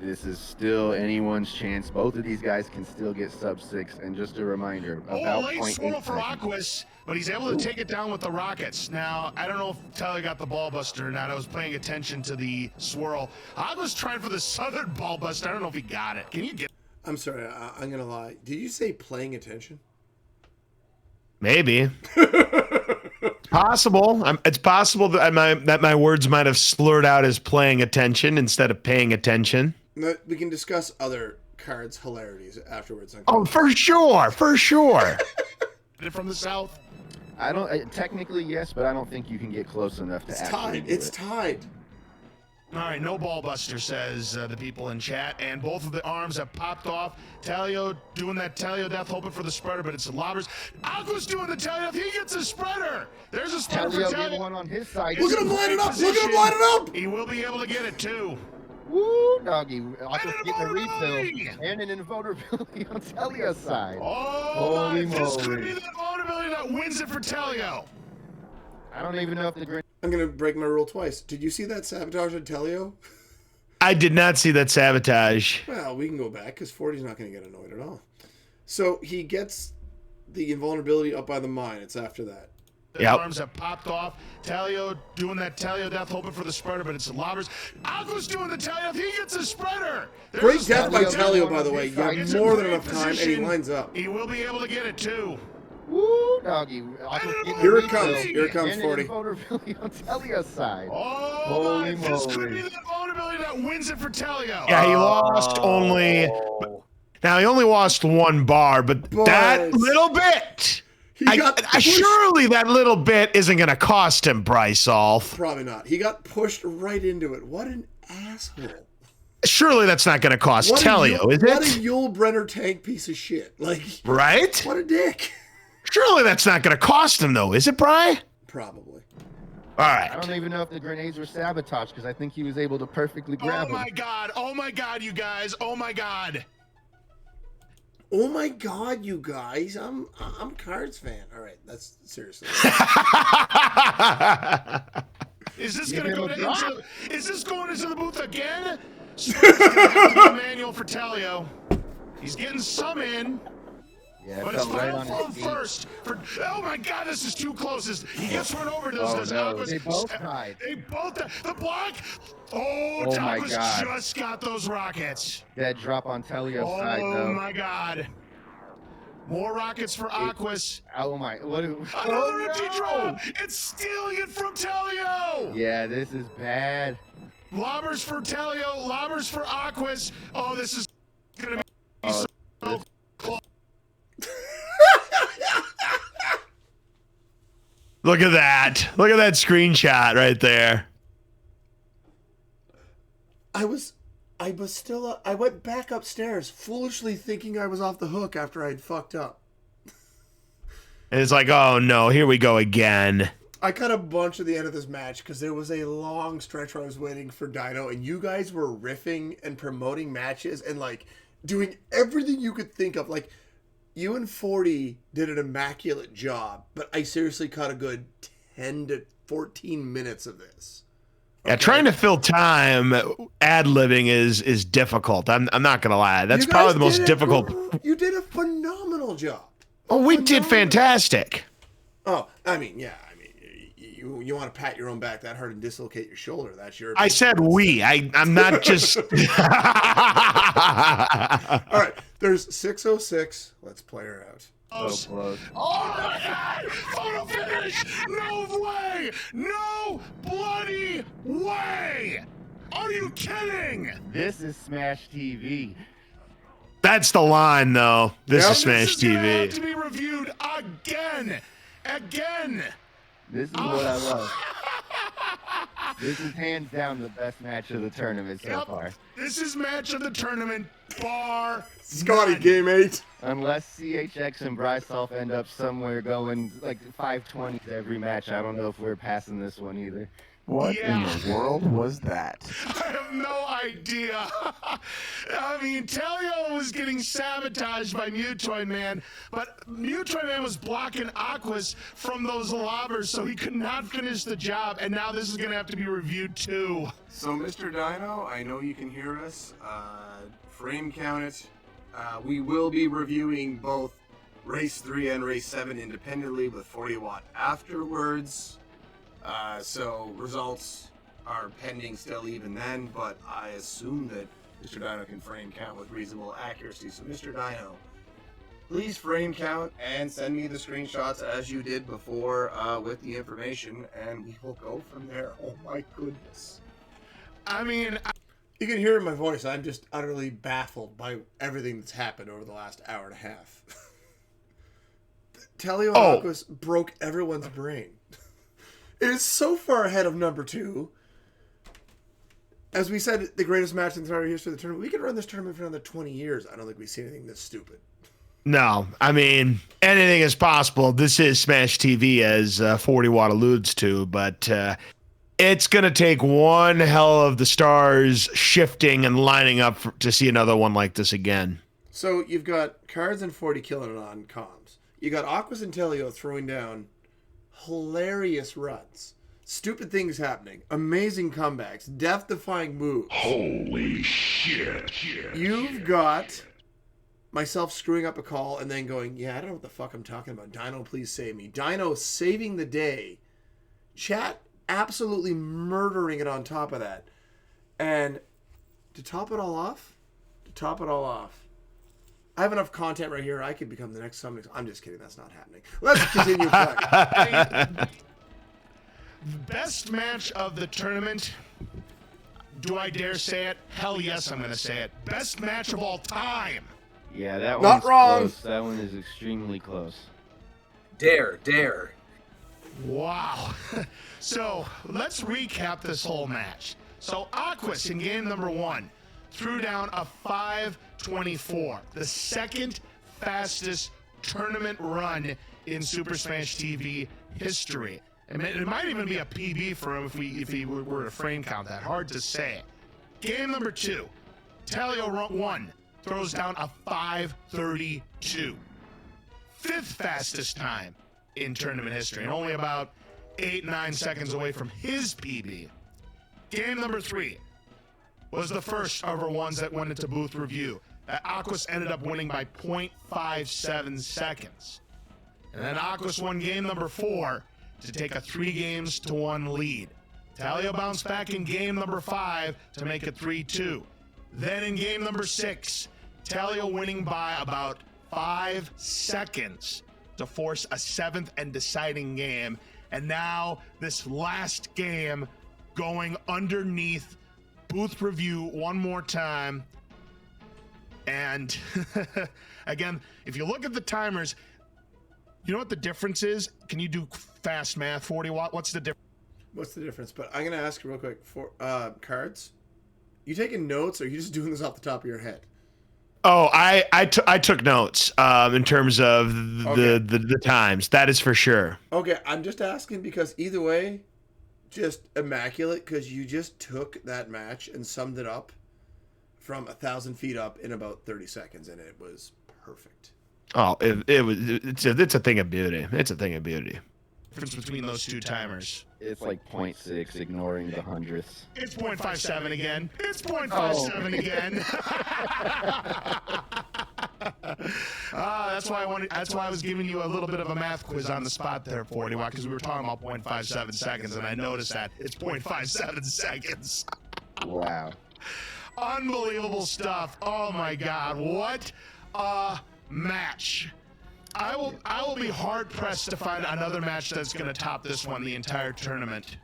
This is still anyone's chance. Both of these guys can still get sub 6. And just a reminder, about late 0.8 swirl for seconds. Aquas, but he's able to take it down with the rockets. Now, I don't know if Telio got the ball buster or not. I was paying attention to the swirl. Aqua's trying for the southern ball buster. I don't know if he got it. Can you get? I'm sorry, I'm gonna lie. Did you say playing attention? Maybe. Possible. It's possible that my words might have slurred out as playing attention instead of paying attention. We can discuss other cards' hilarities afterwards. Oh, for sure, for sure. From the south. I don't technically yes, but I don't think you can get close enough to actually do It's it. tied. All right, no ball buster, says the people in chat, and both of the arms have popped off. Telio doing that Telio death, hoping for the spreader, but it's the lobbers. Aqua's doing the Telio death. He gets a spreader. There's a spreader for Telio Telio. get one on his side. Look at him line it up. Look at him line it up. He will be able to get it too. Woo, doggy. Aqua's getting a refill and an invulnerability on Telio's side. Oh, holy this could moly. be the vulnerability that wins it for Telio. I don't even know if the grenade... I'm gonna break my rule twice. Did you see that sabotage on Telio? I did not see that sabotage. Well, we can go back because 40's not going to get annoyed at all. So he gets the invulnerability up by the mine. It's after that. The arms have popped off. Telio doing that Telio death, hoping for the spreader, but it's the lobbers. Aqua's doing the Telio death. He gets a spreader. Great death by Telio, by the way. You have more than enough time, and he lines up. He will be able to get it too. Woo, doggy. Here it comes. Here it comes, 40. Vulnerability on Telio's side. Oh, holy this could moly. be the vulnerability that wins it for Telio. Yeah, he lost only. Now, he only lost 1 bar, but that little bit, surely that little bit isn't going to cost him, Brysolf. Probably not. He got pushed right into it. What an asshole. Surely that's not going to cost Telio, is it? What a Yul Brenner tank piece of shit. Like, right? What a dick. Surely that's not going to cost him, though, is it, Bry? Probably. All right. I don't even know if the grenades were sabotaged because I think he was able to perfectly grab them. Oh my God, you guys. Oh my God. Oh my God, you guys. I'm a Cards fan. All right, that's seriously. Is this going to go is this going into the booth again? The manual for Telio. He's getting some in. Yeah, but it's final form first. Oh my God, this is too close. He gets run over. They both died. They both the block. Oh my Tacos God. just got those rockets. Dead drop on Telio's side, though. Oh my God. More rockets for Aquas. Oh my! Another empty drop. It's stealing it from Telio. Yeah, this is bad. Lobbers for Telio. Lobbers for Aquas. Oh, this is gonna be so close. Look at that. Look at that screenshot right there. I went back upstairs, foolishly thinking I was off the hook after I'd fucked up. And it's like, oh no, here we go again. I cut a bunch at the end of this match because there was a long stretch where I was waiting for Dino, and you guys were riffing and promoting matches and like doing everything you could think of. Like, you and 40 did an immaculate job, but I seriously cut a good 10 to 14 minutes of this. Yeah, trying to fill time ad-libbing is difficult. I'm not gonna lie. That's probably the most difficult. You did a phenomenal job. Oh, we did fantastic. Oh, I mean, yeah. I mean, you want to pat your own back that hard and dislocate your shoulder. That's your. I said we. I'm not just. All right. There's 606. Let's play her out. So close. Oh my God! Photo finish! No way! No bloody way! Are you kidding? This is Smash TV. That's the line, though. This is Smash TV. TV. Have to be reviewed again. This is what I love. This is hands down the best match of the tournament so far. This is match of the tournament, bar Scotty, game 8. Unless CHX and Brysolf end up somewhere going like 520 every match, I don't know if we're passing this one either. What in the world was that? I have no idea. I mean, Telio was getting sabotaged by Mutoid Man, but Mutoid Man was blocking Aquas from those lobbers, so he could not finish the job, and now this is going to have to be reviewed too. So, Mr. Dino, I know you can hear us. Frame count it. We will be reviewing both Race 3 and Race 7 independently with 40 watt afterwards. So results are pending still even then, but I assume that Mr. Dino can frame count with reasonable accuracy. So Mr. Dino, please frame count and send me the screenshots as you did before with the information, and we will go from there. Oh my goodness. I mean, you can hear in my voice, I'm just utterly baffled by everything that's happened over the last hour and a half. Telio Aquas broke everyone's brain. It is so far ahead of number 2. As we said, the greatest match in the entire history of the tournament. We could run this tournament for another 20 years. I don't think we see anything this stupid. No, I mean, anything is possible. This is Smash TV, as 40 Watt alludes to, but it's going to take one hell of the stars shifting and lining up to see another one like this again. So you've got Cards and 40 killing it on comms. You got Aquas and Telio throwing down hilarious runs. Stupid things happening. Amazing comebacks. Death-defying moves. Holy shit. You've got myself screwing up a call and then going, yeah, I don't know what the fuck I'm talking about. Dino, please save me. Dino saving the day. Chat absolutely murdering it on top of that. And to top it all off, I have enough content right here. I could become the next summon. I'm just kidding. That's not happening. Let's continue playing. Best match of the tournament. Do I dare say it? Hell yes, I'm going to say it. Best match of all time. Yeah, that Not one's wrong. close. That one is extremely close. Dare. Wow. So let's recap this whole match. So Aqua in game number 1 threw down a 5:24, the second fastest tournament run in Super Smash TV history. It might even be a PB for him if he were to frame count that. Hard to say. Game number 2, Telio 1 throws down a 5:32, fifth fastest time in tournament history, and only about 8-9 seconds away from his PB. Game number 3 was the first of our ones that went into booth review. Aqua ended up winning by 0.57 seconds. And then Aqua won game number 4 to take a 3-1 lead. Telio bounced back in game number 5 to make it 3-2. Then in game number 6, Telio winning by about 5 seconds to force a 7th and deciding game. And now this last game going underneath booth review one more time. And again, if you look at the timers, you know what the difference is? Can you do fast math, 40 watt? What's the difference? What's the difference? But I'm going to ask you real quick, for cards, you taking notes or are you just doing this off the top of your head? Oh, I took notes in terms of the times. That is for sure. Okay, I'm just asking because either way, just immaculate because you just took that match and summed it up from 1,000 feet up in about 30 seconds, and it was perfect. Oh, it's a thing of beauty. It's a thing of beauty. Difference between those two timers. It's like 0.6, ignoring the hundredths. It's 0.57 again. It's 0.57 again. That's why I was giving you a little bit of a math quiz on the spot there, 40 watt, because we were talking about 0.57 seconds, and I noticed that it's 0.57 seconds. Wow. Unbelievable stuff. Oh my God, what a match. I will be hard pressed to find another match that's going to top this one the entire tournament.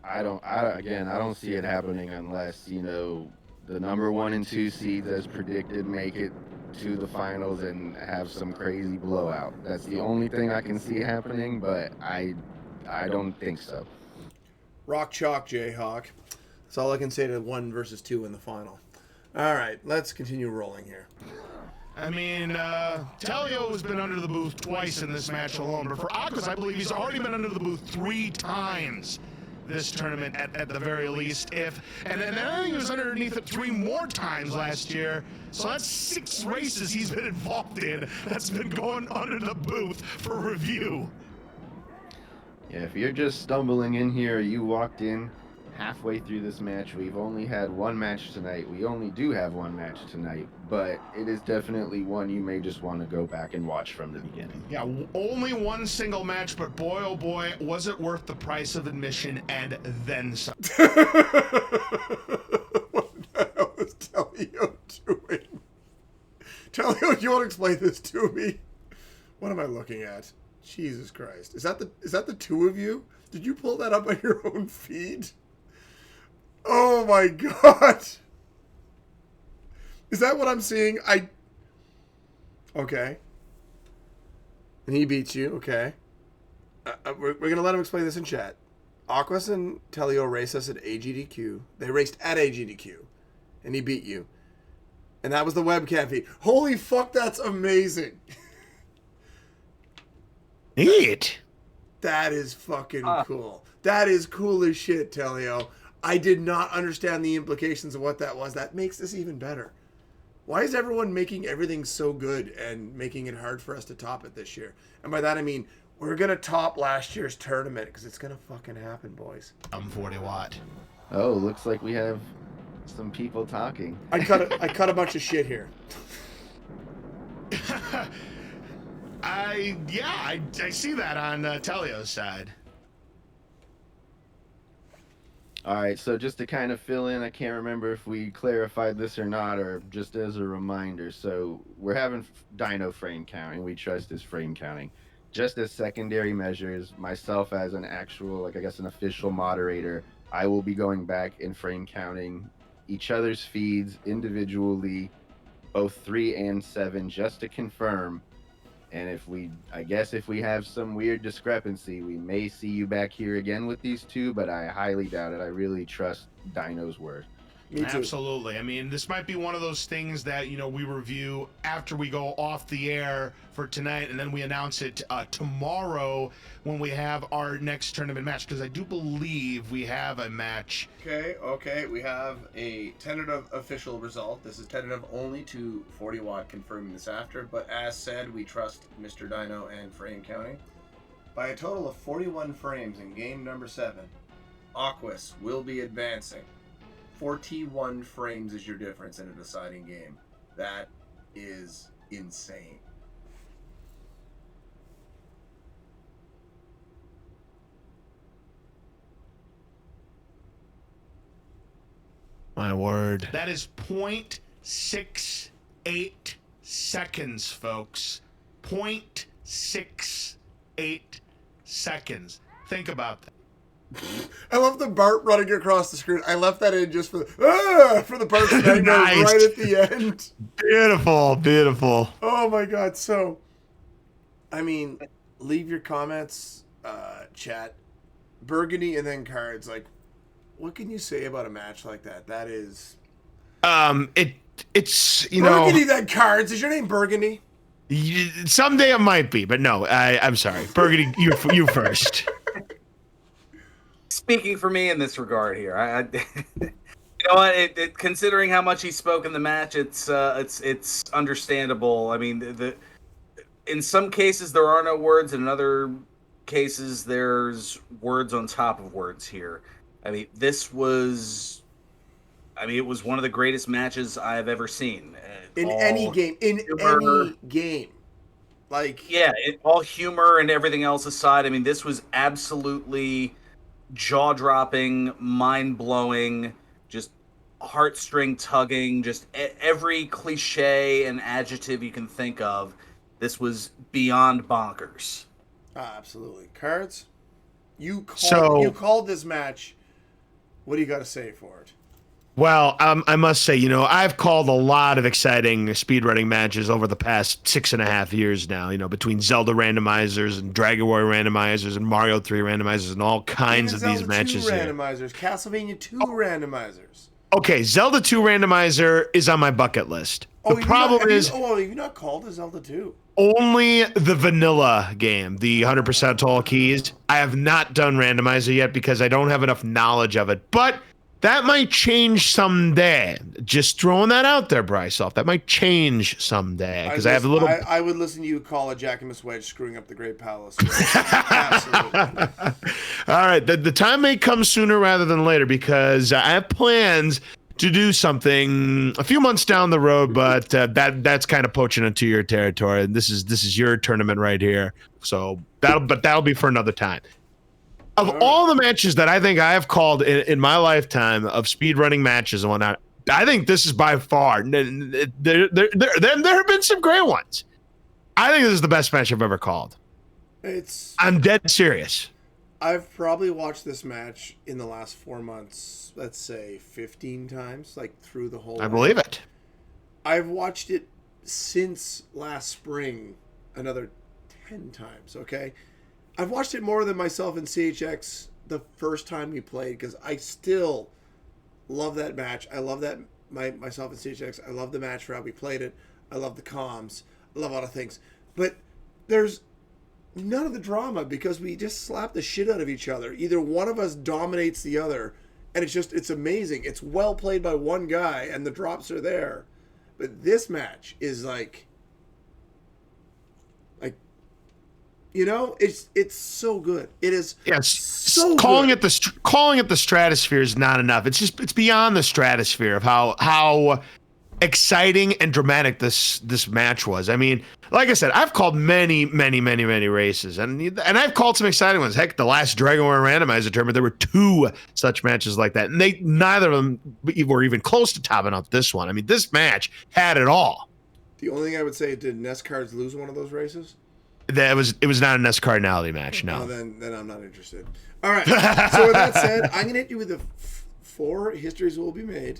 I don't see it happening unless, you know, the number 1 and 2 seeds as predicted make it to the finals and have some crazy blowout. That's the only thing I can see happening, but I don't think so. Rock chalk, Jayhawk. That's all I can say to 1 versus 2 in the final. All right, let's continue rolling here. I mean, Telio has been under the booth twice in this match alone, but for Aqua, I believe he's already been under the booth 3 times this tournament at the very least. And then I think he was underneath it 3 more times last year. So that's 6 races he's been involved in that's been going under the booth for review. Yeah, if you're just stumbling in here, you walked in halfway through this match. We've only had 1 match tonight. We only do have 1 match tonight, but it is definitely one you may just want to go back and watch from the beginning. Yeah, only 1 single match, but boy, oh boy, was it worth the price of admission and then some. What the hell is Telio doing? Telio, you want to explain this to me? What am I looking at? Jesus Christ. Is that the 2 of you? Did you pull that up on your own feed? Oh my God. Is that what I'm seeing? Okay. And he beats you. Okay. We're going to let him explain this in chat. Aqua and Telio raced us at AGDQ. They raced at AGDQ. And he beat you. And that was the webcam feed. Holy fuck, that's amazing. Neat. That is fucking cool. That is cool as shit, Telio. I did not understand the implications of what that was. That makes this even better. Why is everyone making everything so good and making it hard for us to top it this year? And by that I mean, we're going to top last year's tournament because it's going to fucking happen, boys. I'm 40 watt. Oh, looks like we have some people talking. I cut a bunch of shit here. I see that on Telio's side. All right, so just to kind of fill in, I can't remember if we clarified this or not, or just as a reminder. So we're having dyno frame counting. We trust his frame counting. Just as secondary measures, myself as an actual, like I guess an official moderator, I will be going back and frame counting each other's feeds individually both 3 and 7, just to confirm. And I guess if we have some weird discrepancy, we may see you back here again with these two, but I highly doubt it. I really trust Dino's word. Me too. Absolutely. I mean, this might be one of those things that, we review after we go off the air for tonight, and then we announce it tomorrow when we have our next tournament match, because I do believe we have a match. Okay. We have a tentative official result. This is tentative only to 40 Watt confirming this after, but as said, we trust Mr. Dino and Frame Counting. By a total of 41 frames in game number 7, Aquas will be advancing. 41 frames is your difference in a deciding game. That is insane. My word. That is 0.68 seconds, folks. 0.68 seconds. Think about that. I love the Bart running across the screen. I left that in just for the Bart Snag Nice. right at the end. Beautiful. Oh my god. So, I mean, leave your comments, chat. Burgundy and then cards. Like, what can you say about a match like that? That is... It's, Burgundy then cards. Is your name Burgundy? Someday it might be, but no, I'm sorry. Burgundy, you first. Speaking for me in this regard here, you know what? Considering how much he spoke in the match, it's understandable. I mean, in some cases there are no words, and in other cases there's words on top of words here. I mean, it was one of the greatest matches I've ever seen. In any game. Like, yeah, all humor and everything else aside, I mean, this was absolutely jaw-dropping, mind-blowing, just heartstring tugging, just every cliche and adjective you can think of. This was beyond bonkers. Absolutely. Cards, you called this match. What do you got to say for it? Well, I must say, I've called a lot of exciting speedrunning matches over the past 6.5 years now, between Zelda randomizers and Dragon Warrior randomizers and Mario 3 randomizers and all kinds of these matches. Zelda 2 randomizers, Castlevania 2 randomizers. Okay, Zelda 2 randomizer is on my bucket list. The problem is... have you not called a Zelda 2? Only the vanilla game, the 100% all keys. I have not done randomizer yet because I don't have enough knowledge of it, but... that might change someday. Just throwing that out there, Bryceoff. That might change someday because I have a little. I would listen to you call a Jack and Miss Wedge screwing up the Great Palace. Absolutely. All right, the time may come sooner rather than later because I have plans to do something a few months down the road, but that's kind of poaching into your territory. And this is your tournament right here. So that'll be for another time. Of all the matches that I think I have called in my lifetime of speedrunning matches and whatnot, I think this is by far. There have been some great ones. I think this is the best match I've ever called. I'm dead serious. I've probably watched this match in the last 4 months, let's say 15 times, like through the whole. I believe it. I've watched it since last spring, another 10 times. Okay. I've watched it more than myself and CHX the first time we played because I still love that match. I love that myself and CHX. I love the match route we played it. I love the comms. I love a lot of things. But there's none of the drama because we just slap the shit out of each other. Either one of us dominates the other, and it's amazing. It's well played by one guy, and the drops are there. But this match is like it's so good. It is. Yes. So calling good. it the stratosphere is not enough. It's beyond the stratosphere of how exciting and dramatic this match was. I mean, like I said, I've called many races, and I've called some exciting ones. Heck, the last Dragon Warrior randomizer tournament, there were 2 such matches like that, and neither of them were even close to topping out this one. I mean, this match had it all. The only thing I would say, did Nest Cards lose one of those races? It was not a Nest Cardinality match. No. Oh, then I'm not interested. All right. So with that said, I'm gonna hit you with the 4 histories will be made.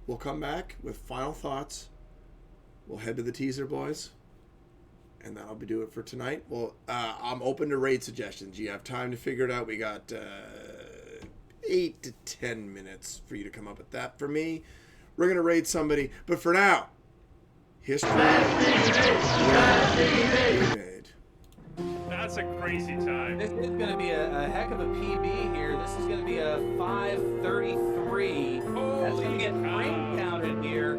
We'll come back with final thoughts we'll head to the teaser, boys. And that'll be do it for tonight. Well, I'm open to raid suggestions. You have time to figure it out. We got 8 to 10 minutes for you to come up with that. For me, we're going to raid somebody. But for now, history made. That's a crazy time. This is going to be a heck of a PB here. This is going to be a 5:33. That's going to get frame counted here.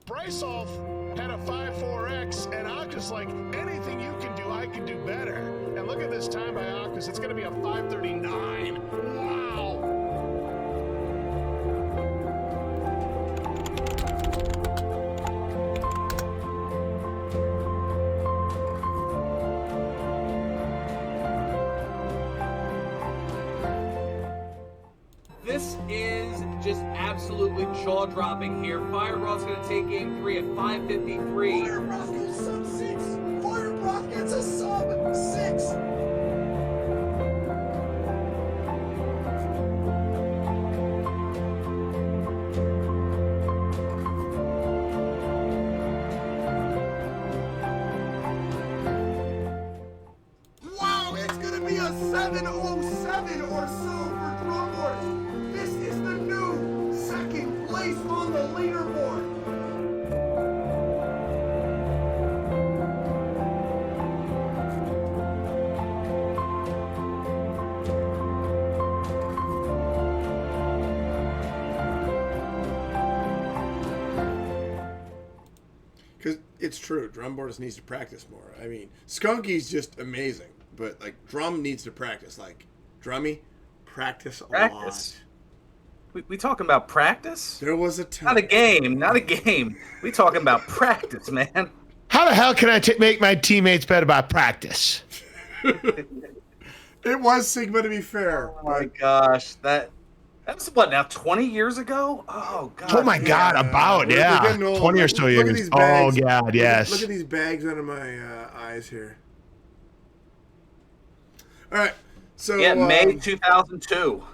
Braisolf had a 5.4x, and Aqua's like, anything you can do, I can do better. And look at this time by Aqua. It's going to be a 5:39. Wow. This is just absolutely jaw-dropping here. Fireball's going to take game 3 at 5:53. Fireball gets sub 6. Fireball gets a sub 6. Wow, it's going to be a 707 or so for Drum Wars. This is the new second place on the leaderboard. Because it's true, Drumboardist needs to practice more. I mean, Skunky's just amazing, but like Drum needs to practice. Like Drummy, practice a lot. We talking about practice? There was a time. Not a game, not a game. We talking about practice, man. How the hell can I make my teammates better by practice? It was Sigma, to be fair. Oh my gosh, that was what now? 20 years ago? Oh god. Oh my god, about We're yeah, getting old. 20 or so years. Look at these Oh bags. god, yes. Look at these bags under my eyes here. All right, so Yeah, May 2002.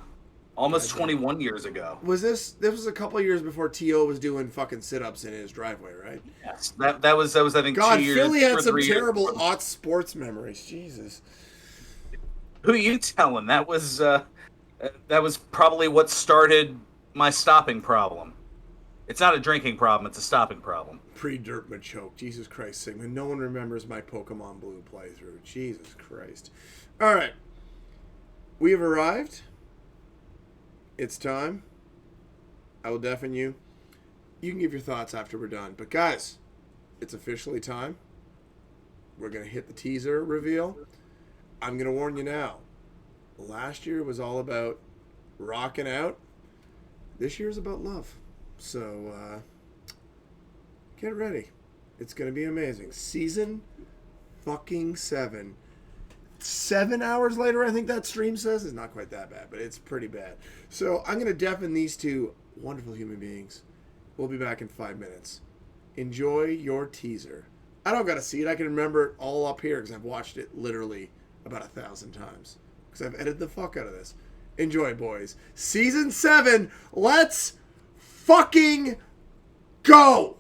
Almost 21 years ago. This was a couple of years before T.O. was doing fucking sit-ups in his driveway, right? Yes. That was I think God, 2 years. Philly had or some 3 years. terrible aught sports memories. Jesus. Who you telling? That was probably what started my stopping problem. It's not a drinking problem, it's a stopping problem. Pre-Dirt Machoke. Jesus Christ, Sigma. No one remembers my Pokemon Blue playthrough. Jesus Christ. All right. We have arrived. It's time. I will deafen you. You can give your thoughts after we're done. But guys, it's officially time. We're going to hit the teaser reveal. I'm going to warn you now. Last year was all about rocking out. This year is about love. So, get ready. It's going to be amazing. Season fucking 7. 7 hours later, I think that stream says. It's not quite that bad, but it's pretty bad. So I'm going to deafen these two wonderful human beings. We'll be back in 5 minutes. Enjoy your teaser. I don't got to see it. I can remember it all up here because I've watched it literally about 1,000 times. Because I've edited the fuck out of this. Enjoy, boys. Season 7. Let's fucking go!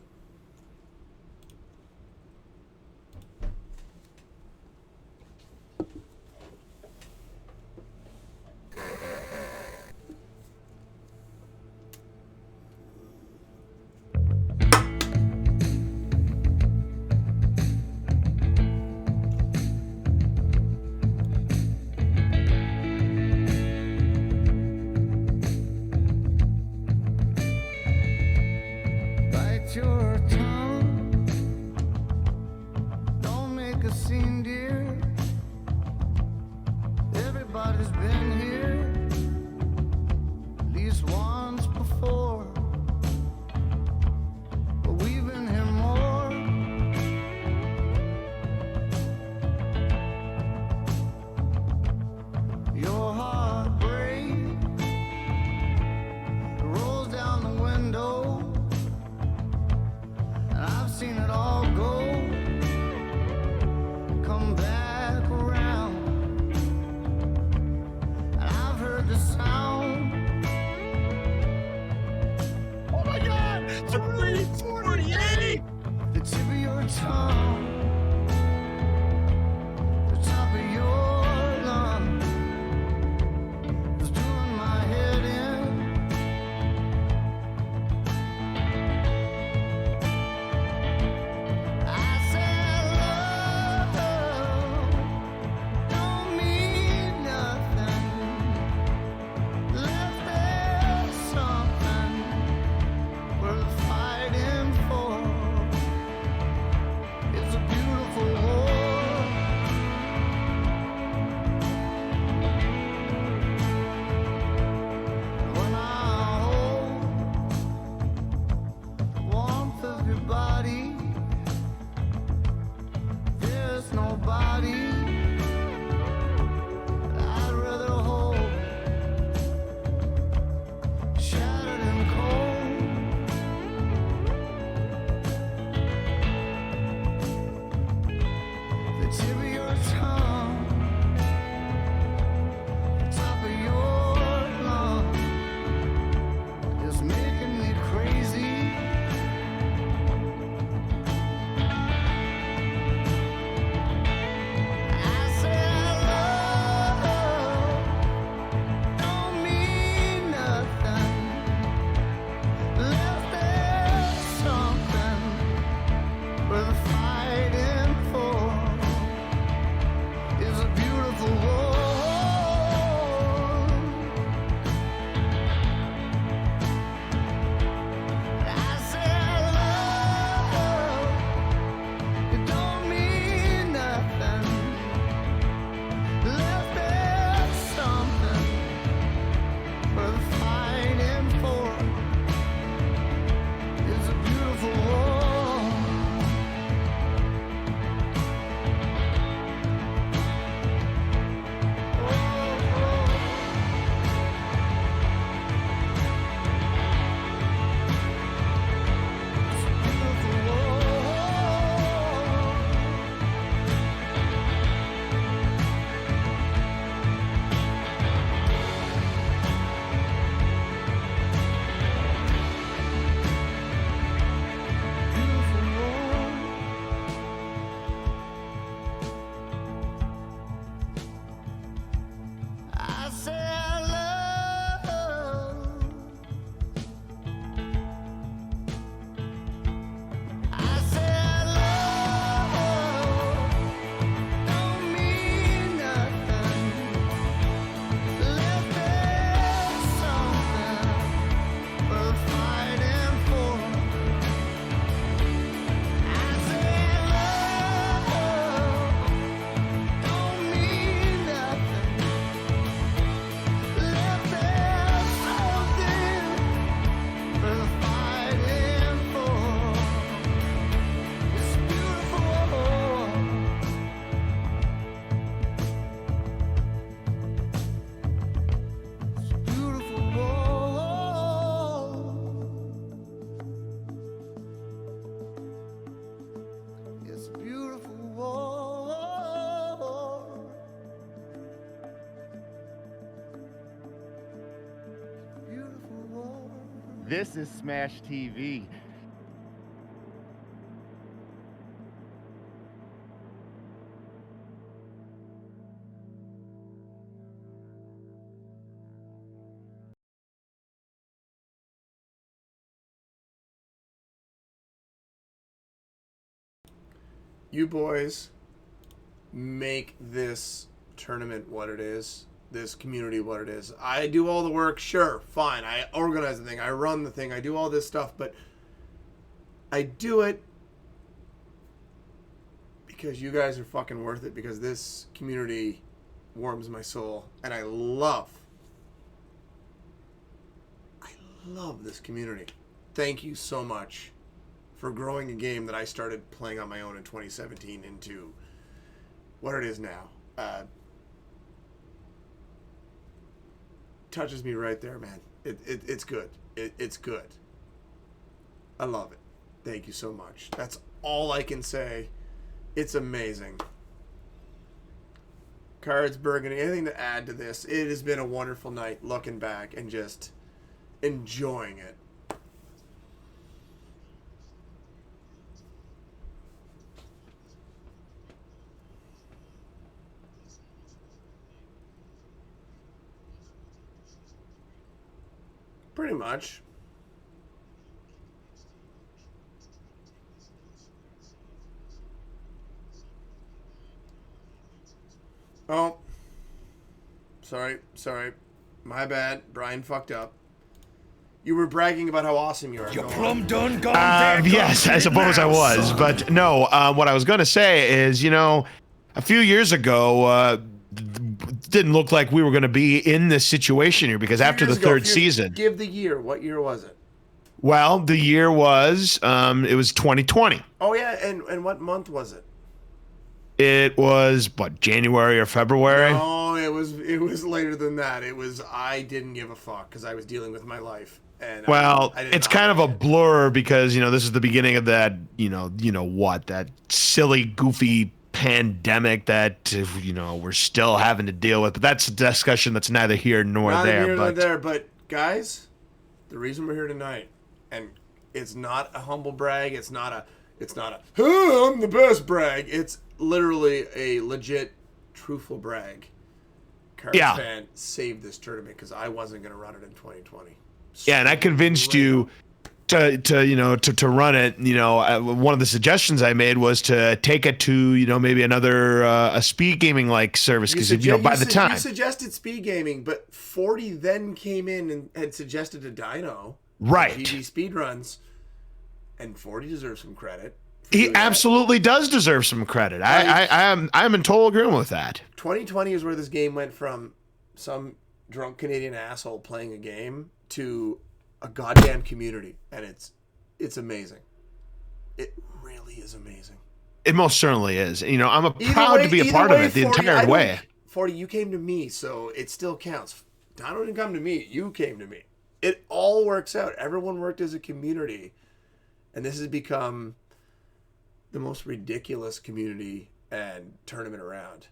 Bite your tongue. Don't make a scene, dear. Everybody's been here at least once before. But we've been here more. Your heart breaks, rolls down the window. I've seen it all. This is Smash TV. You boys make this tournament what it is, this community what it is. I do all the work, sure, fine. I organize the thing, I run the thing, I do all this stuff, but I do it because you guys are fucking worth it, because this community warms my soul, and I love this community. Thank you so much for growing a game that I started playing on my own in 2017 into what it is now. Touches me right there, man. It's good. It's good. I love it. Thank you so much. That's all I can say. It's amazing. Cards, Burgundy, anything to add to this? It has been a wonderful night looking back and just enjoying it. Pretty much. Oh. Sorry. My bad. Brian fucked up. You were bragging about how awesome you are. Your plum done gone there. Yes, I suppose I was. Son. But no, what I was going to say is, a few years ago, didn't look like we were going to be in this situation here, because after the third season. Give the year. What year was it? Well, the year was, it was 2020. Oh, yeah. And what month was it? It was, January or February? No, it was later than that. It was, I didn't give a fuck because I was dealing with my life. And well, I it's kind of a blur because, this is the beginning of that, that silly, goofy pandemic that, we're still having to deal with. But that's a discussion that's neither here nor there. But guys, the reason we're here tonight, and it's not a humble brag, it's not a I'm the best brag. It's literally a legit, truthful brag. Cards fan saved this tournament because I wasn't going to run it in 2020. Yeah, and I convinced you to run it. One of the suggestions I made was to take it to maybe another a speed gaming like service, because by the time you suggested speed gaming, but 40 then came in and had suggested a dyno, right? GG speed runs, and 40 deserves some credit. He absolutely does deserve some credit. I'm in total agreement with that. 2020 is where this game went from some drunk Canadian asshole playing a game to a goddamn community, and it's amazing. It really is amazing. It most certainly is. I'm proud to be a part of it the entire way. 40, you came to me, so it still counts. Dino didn't come to me. You came to me. It all works out. Everyone worked as a community, and this has become the most ridiculous community and tournament around.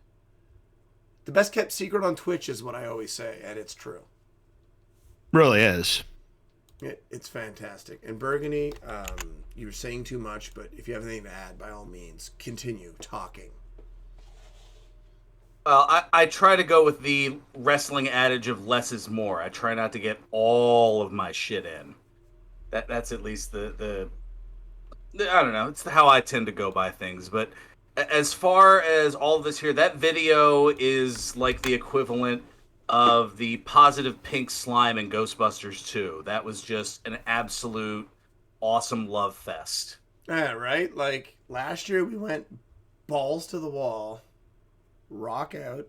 The best kept secret on Twitch is what I always say, and it's true. Really is. It's fantastic. And Burgundy, you were saying too much, but if you have anything to add, by all means, continue talking. Well, I try to go with the wrestling adage of less is more. I try not to get all of my shit in. That's at least the I don't know. It's how I tend to go by things. But as far as all of this here, that video is like the equivalent of the positive pink slime in Ghostbusters 2. That was just an absolute awesome love fest. Yeah, right? Like, last year we went balls to the wall, rock out,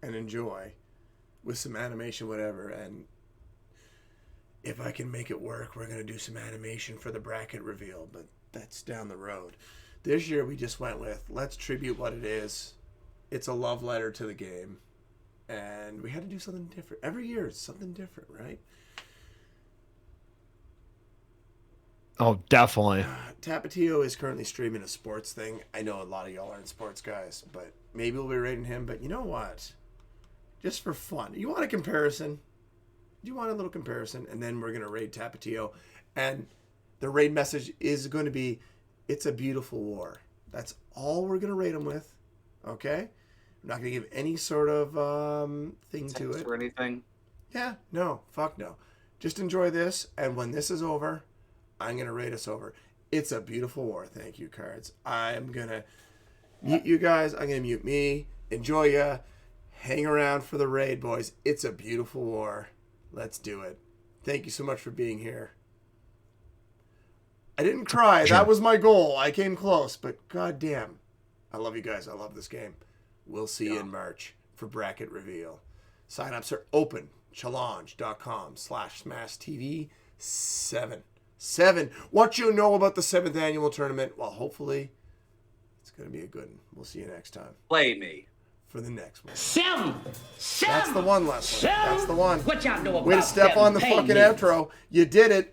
and enjoy with some animation, whatever. And if I can make it work, we're going to do some animation for the bracket reveal, but that's down the road. This year we just went with, let's tribute what it is. It's a love letter to the game. And we had to do something different. Every year it's something different, right? Oh, definitely. Tapatio is currently streaming a sports thing. I know a lot of y'all aren't sports guys, but maybe we'll be rating him. But you know what? Just for fun. You want a comparison? you want a little comparison? And then we're going to raid Tapatio. And the raid message is going to be, it's a beautiful war. That's all we're going to raid them with. Okay? I'm not going to give any sort of thing to it. Or anything? Yeah, no, fuck no. Just enjoy this, and when this is over, I'm going to raid us over. It's a beautiful war. Thank you, cards. I'm going to mute you guys. I'm going to mute me. Enjoy ya. Hang around for the raid, boys. It's a beautiful war. Let's do it. Thank you so much for being here. I didn't cry. That was my goal. I came close, but goddamn. I love you guys. I love this game. We'll see you in March for bracket reveal. Sign-ups are open. Challenge.com/SmashTV7. 7. What you know about the 7th annual tournament? Well, hopefully it's going to be a good one. We'll see you next time. Play me. For the next one. 7. That's the one, Leslie. That's the one. What y'all know about Way to step on the fucking outro. You did it.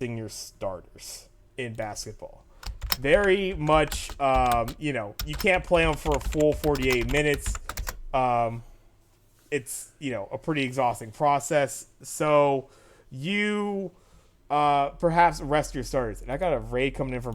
Your starters in basketball. Very much, you can't play them for a full 48 minutes. It's, a pretty exhausting process. So you perhaps rest your starters. And I got a raid coming in from